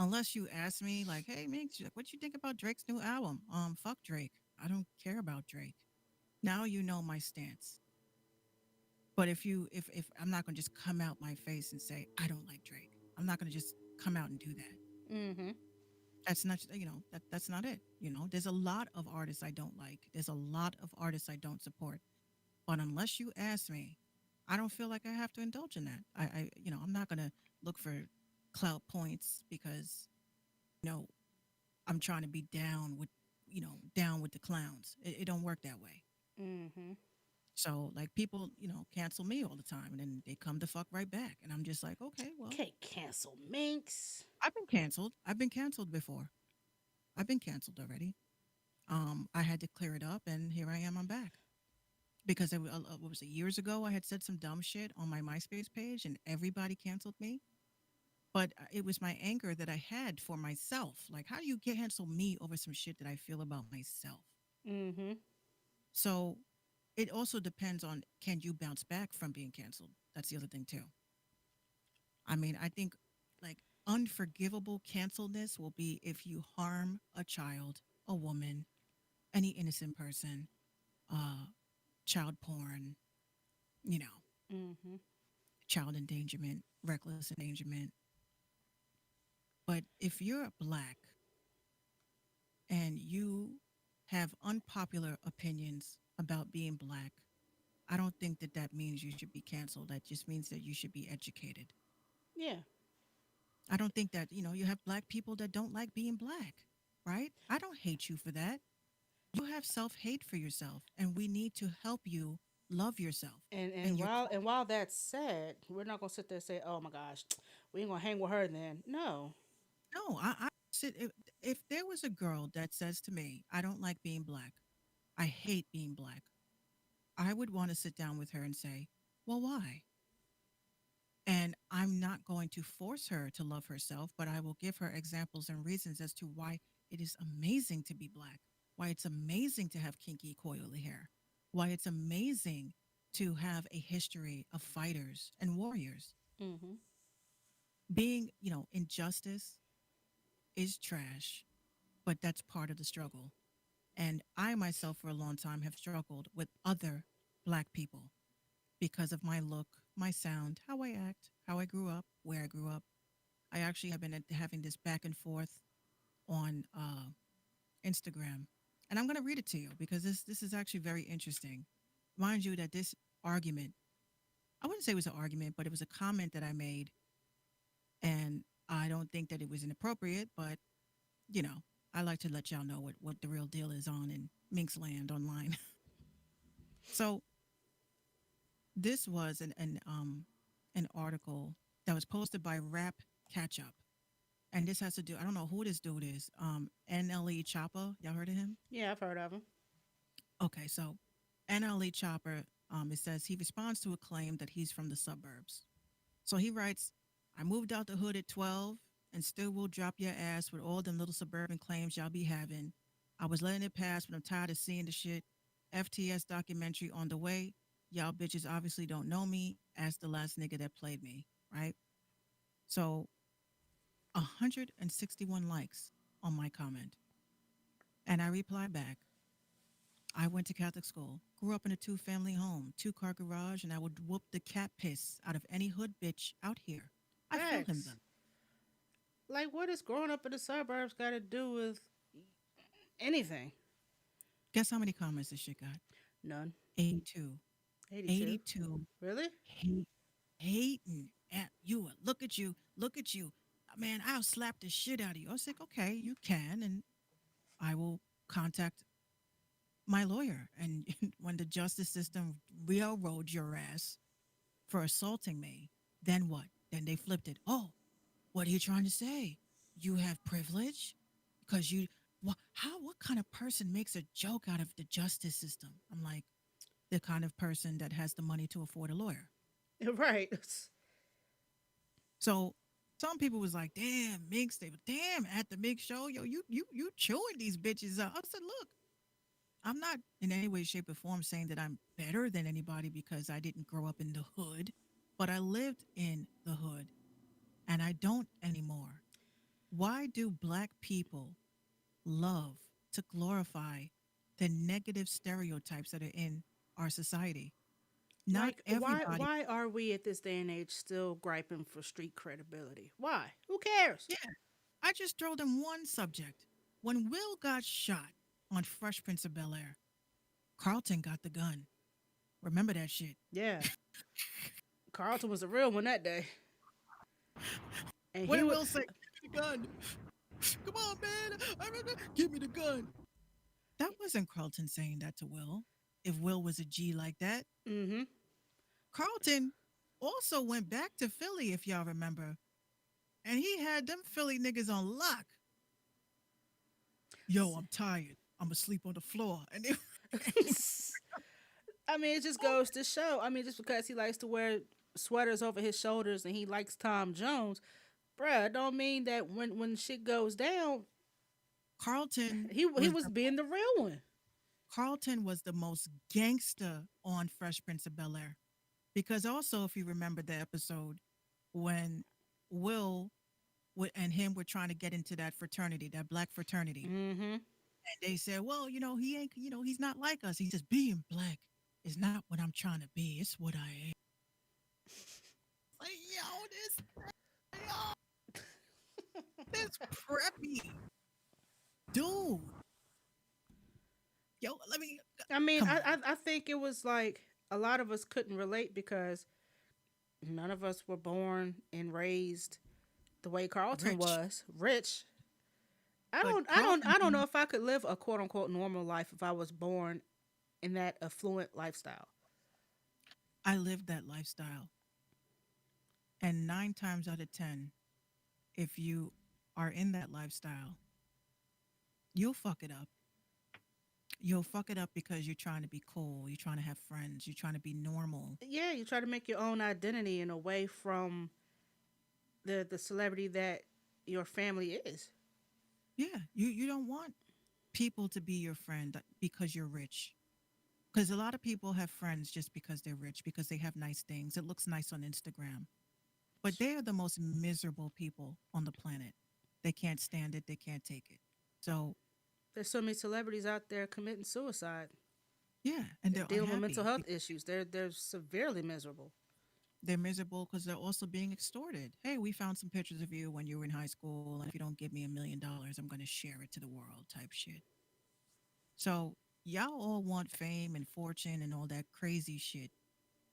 unless you ask me, like, hey, Mix, what you think about Drake's new album? Fuck Drake. I don't care about Drake. Now you know my stance. But if I'm not gonna just come out my face and say I don't like Drake, I'm not gonna just come out and do that. Mm-hmm. That's not that's not it. There's a lot of artists I don't like. There's a lot of artists I don't support. But unless you ask me, I don't feel like I have to indulge in that. I'm not gonna look for clout points because you know I'm trying to be down with the clowns. It don't work that way. Mm-hmm. So like people, cancel me all the time and then they come to fuck right back. And I'm just like, okay, well, Can't cancel Minx. I've been canceled. I've been canceled before. I've been canceled already. I had to clear it up and here I am, I'm back. Because what was it, years ago, I had said some dumb shit on my MySpace page and everybody canceled me. But it was my anger that I had for myself. Like, how do you cancel me over some shit that I feel about myself? Mm-hmm. So it also depends on, can you bounce back from being canceled? That's the other thing too. I mean, I think like unforgivable canceledness will be if you harm a child, a woman, any innocent person, uh, child porn, you know, Mm-hmm. child endangerment, reckless endangerment. But if you're black and you have unpopular opinions about being black, I don't think that that means you should be canceled. That just means that you should be educated. Yeah. I don't think that, you have black people that don't like being black, right? I don't hate you for that. You have self hate for yourself, and we need to help you love yourself. And And and you're, while and while that's said, we're not gonna sit there and say, "Oh my gosh, we ain't gonna hang with her." Then no. no, I sit, if there was a girl that says to me, I don't like being black, I hate being black, I would want to sit down with her and say, well, why? And I'm not going to force her to love herself, but I will give her examples and reasons as to why it is amazing to be black, why it's amazing to have kinky, coily hair, why it's amazing to have a history of fighters and warriors. Mm-hmm. Being, injustice is trash, but that's part of the struggle. And I myself, for a long time, have struggled with other black people because of my look, my sound, how I act, how I grew up, where I grew up. I actually have been having this back and forth on Instagram, and I'm going to read it to you because this is actually very interesting. Mind you, that this argument, I wouldn't say it was an argument, but it was a comment that I made, and I don't think that it was inappropriate, but you know, I like to let y'all know what the real deal is on in Minx Land online. So this was an article that was posted by Rap Catch Up. And this has to do, I don't know who this dude is. NLE Chopper. Y'all heard of him? Yeah, I've heard of him. Okay, so NLE Chopper, it says he responds to a claim that he's from the suburbs. So he writes, I moved out the hood at 12 and still will drop your ass with all them little suburban claims y'all be having. I was letting it pass, but I'm tired of seeing the shit. FTS documentary on the way. Y'all bitches obviously don't know me. Ask the last nigga that played me, right? So 161 likes on my comment. And I replied back, I went to Catholic school, grew up in a two-family home, two-car garage, and I would whoop the cat piss out of any hood bitch out here. I feel him Facts. though. Like, what does growing up in the suburbs got to do with anything? Guess how many comments this shit got? None. 82. 82. 82 Really? hate, hating at you. Look at you. Look at you. Man, I'll slap the shit out of you. I was like, okay, you can. And I will contact my lawyer. And when the justice system railroads your ass for assaulting me, then what? Then they flipped it. Oh, what are you trying to say? You have privilege? Because what kind of person makes a joke out of the justice system? I'm like, the kind of person that has the money to afford a lawyer. Right. So some people was like, damn, Mix, they were damn at the Mix show. Yo, you chewing these bitches up. I said, look, I'm not in any way, shape, or form saying that I'm better than anybody because I didn't grow up in the hood, but I lived in the hood and I don't anymore. Why do black people love to glorify the negative stereotypes that are in our society? Not Like, everybody. why are we at this day and age still griping for street credibility? Why? Who cares? Yeah, I just throw them one subject. When Will got shot on Fresh Prince of Bel Air, Carlton got the gun. Remember that shit. Yeah. Carlton was the real one that day. And What he did was Will say? Give me the gun. Come on, man. Give me the gun. That wasn't Carlton saying that to Will. If Will was a G like that, mm-hmm. Carlton also went back to Philly, if y'all remember, and he had them Philly niggas on lock. Yo, I'm tired. I'm asleep on the floor. And they, I mean, it just goes to show. I mean, just because he likes to wear sweaters over his shoulders and he likes Tom Jones, bruh, don't mean that when shit goes down, Carlton he was was being the real one. Carlton was the most gangster on Fresh Prince of Bel Air. Because also, if you remember the episode when Will and him were trying to get into that fraternity, that black fraternity, Mm-hmm. and they said, well, he ain't, he's not like us. He says, being black is not what I'm trying to be. It's what I am. Like, this preppy dude. Yo, let me I mean, come on. I think it was like a lot of us couldn't relate because none of us were born and raised the way Carlton Rich. was, rich. But I don't Carlton, know if I could live a quote unquote normal life if I was born in that affluent lifestyle. I lived that lifestyle. And 9 times out of 10, if you are in that lifestyle, you'll fuck it up. You'll fuck it up because you're trying to be cool. You're trying to have friends. You're trying to be normal. Yeah, you try to make your own identity and away from the celebrity that your family is. Yeah, you don't want people to be your friend because you're rich. Because a lot of people have friends just because they're rich, because they have nice things. It looks nice on Instagram. But they are the most miserable people on the planet. They can't stand it. They can't take it. So, There's so many celebrities out there committing suicide, yeah, and they're dealing with mental unhappy. health issues. They're severely miserable. They're miserable because they're also being extorted. Hey, we found some pictures of you when you were in high school, and if you don't give me $1 million, I'm going to share it to the world type shit. So, y'all all want fame and fortune and all that crazy shit,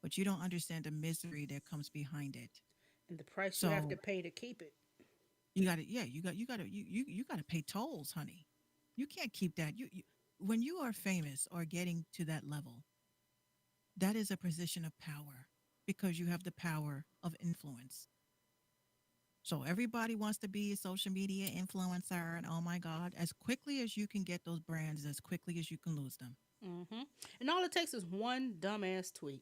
but you don't understand the misery that comes behind it. And the price you have to So, pay to keep it. you got to, yeah, you got to pay tolls, honey. You can't keep that. When you are famous or getting to that level, that is a position of power because you have the power of influence. So everybody wants to be a social media influencer, and oh my God, as quickly as you can get those brands, as quickly as you can lose them. Hmm. And all it takes is one dumbass tweet.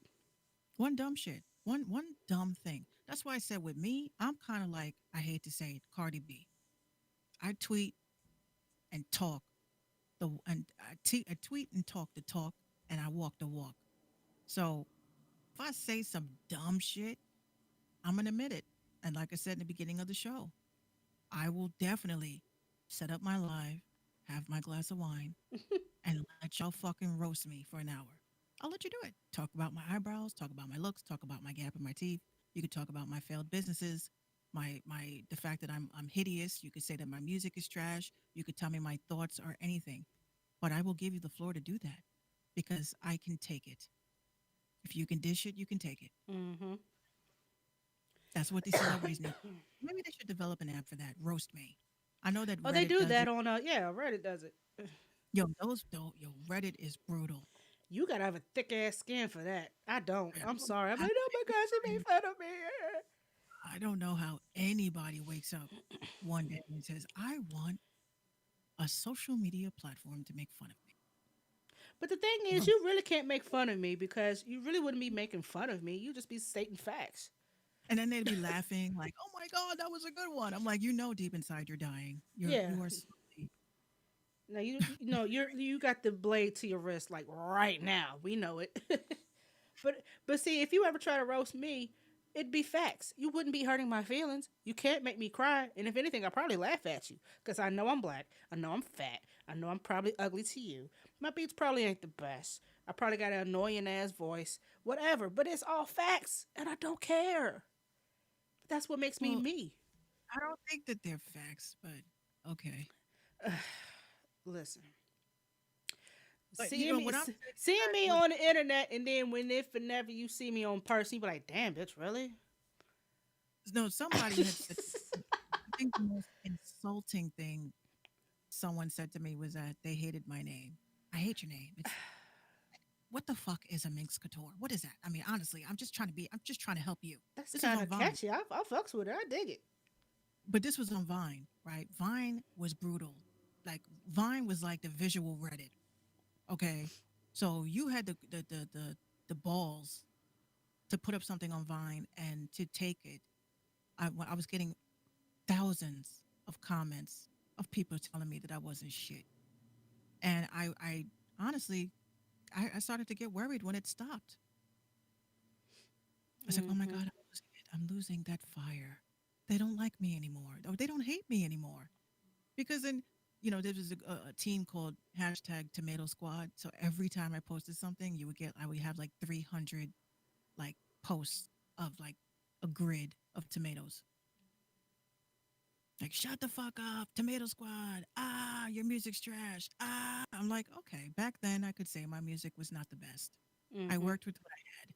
One dumb shit, one dumb thing. That's why I said with me, I'm kind of like, I hate to say it, Cardi B. I tweet and talk I tweet and talk the talk, and I walk the walk. So if I say some dumb shit, I'm gonna admit it. And like I said in the beginning of the show, I will definitely set up my live, have my glass of wine, and let y'all fucking roast me for an hour. I'll let you do it. Talk about my eyebrows, talk about my looks, talk about my gap in my teeth. You could talk about my failed businesses, my the fact that I'm hideous. You could say that my music is trash. You could tell me my thoughts or anything. But I will give you the floor to do that because I can take it. If you can dish it, you can take it. Hmm. That's what these celebrities need. Maybe they should develop an app for that. Roast me. I know that Oh, they Reddit do does that it. on yeah, Reddit does it. Yo, those though, yo, Reddit is brutal. You gotta have a thick ass skin for that. I don't. Yeah. I'm sorry. I'm I, like, oh my gosh, she made fun of me. I don't know how anybody wakes up one day and says, I want a social media platform to make fun of me. But the thing is, No. you really can't make fun of me because you really wouldn't be making fun of me. You just be stating facts. And then they'd be laughing like, "Oh my God, that was a good one." I'm like, you know, deep inside you're dying. Yeah. You are slowly. Now you know you got the blade to your wrist like right now. We know it. but see, if you ever try to roast me, it'd be facts. You wouldn't be hurting my feelings. You can't make me cry. And if anything, I'll probably laugh at you because I know I'm black. I know I'm fat. I know I'm probably ugly to you. My beats probably ain't the best. I probably got an annoying ass voice. Whatever. But it's all facts, and I don't care. That's what makes me Well, me. I don't think that they're facts, but okay. Listen, But what I'm saying is seeing that me on the internet, and then when if and never you see me on person, you be like, "Damn, bitch, really?" no, somebody had said, I think the most insulting thing someone said to me was that they hated my name. I hate your name. It's what the fuck is a Minx Couture? What is that? I mean, honestly, I'm just trying to help you. That's This is kind on of Vine, catchy. I fucks with it. I dig it. but this was on Vine, right? Vine was brutal. Like Vine was like the visual Reddit. Okay. So you had the balls to put up something on Vine and to take it. I was getting thousands of comments of people telling me that I wasn't shit. And I honestly, I started to get worried when it stopped. I was like, oh my Mm-hmm. God, I'm losing it. I'm losing that fire. They don't like me anymore. Or they don't hate me anymore. Because then, there was a team called hashtag Tomato Squad. So every time I posted something, I would have like 300 like posts of like a grid of tomatoes. Like, shut the fuck up, Tomato Squad. Ah, your music's trash. Ah, I'm like, okay. Back then, I could say my music was not the best. I Mm-hmm. worked with what I had.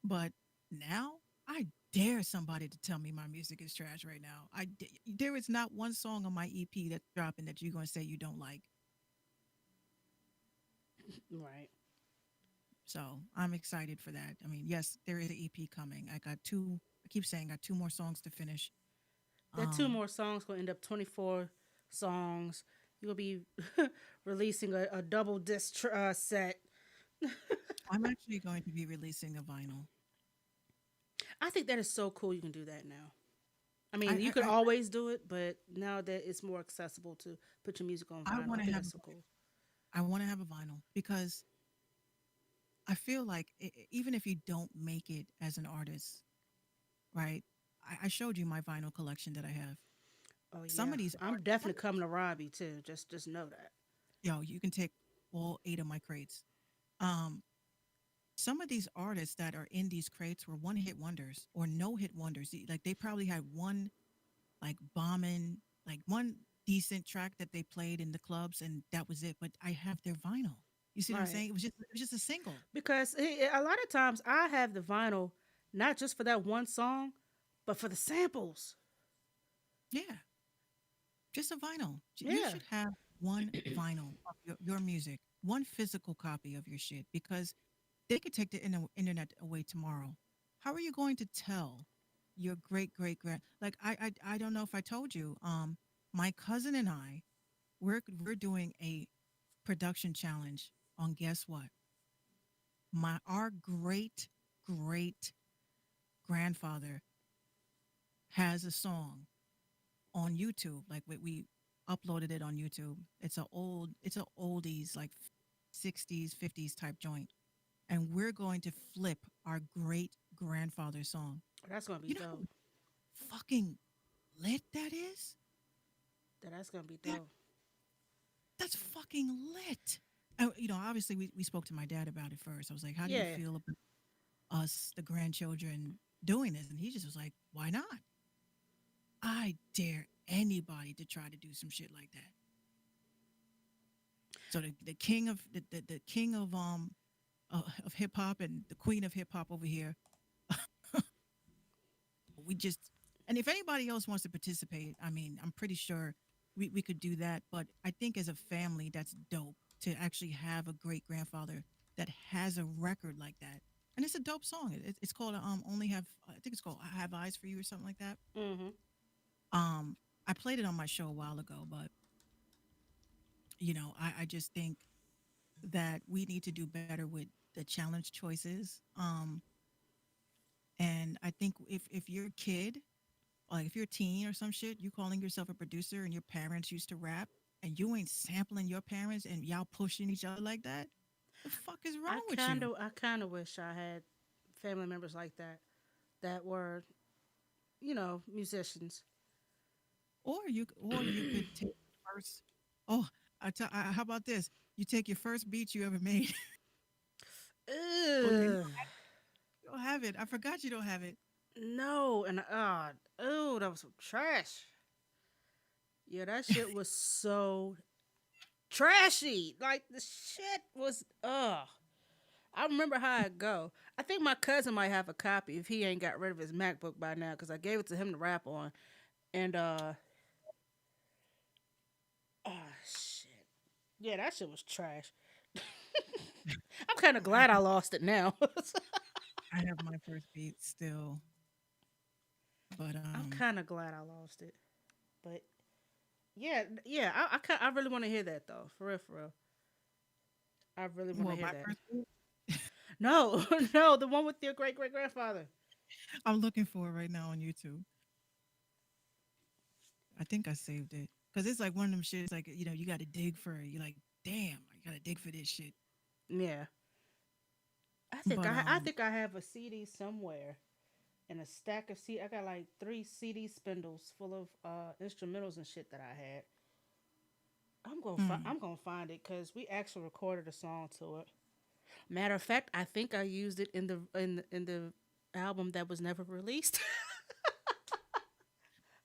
But now, I dare somebody to tell me my music is trash right now. There is not one song on my EP that's dropping that you're going to say you don't like. Right. So I'm excited for that. I mean, yes, there is an EP coming. I got two. I keep saying I got two more songs to finish. That two Um, more songs gonna end up 24 songs. You'll be releasing a double disc set. I'm actually going to be releasing a vinyl. I think that is so cool. You can do that now. I I mean, you I could I, always do it, but now that it's more accessible to put your music on I vinyl, I want to think have that's so cool. I want to have a vinyl because I feel like even if you don't make it as an artist, right? I showed you my vinyl collection that I have. Oh Some yeah, of these I'm art, definitely coming to Robbie too. Just know that. you can take all 8 of my crates. Um, some of these artists that are in these crates were one hit wonders or no hit wonders. Like they probably had one like bombing, like one decent track that they played in the clubs, and that was it. But I have their vinyl. You see what I'm Right. saying? It was just a single. Because a lot of times I have the vinyl not just for that one song, but for the samples. Yeah, just a vinyl. You Yeah. should have one vinyl of your music, one physical copy of your shit, because they could take the internet away tomorrow. How are you going to tell your great great grand? Like I don't know if I told you. My cousin and I we're doing a production challenge on guess what? My our great great grandfather has a song on YouTube. Like we uploaded it on YouTube. It's a oldies like 60s, 50s type joint. And we're going to flip our great grandfather's song. That's gonna be You know how dope. fucking lit that is? That's gonna be That dope. that's fucking lit. Obviously we spoke to my dad about it first. I was like, how do you Yeah. feel about us, the grandchildren, doing this? And he just was like, why not? I dare anybody to try to do some shit like that. So the king of the king of hip hop and the queen of hip hop over here, we just and if anybody else wants to participate, I mean, I'm pretty sure we could do that. But I think as a family, that's dope to actually have a great grandfather that has a record like that. And it's a dope song. It's called only have I think it's called I Have Eyes for You or something like that. Mm-hmm. Um, I played it on my show a while ago, but I just think that we need to do better with the challenge choices. And I think if you're a kid, like if you're a teen or some shit, you calling yourself a producer and your parents used to rap and you ain't sampling your parents and y'all pushing each other like that, the fuck is wrong with you? I kind of wish I had family members like that that were, musicians. Or you could take first. Oh, how about this? You take your first beat you ever made. Oh, Ugh. you don't have it. I forgot you don't have it. No, and oh, that was some trash. Yeah, that shit was so trashy. Like the shit was I remember how it go. I think my cousin might have a copy if he ain't got rid of his MacBook by now because I gave it to him to rap on. And shit. Yeah, that shit was trash. I'm kind of I glad I lost it now. I have my first beat still, but I'm kind of glad I lost it. But yeah, yeah, I really want to hear that though. For real, for real. I really want to well, hear my that. first beat, No, no, the one with your great great grandfather. I'm looking for it right now on YouTube. I think I saved it because it's like one of them shits like you got to dig for it. You're like, damn, like gotta dig for this shit. Yeah. But I think I have a CD somewhere and a stack of CD. I got like 3 CD spindles full of instrumentals and shit that I had. mm, I'm gonna find it because we actually recorded a song to it. Matter of fact, I think I used it in the album that was never released.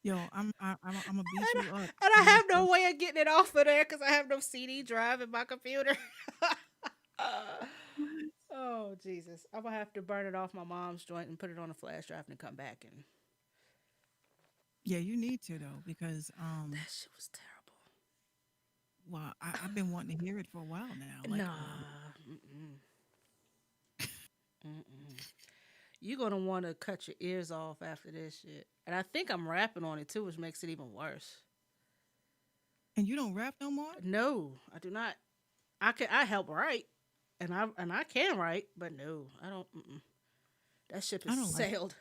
yo, I'm gonna beat and, you up. and I You have need no to. way of getting it off of there because I have no CD drive in my computer. Oh Jesus! I'm gonna have to burn it off my mom's joint and put it on a flash drive and come back and Yeah, you need to though because that shit was terrible. well, I've been wanting to hear it for a while now. Like Nah, mm-mm, mm-mm. You're gonna want to cut your ears off after this shit. And I think I'm rapping on it too, which makes it even worse. and you don't rap no more? No, I do not. I help write, and I can write, but no, I don't. Mm-mm. That ship I has don't like sailed.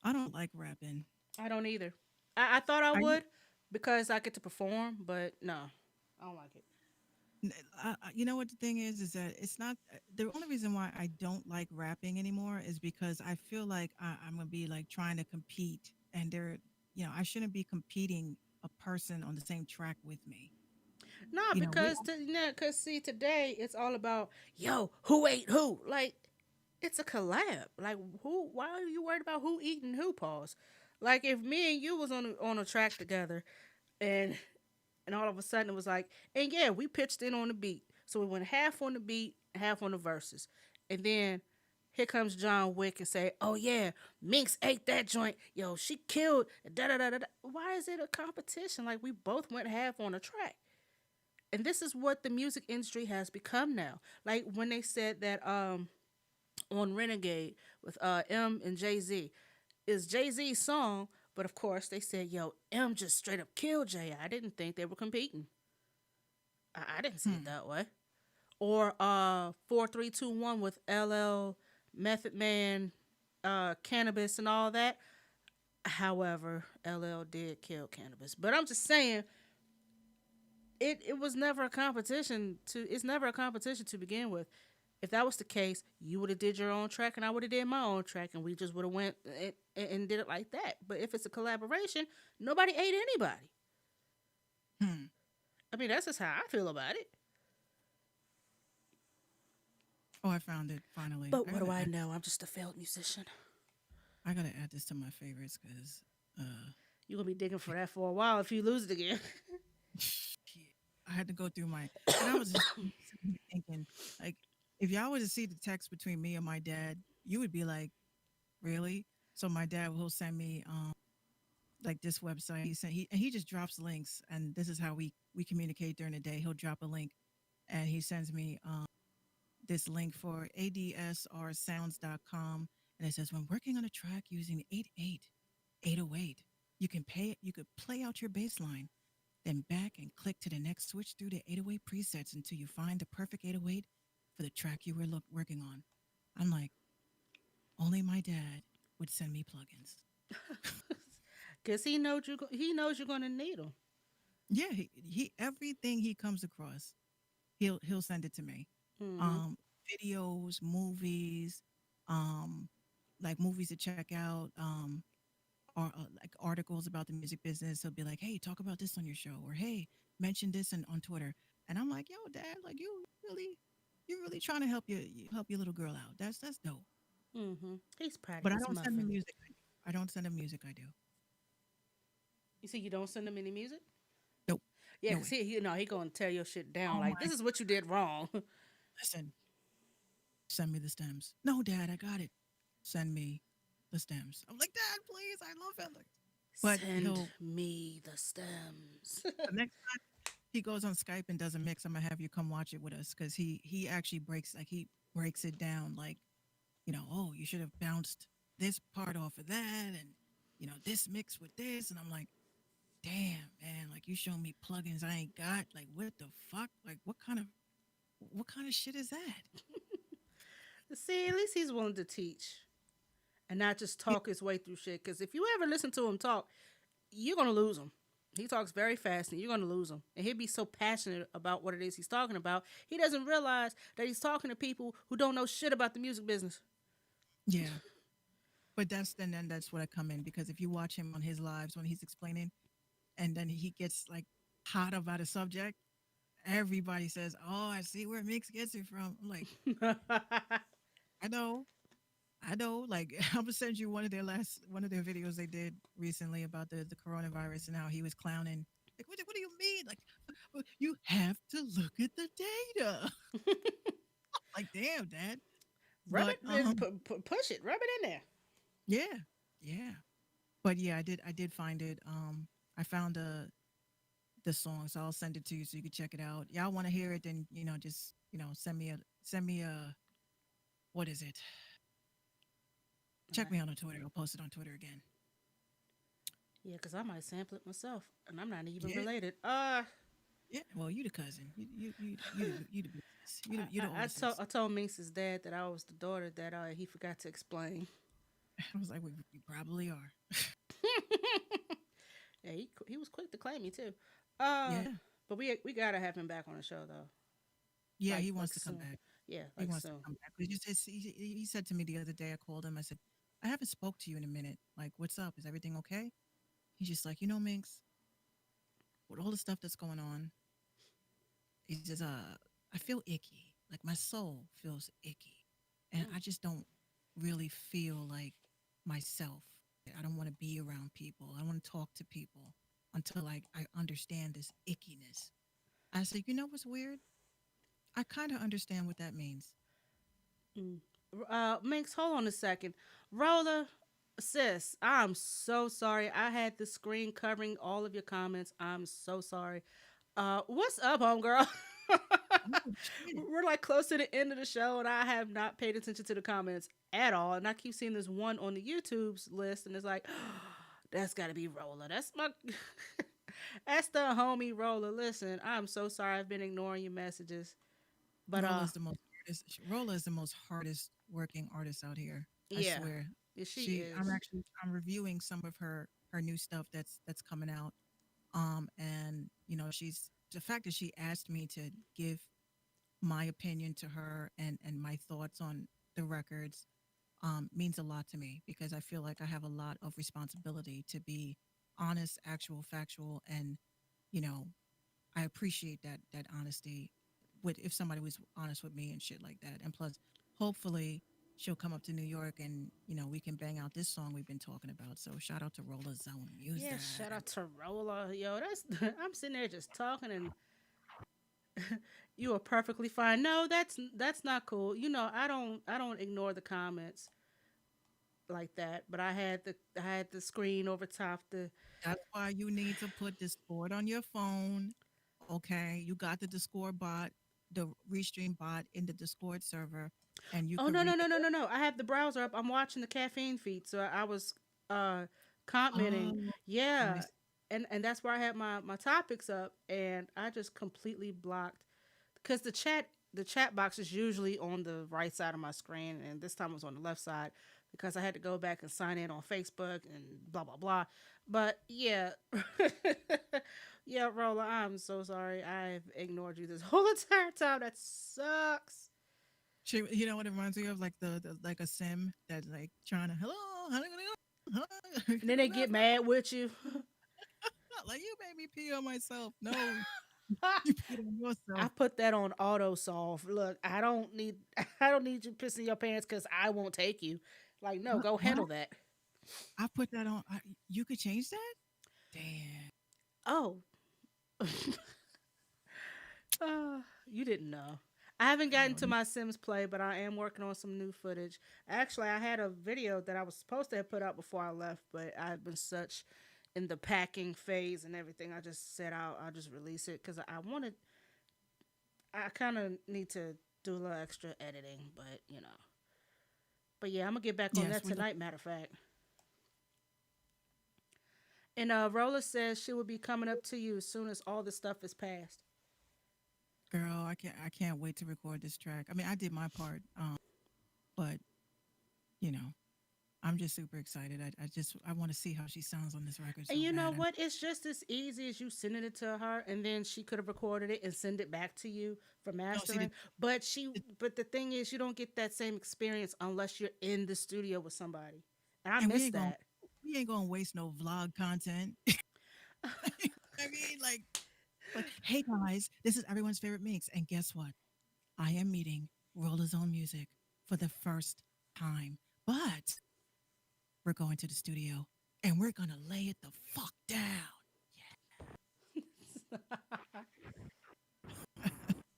I don't like rapping. I don't either. I thought I Are you would because I get to perform, but no, I don't like it. you know what the thing is that it's not the only reason why I don't like rapping anymore is because I feel like I'm gonna be like trying to compete, and I shouldn't be competing a person on the same track with me. No, You know, we cause see today it's all about yo who ate who. Like it's a collab. Like who? Why are you worried about who eating who? Pause. Like if me and you was on a track together, and all of a sudden it was like, and yeah, we pitched in on the beat, so we went half on the beat, half on the verses, and then here comes John Wick and say, oh yeah, Minx ate that joint. Yo, she killed. Da da da da. Why is it a competition? Like we both went half on a track. And this is what the music industry has become now. Like when they said that on Renegade with M and Jay Z is Jay Z's song, but of course they said, "Yo, M just straight up killed Jay." I didn't think they were competing. I didn't see it hmm, that way. Or 4321 with LL Method Man, Cannabis and all that. However, LL did kill Cannabis, but I'm just saying it was never a competition to it's never a competition to begin with. If that was the case, you would have did your own track and I would have did my own track and we just would have went and did it like that. But if it's a collaboration, nobody ate anybody. hmm. I mean, that's just how I feel about it. Oh, I found it finally. But what do I know? I'm just a failed musician. I gotta add this to my favorites because You're gonna be digging for that for a while if you lose it again. shit, I had to go through my and I was just sitting here thinking like if y'all were to see the text between me and my dad, you would be like, really? So my dad will send me like this website. He just drops links, and this is how we communicate during the day. He'll drop a link, and he sends me this link for adsrsounds.com, and it says when working on a track using 808, you could play out your bass line, then back and click to the next switch through the 808 presets until you find the perfect 808 for the track you were working on. I'm like, only my dad would send me plugins. Cause he knows you're gonna need them. Yeah, he everything he comes across, he'll send it to me. Mm-hmm. Um, videos, movies, um, like movies to check out, or like articles about the music business. He'll be like, "Hey, talk about this on your show," or "Hey, mention this on Twitter." And I'm like, "Yo, Dad, like you really trying to help your little girl out. That's dope." Mm-hmm. He's proud of But I his don't send him muffin. music. I don't send him music. I do. You see, you don't send him any music. Nope. Yeah, No cause way. he gonna tear your shit down. Oh Like my. this is what you did wrong. Listen, send me the stems. No, Dad, I got it. Send me the stems. I'm like, Dad, please, I love it. Like, but Send he'll me the stems. the next time he goes on Skype and does a mix, I'm gonna have you come watch it with us because he actually he breaks it down like, oh, you should have bounced this part off of that and this mix with this. And I'm like, damn, man, like you show me plugins I ain't got. Like, what the fuck? Like what kind of shit is that? See, at least he's willing to teach and not just Yeah, talk his way through shit. Because if you ever listen to him talk, you're gonna lose him. He talks very fast, and you're gonna lose him. And he'll be so passionate about what it is he's talking about. He doesn't realize that he's talking to people who don't know shit about the music business. Yeah. But then that's what I come in, because if you watch him on his lives when he's explaining, and then he gets like hot about a subject, everybody says, "Oh, I see where Mix gets it from." I'm like, I know, I know. Like, I'm gonna send you one of their videos they did recently about the coronavirus and how he was clowning. Like, what do you mean? Like, you have to look at the data. Like, damn, Dad. Rub But it, push it, rub it in there. yeah, yeah. But yeah, I did find it. I found the song, so I'll send it to you so you can check it out. Y'all want to hear it? Then just send me a what is it? Check me out on Twitter. I'll post it on Twitter again. Yeah, because I might sample it myself, and I'm not even Yeah, related. yeah. Well, you the cousin. You the business. You the I oldest. told Minx's dad that I was the daughter that he forgot to explain. I was like, we probably are. Yeah, he was quick to claim me too. Uh, Yeah, but we gotta have him back on the show though, yeah. like He wants to come soon. back. Yeah, He like wants to soon. come back. He said to me the other day. I called him. I said, I haven't spoke to you in a minute. Like, what's up? Is everything okay? He's just like, Minx, with all the stuff that's going on, he says, I feel icky. Like my soul feels icky. And Mm. I just don't really feel like myself. I don't want to be around people. I want to talk to people until I understand this ickiness. I said, you know what's weird? I kind of understand what that means. Mm. Minx, hold on a second. Roller, sis, I'm so sorry. I had the screen covering all of your comments. I'm so sorry. What's up, homegirl? Oh, shit. We're like close to the end of the show, and I have not paid attention to the comments at all. And I keep seeing this one on the YouTube's list, and it's like, that's got to be Roller. That's my, that's the homie Roller. Listen, I'm so sorry. I've been ignoring your messages, but Rolla is the most hardest working artist out here. I yeah, swear. yeah, she is. I'm reviewing some of her new stuff that's coming out. And she's the fact that she asked me to give my opinion to her and my thoughts on the records means a lot to me, because I feel like I have a lot of responsibility to be honest, actual, factual, and you know I appreciate that honesty. With If somebody was honest with me and shit like that, and plus, hopefully, she'll come up to New York and we can bang out this song we've been talking about. So shout out to Roller Zone Yeah, Music. shout out to Roller. Yo, that's I'm sitting there just talking, and you are perfectly fine. No, that's not cool. I don't ignore the comments like that, but I had the screen over top the. That's why you need to put Discord on your phone. Okay, you got the Discord bot, the Restream bot in the Discord server, and you Oh, could no, no, read no, it. no, no, no. I have the browser up. I'm watching the caffeine feed. So I was uh commenting. Oh, I Yeah. see. And that's where I had my topics up, and I just completely blocked because the chat box is usually on the right side of my screen, and this time it was on the left side because I had to go back and sign in on Facebook and blah blah blah. But yeah. Yeah, Rolla, I'm so sorry. I've ignored you this whole entire time. That sucks. You know what it reminds me of? Like the like a sim that's like trying to hello, hello, And then they get mad with you. like you made me pee on myself. No, you peed on I yourself. put that on auto solve. Look, I don't need I don't need you pissing your pants because I won't take you. Like, no, go What? handle that. I put that on. You could change that. Damn. Oh, you didn't know. I haven't gotten No, to my Sims play, but I am working on some new footage. Actually, I had a video that I was supposed to have put out before I left, but I've been such in the packing phase and everything. I just said I'll just release it because I wanted. I kind of need to do a little extra editing, but you know. But yeah, I'm gonna get back on yes, that we look. tonight. Matter of fact. And Rolla says she will be coming up to you as soon as all the stuff is passed. Girl, I can't wait to record this track. I mean, I did my part, but you know, I'm just super excited. I want to see how she sounds on this record And so you know bad. what? It's just as easy as you sending it to her, and then she could have recorded it and send it back to you for No, see, mastering. But the thing is, you don't get that same experience unless you're in the studio with somebody, and I and miss that. we ain't gonna waste no vlog content. I mean, like, hey guys, this is everyone's favorite mix, and guess what? I am meeting Roller Zone Music for the first time, but we're going to the studio and we're gonna lay it the fuck down.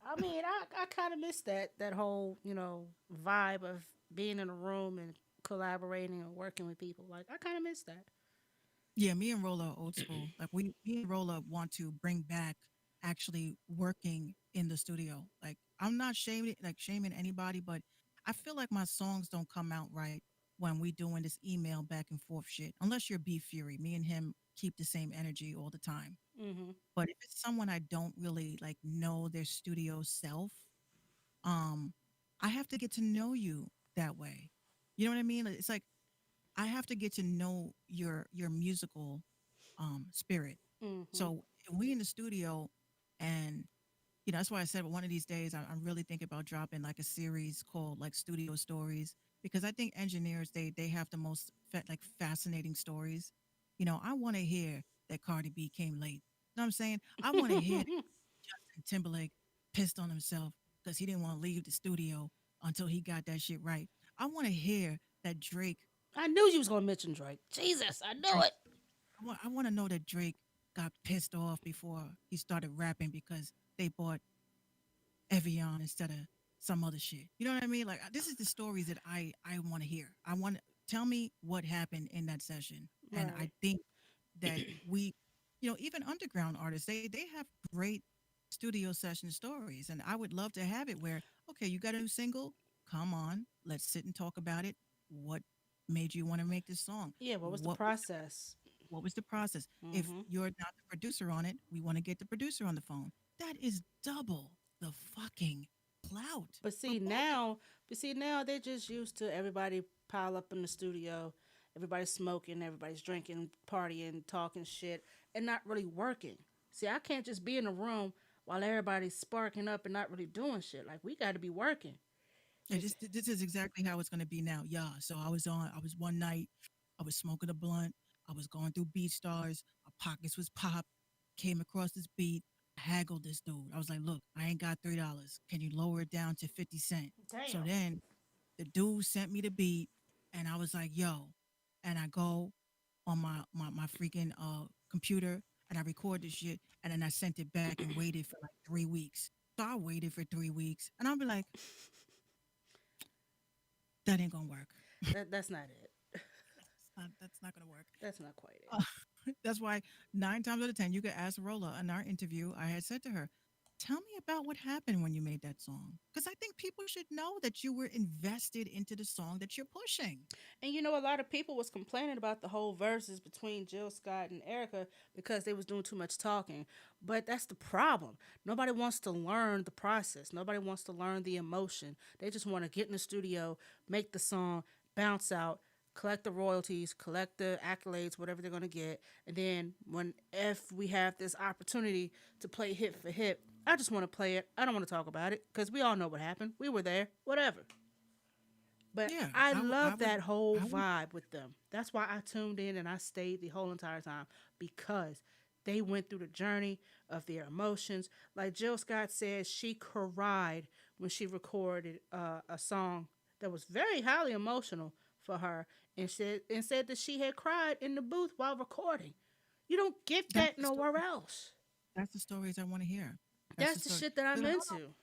I mean, I kind of miss that whole vibe of being in a room and collaborating and working with people. Like I kind of miss that. Yeah, me and Rolla are old school. Like me and Rolla want to bring back actually working in the studio. Like I'm not shaming anybody, but I feel like my songs don't come out right when we doing this email back and forth shit. Unless you're B Fury, me and him keep the same energy all the time. Hmm. But if it's someone I don't really like know their studio self, um, I have to get to know you that way. You know what I mean? It's like I have to get to know your musical spirit. Hmm. So if we in the studio, and that's why I said one of these days I'm really thinking about dropping like a series called like Studio Stories, because I think engineers they have the most like fascinating stories. I want to hear that Cardi B came late. You know what I'm saying? I want to hear that Timberlake pissed on himself because he didn't want to leave the studio until he got that shit right. I want to hear that I knew you was gonna mention Drake. Jesus, I knew Drake it. I want to know that Drake got pissed off before he started rapping because they bought Evian instead of some other shit. You know what I mean? Like this is the stories that I want to hear. I want tell me what happened in that session. And I Right. think that we, even underground artists, they have great studio session stories, and I would love to have it where okay, you got a new single, come on, let's sit and talk about it. What made you want to make this song? Yeah. What was the What was process? what was the process? If Hmm. you're not the producer on it, we want to get the producer on the phone. That is double the fucking clout But for see both of now, but see now they just used to everybody pile up in the studio, everybody's smoking, everybody's drinking, partying, talking shit, and not really working. See, I can't just be in a room while everybody's sparking up and not really doing shit. Like we got to be working. yeah, It's this is exactly how it's gonna be now. Yeah. So I was one night, I was smoking a blunt, I was going through BeatStars, my pockets was popped, came across this beat, haggled this dude. I was like, look, I ain't got $3. Can you lower it down to 50 cents? So damn. then the dude sent me the beat, and I was like, yo, and I go on my freaking computer and I record this shit, and then I sent it back and waited for like 3 weeks. So I waited for 3 weeks, and I'll be like, that ain't gonna work. That's not it. That's not gonna work. That's not quite it. Uh, that's why 9 times out of 10, you could ask Rolla in our interview. I had said to her, "Tell me about what happened when you made that song, because I think people should know that you were invested into the song that you're pushing." And a lot of people was complaining about the whole verses between Jill Scott and Erica because they was doing too much talking. But that's the problem. Nobody wants to learn the process. Nobody wants to learn the emotion. They just want to get in the studio, make the song, bounce out, collect the royalties, collect the accolades, whatever they're gonna get, and then when if we have this opportunity to play hit for hit, I just want to play it. I don't want to talk about it because we all know what happened. We were there. Whatever. But Yeah, I I love would, that whole I would. vibe with them. That's why I tuned in and I stayed the whole entire time because they went through the journey of their emotions. Like Jill Scott said, she cried when she recorded a song that was very highly emotional for her, and said that she had cried in the booth while recording. You don't get That's that the nowhere story. else. That's the stories I want to hear. That's the That's the story. shit that I'm But into.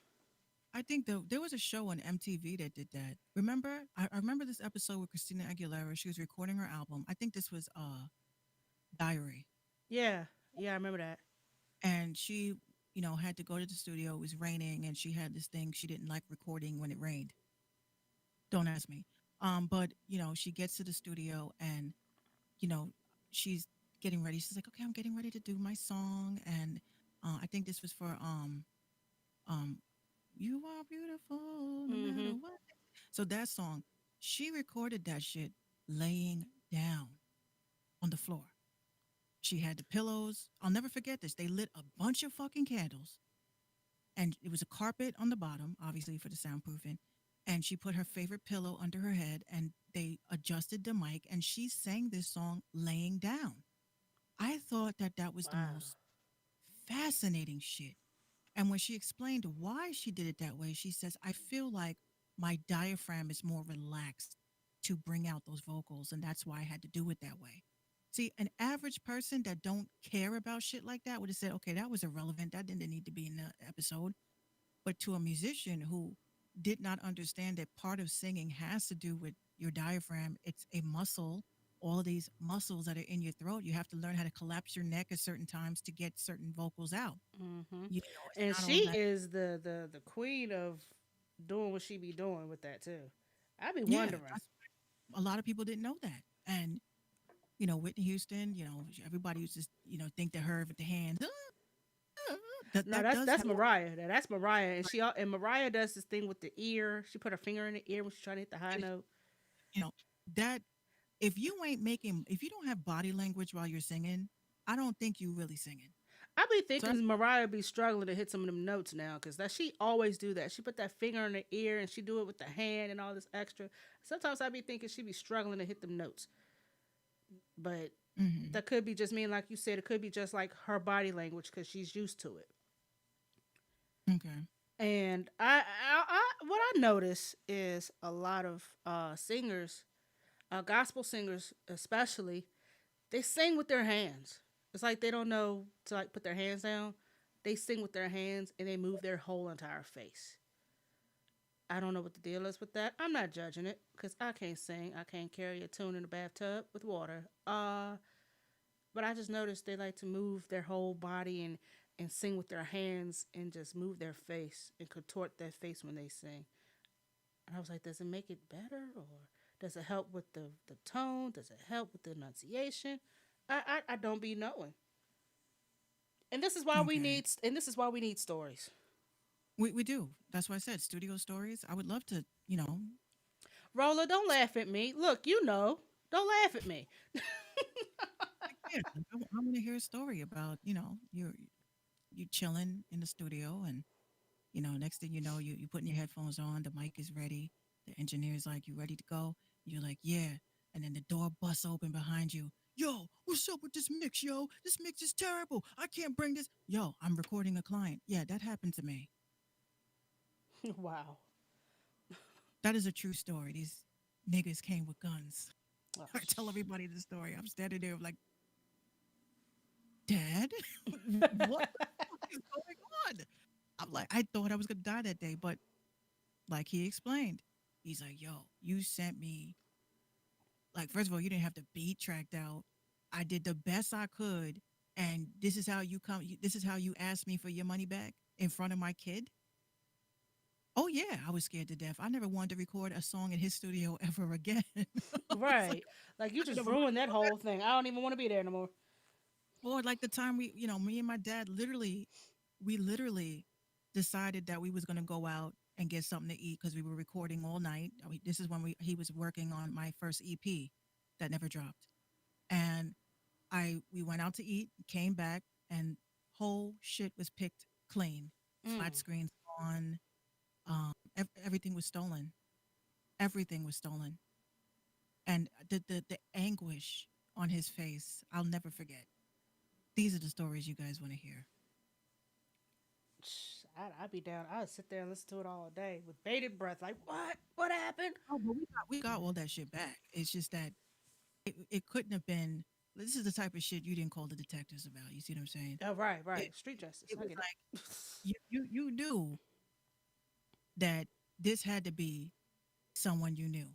I think there was a show on MTV that did that. Remember? I remember this episode with Christina Aguilera. She was recording her album. I think this was Diary, Yeah, yeah, I remember that. and she had to go to the studio. It was raining, and she had this thing she didn't like recording when it rained. Don't ask me. But she gets to the studio, and you know, she's getting ready. She's like, okay, I'm getting ready to do my song, and I think this was for um, you are beautiful no matter Mm-hmm. what. So that song, she recorded that shit laying down on the floor. She had the pillows. I'll never forget this. They lit a bunch of fucking candles, and it was a carpet on the bottom, obviously for the soundproofing. And she put her favorite pillow under her head, and they adjusted the mic, and she sang this song laying down. I thought that that was the Wow. most fascinating shit. And when she explained why she did it that way, she says, I feel like my diaphragm is more relaxed to bring out those vocals, and that's why I had to do it that way. See, an average person that don't care about shit like that would have said, okay, that was irrelevant. That didn't need to be in the episode. But to a musician who did not understand that part of singing has to do with your diaphragm, it's a muscle. All of these muscles that are in your throat, you have to learn how to collapse your neck at certain times to get certain vocals out. Hmm. You know, it's And not all she that. is the queen of doing what she be doing with that too. I be Yeah, wondering. a lot of people didn't know that. And, Whitney Houston, everybody used to, think that her with the hands, that, No, that that's does that's have, Mariah. That's Mariah, and and Mariah does this thing with the ear. She put her finger in the ear when she's trying to hit the high note. you know, that if you don't have body language while you're singing, I don't think you really singing. I be So that's, thinking Mariah be struggling to hit some of them notes now because that she always do that. She put that finger in the ear and she do it with the hand and all this extra. Sometimes I be thinking she be struggling to hit them notes, but mhm, that could be just me. And like you said, it could be just like her body language because she's used to it. okay. And what I notice is a lot of singers, gospel singers especially, they sing with their hands. It's like they don't know to like put their hands down. They sing with their hands and they move their whole entire face. I don't know what the deal is with that. I'm not judging it because I can't sing. I can't carry a tune in a bathtub with water. But I just noticed they like to move their whole body and sing with their hands and just move their face and contort their face when they sing. And I was like, does it make it better or does it help with the tone? Does it help with the enunciation? I don't be knowing. Okay. And this is why we need stories. We do. That's why I said studio stories. I would love to, Rolla, don't laugh at me. Look, you know, don't laugh at me. like, yeah, like, I want to hear a story about, you chilling in the studio, and next thing you know, you putting your headphones on, the mic is ready, the engineer's like, you ready to go? You're like, yeah. And then the door busts open behind you. Yo, what's up with this mix, yo? This mix is terrible. I can't bring this. Yo, I'm recording a client. Yeah, that happened to me. Wow. That is a true story. These niggas came with guns. Oh, I tell everybody the story. I'm standing there like, Dad, what the fuck is going on? I'm like, I thought I was gonna die that day, but like he explained, he's like, yo, you sent me, like, first of all, you didn't have the beat tracked out. I did the best I could, and this is how you asked me for your money back in front of my kid. Oh yeah, I was scared to death. I never wanted to record a song in his studio ever again. I was like, right. Like you I just never want ruined to that do that. whole thing. I don't even want to be there no more. Or like the time me and my dad we literally decided that we was gonna go out and get something to eat because we were recording all night. This is when he was working on my first EP that never dropped, and we went out to eat, came back, and whole shit was picked clean, flat Mm. screens on, everything was stolen, everything was stolen, and the anguish on his face, I'll never forget. These are the stories you guys want to hear. I'd be down. I'd sit there and listen to it all day with bated breath. Like, what? What happened? Oh, but we got all that shit back. It's just that it couldn't have been. This is the type of shit you didn't call the detectives about. You see what I'm saying? Oh, right, It right. Street justice. it I was get like it. you knew that this had to be someone you knew,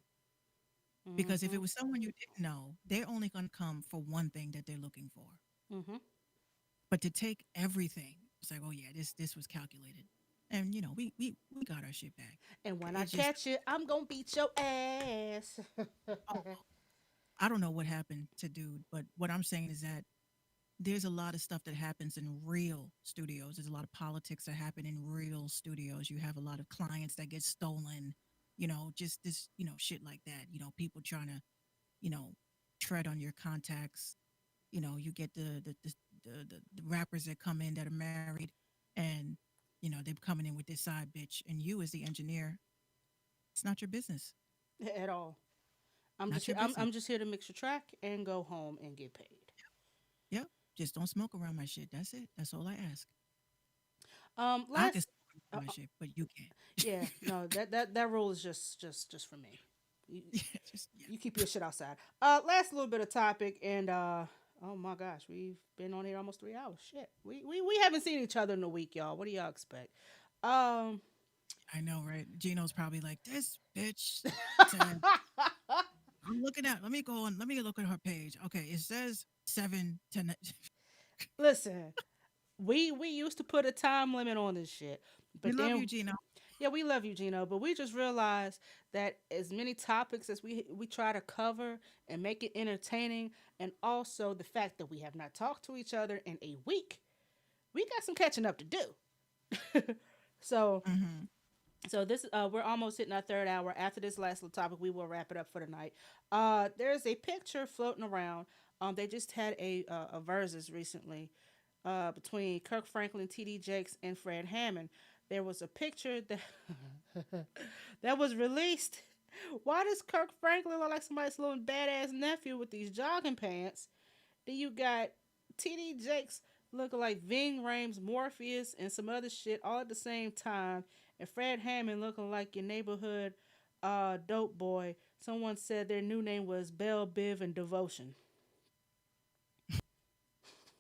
because if it Mm-hmm. was someone you didn't know, they're only going to come for one thing that they're looking for. Mm-hmm. But to take everything, it's like, oh yeah, this was calculated, and we got our shit back. And when I It's just, catch you, I'm gonna beat your ass. oh, I don't know what happened to dude, but what I'm saying is that there's a lot of stuff that happens in real studios. There's a lot of politics that happen in real studios. You have a lot of clients that get stolen, just this, shit like that. People trying to you know, tread on your contacts. You know, you get the rappers that come in that are married, and they're coming in with this side bitch, and you as the engineer, it's not your business. at all. I'm Not just your here. business. I'm just here to mix your track and go home and get paid. Yep. Just don't smoke around my shit. That's it. That's all I ask. I can Last, smoke around my shit, but you can't. yeah, no, that rule is just for me. You, Yeah, just yeah. you keep your shit outside. Last little bit of topic, and oh my gosh, we've been on here almost 3 hours. Shit, we haven't seen each other in a week, y'all. What do y'all expect? Um, I know, right? Gino's probably like, this bitch said, I'm looking at, let me go on, let me look at her page. Okay, it says 7 to 9. listen, we used to put a time limit on this shit, We but love you, then Gino. yeah, we love you, Gino, but we just realized that as many topics as we try to cover and make it entertaining, and also the fact that we have not talked to each other in a week, we got some catching up to do. so Hmm. so this we're almost hitting our third hour. After this last little topic, we will wrap it up for the night. There's a picture floating around. They just had a versus recently between Kirk Franklin, T.D. Jakes, and Fred Hammond. There was a picture that that was released. Why does Kirk Franklin look like somebody's little badass nephew with these jogging pants? Then you got T.D. Jakes looking like Ving Rhames, Morpheus, and some other shit all at the same time, and Fred Hammond looking like your neighborhood dope boy. Someone said their new name was Belle Biv and Devotion.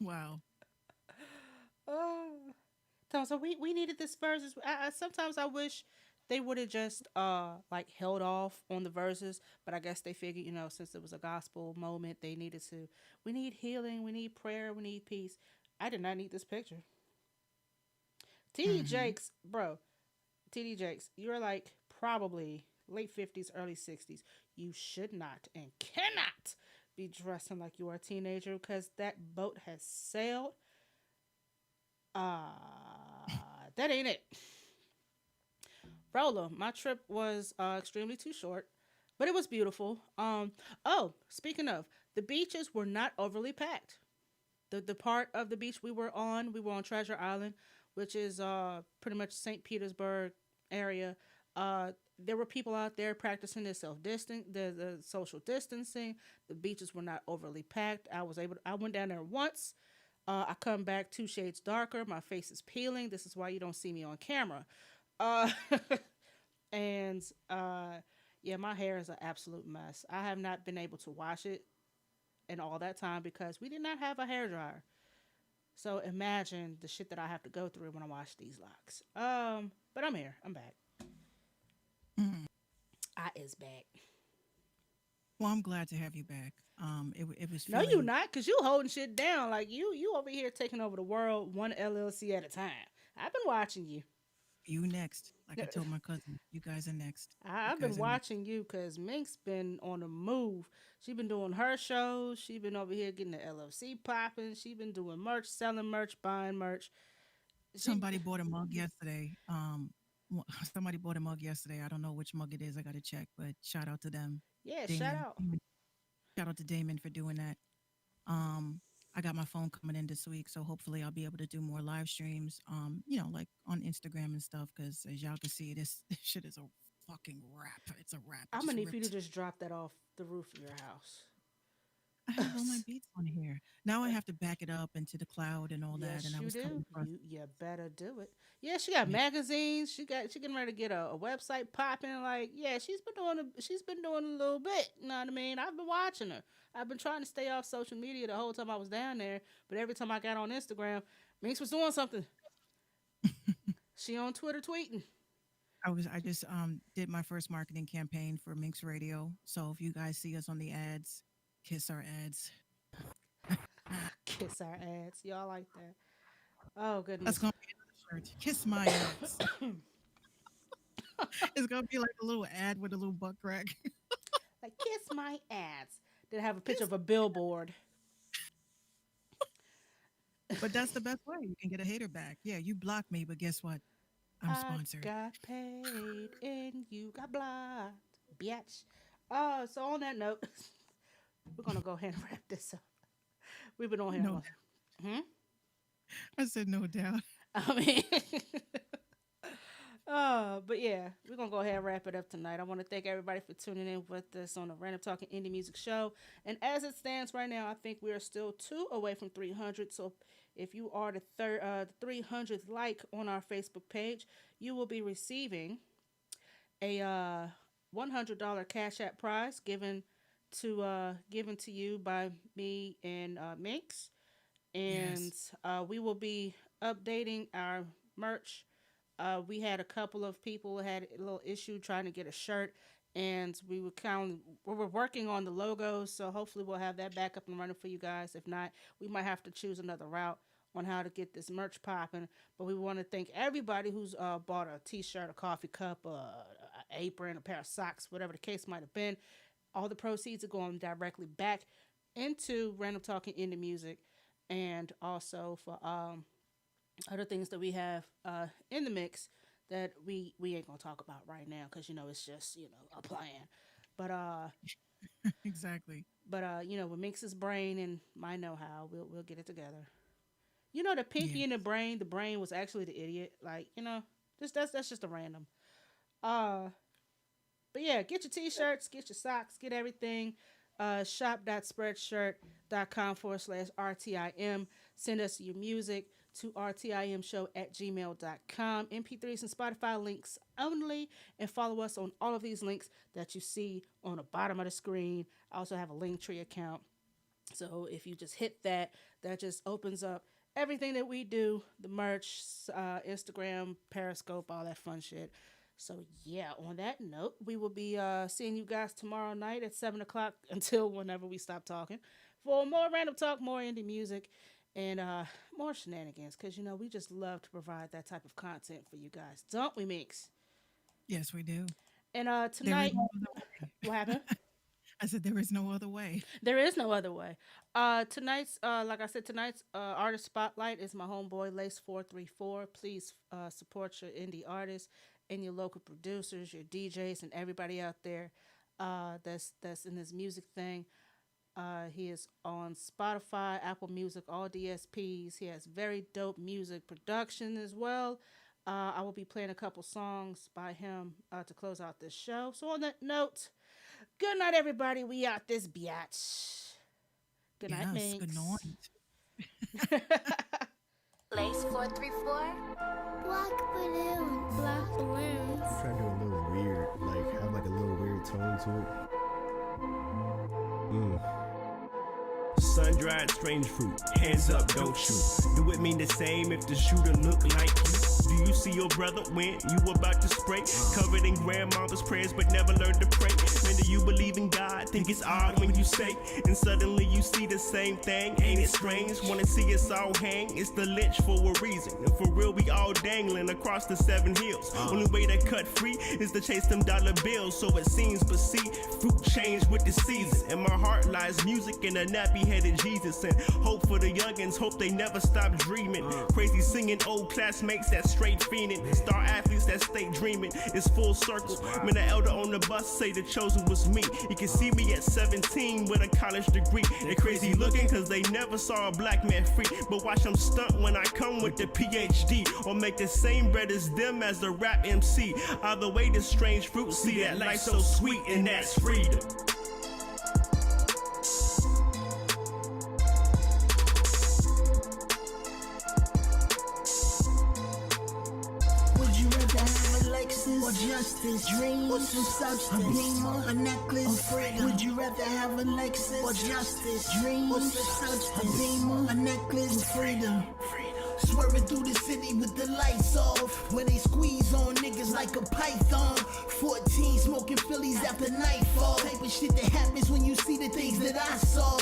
Wow. Oh. So we needed this verses. Sometimes I wish they would have just like held off on the verses, but I guess they figured, since it was a gospel moment, they needed to. We need healing, we need prayer, we need peace. I did not need this picture. TD Hmm. Jakes, bro, TD Jakes, you're like probably late 50s, early 60s. You should not and cannot be dressing like you are a teenager because that boat has sailed. That ain't it. Rolo, my trip was extremely too short, but it was beautiful. Oh, speaking of, the beaches were not overly packed. The part of the beach we were on Treasure Island, which is pretty much St. Petersburg area. There were people out there practicing their the social distancing. The beaches were not overly packed. I went down there once. I come back 2 shades darker. My face is peeling. This is why you don't see me on camera. Uh, and yeah, my hair is an absolute mess. I have not been able to wash it in all that time because we did not have a hair dryer. So imagine the shit that I have to go through when I wash these locks. But I'm here. I'm back. Hmm. I is back. Well, I'm glad to have you back. It was No, you feeling not, cause you holding shit down like you over here taking over the world one LLC at a time. I've been watching you. you next. Like I told my cousin, you guys are next. You I've been guys are next. watching you because Mink's been on the move. She been doing her shows. She been over here getting the LLC popping. She been doing merch, selling merch, buying merch. She, Somebody bought a mug yesterday. Somebody bought a mug yesterday. I don't know which mug it is. I got to check, but shout out to them. yeah, shout Damon. out. Shout out to Damon for doing that. Um, I got my phone coming in this week, so hopefully I'll be able to do more live streams. Like on Instagram and stuff, because as y'all can see, this shit is a fucking wrap. It's a wrap. It I'm just gonna need for you to ripped. just drop that off the roof of your house. I have all my beats on here. Now I have to back it up into the cloud and all that. And Yes, I you was coming do. across. You better do it. Yeah, she got Yeah, magazines. She getting ready to get a website popping. Like, yeah, she's been doing a little bit. You know what I mean? I've been watching her. I've been trying to stay off social media the whole time I was down there. But every time I got on Instagram, Minx was doing something. She on Twitter tweeting. I just did my first marketing campaign for Minx Radio. So if you guys see us on the ads, kiss our ads. Kiss our ads. Y'all like that? Oh That's goodness. gonna be another shirt. Kiss my ads. It's gonna be like a little ad with a little butt crack. Like kiss my ads. Then have a picture Kiss. of a billboard. But that's the best way. You can get a hater back. Yeah, you blocked me, but guess what? I'm I sponsored. got paid and you got blocked, bitch. So on that note, we're gonna go ahead and wrap this up. We've been on here. No, I said no doubt. I mean, but yeah, we're gonna go ahead and wrap it up tonight. I want to thank everybody for tuning in with us on the Random Talking Indie Music Show. And as it stands right now, I think we are still 2 away from 300. So if you are the 300th like on our Facebook page, you will be receiving a $100 Cash App prize given to you by me and Minx. And Yes. we will be updating our merch. We had a couple of people had a little issue trying to get a shirt, and we were working on the logos. So hopefully we'll have that back up and running for you guys. If not, we might have to choose another route on how to get this merch popping. But we want to thank everybody who's bought a T-shirt, a coffee cup, an apron, a pair of socks, whatever the case might have been. All the proceeds are going directly back into Random Talking Indie Music, and also for other things that we have in the mix that we ain't gonna talk about right now because it's just a plan. But Exactly. with Minx's brain and my know-how, we'll get it together. The pinky in Yes. the brain was actually the idiot. Like just that's just a random. But yeah, get your t-shirts, get your socks, get everything. Shop.spreadshirt.com/RTIM. Send us your music to rtimshow@gmail.com. MP3s and Spotify links only. And follow us on all of these links that you see on the bottom of the screen. I also have a Linktree account. So if you just hit that just opens up everything that we do, the merch, Instagram, Periscope, all that fun shit. So yeah, on that note, we will be seeing you guys tomorrow night at 7 o'clock until whenever we stop talking for more random talk, more indie music, and more shenanigans. Because we just love to provide that type of content for you guys, don't we, Mix? Yes, we do. And There is tonight, no other way. what happened? I said there is no other way. There is no other way. Tonight's, like I said, tonight's artist spotlight is my homeboy Lace 434. Please support your indie artists and your local producers, your DJs, and everybody out there that's in this music thing. He is on Spotify, Apple Music, all DSPs. He has very dope music production as well. I will be playing a couple songs by him to close out this show. So on that note, good night, everybody. We out this biatch. Good night, Yes, Minx. good night. Lace 434. Black balloons. Black balloons. Try to do a little weird, like have like a little weird tone to it. Sun-dried strange fruit, hands up, don't shoot. Do it mean the same if the shooter look like you? Do you see your brother when you about to spray? Covered in grandmama's prayers but never learned to pray. Man, do you believe in God? Think it's odd when you say, and suddenly you see the same thing. Ain't it strange? Wanna see us all hang? It's the lynch for a reason. And for real, we all dangling across the 7 hills. Only way to cut free is to chase them dollar bills. So it seems, but see, fruit change with the season. In my heart lies music and a nappy-headed Jesus. And hope for the youngins, hope they never stop dreaming. Crazy singing old classmates that straight fiending. Star athletes that stay dreaming. It's full circle. When the elder on the bus say the chosen was me. You can see me at 17 with a college degree. They crazy looking cause they never saw a black man free. But watch them stunt when I come with the PhD. Or make the same bread as them as the rap MC. Either way, this strange fruit, see that life so sweet and that's freedom. Would you rather have a Lexus or justice? Dreams or some substance? A beamer, a necklace, or freedom? Would you rather have a Lexus or justice? Dreams or some substance? A beamer, a necklace, or freedom? Swerving through the city with the lights off, where they squeeze on niggas like a python. 14 smoking Phillies after nightfall. Type of shit that happens when you see the things that I saw.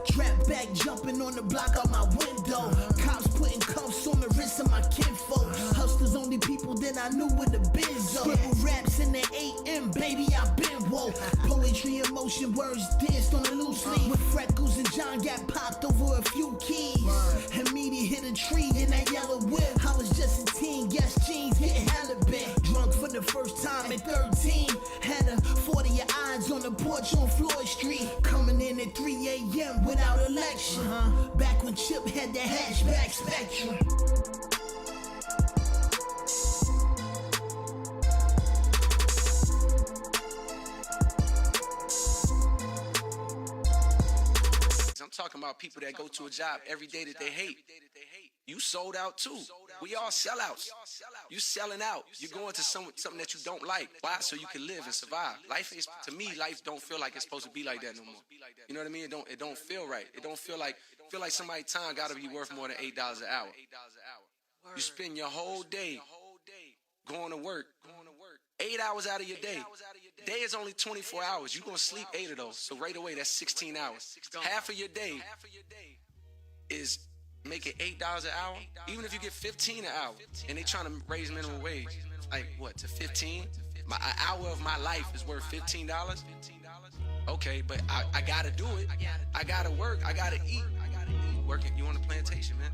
Trap back jumping on the block out my window. Cops putting cuffs on the wrists of my kinfolk. Hustlers only people that I knew with the benzo. Scribble raps in the AM, baby I been woke. Poetry, emotion, words danced on a loose leaf. With freckles and John got popped over a few keys. And media hit a tree in that yellow whip. I was just a teen, yes jeans, getting hella bent. Drunk for the first time at 13. Had a 40 of odds on the porch on Floyd Street. Coming in at 3 direction. Back when Chip had that hatchback spectrum. I'm talking about people that go to a job every day that they hate. You sold out too. We all sellouts. You selling out. You're going to something that you don't like. Why? So you can live and survive. Life is, to me, life don't feel like it's supposed to be like that no more. You know what I mean? It don't feel right. It don't feel like somebody's time got to be worth more than $8 an hour. You spend your whole day going to work. 8 hours out of your day. Day is only 24 hours. You're going to sleep 8 of those. So right away, that's 16 hours. Half of your day is making $8 an hour. Even if you get 15 an hour and they trying to raise minimum wage, like what, to 15? An hour of my life is worth $15? Okay, but I got to do it. I got to work. I got to eat. Working. You on the plantation, man.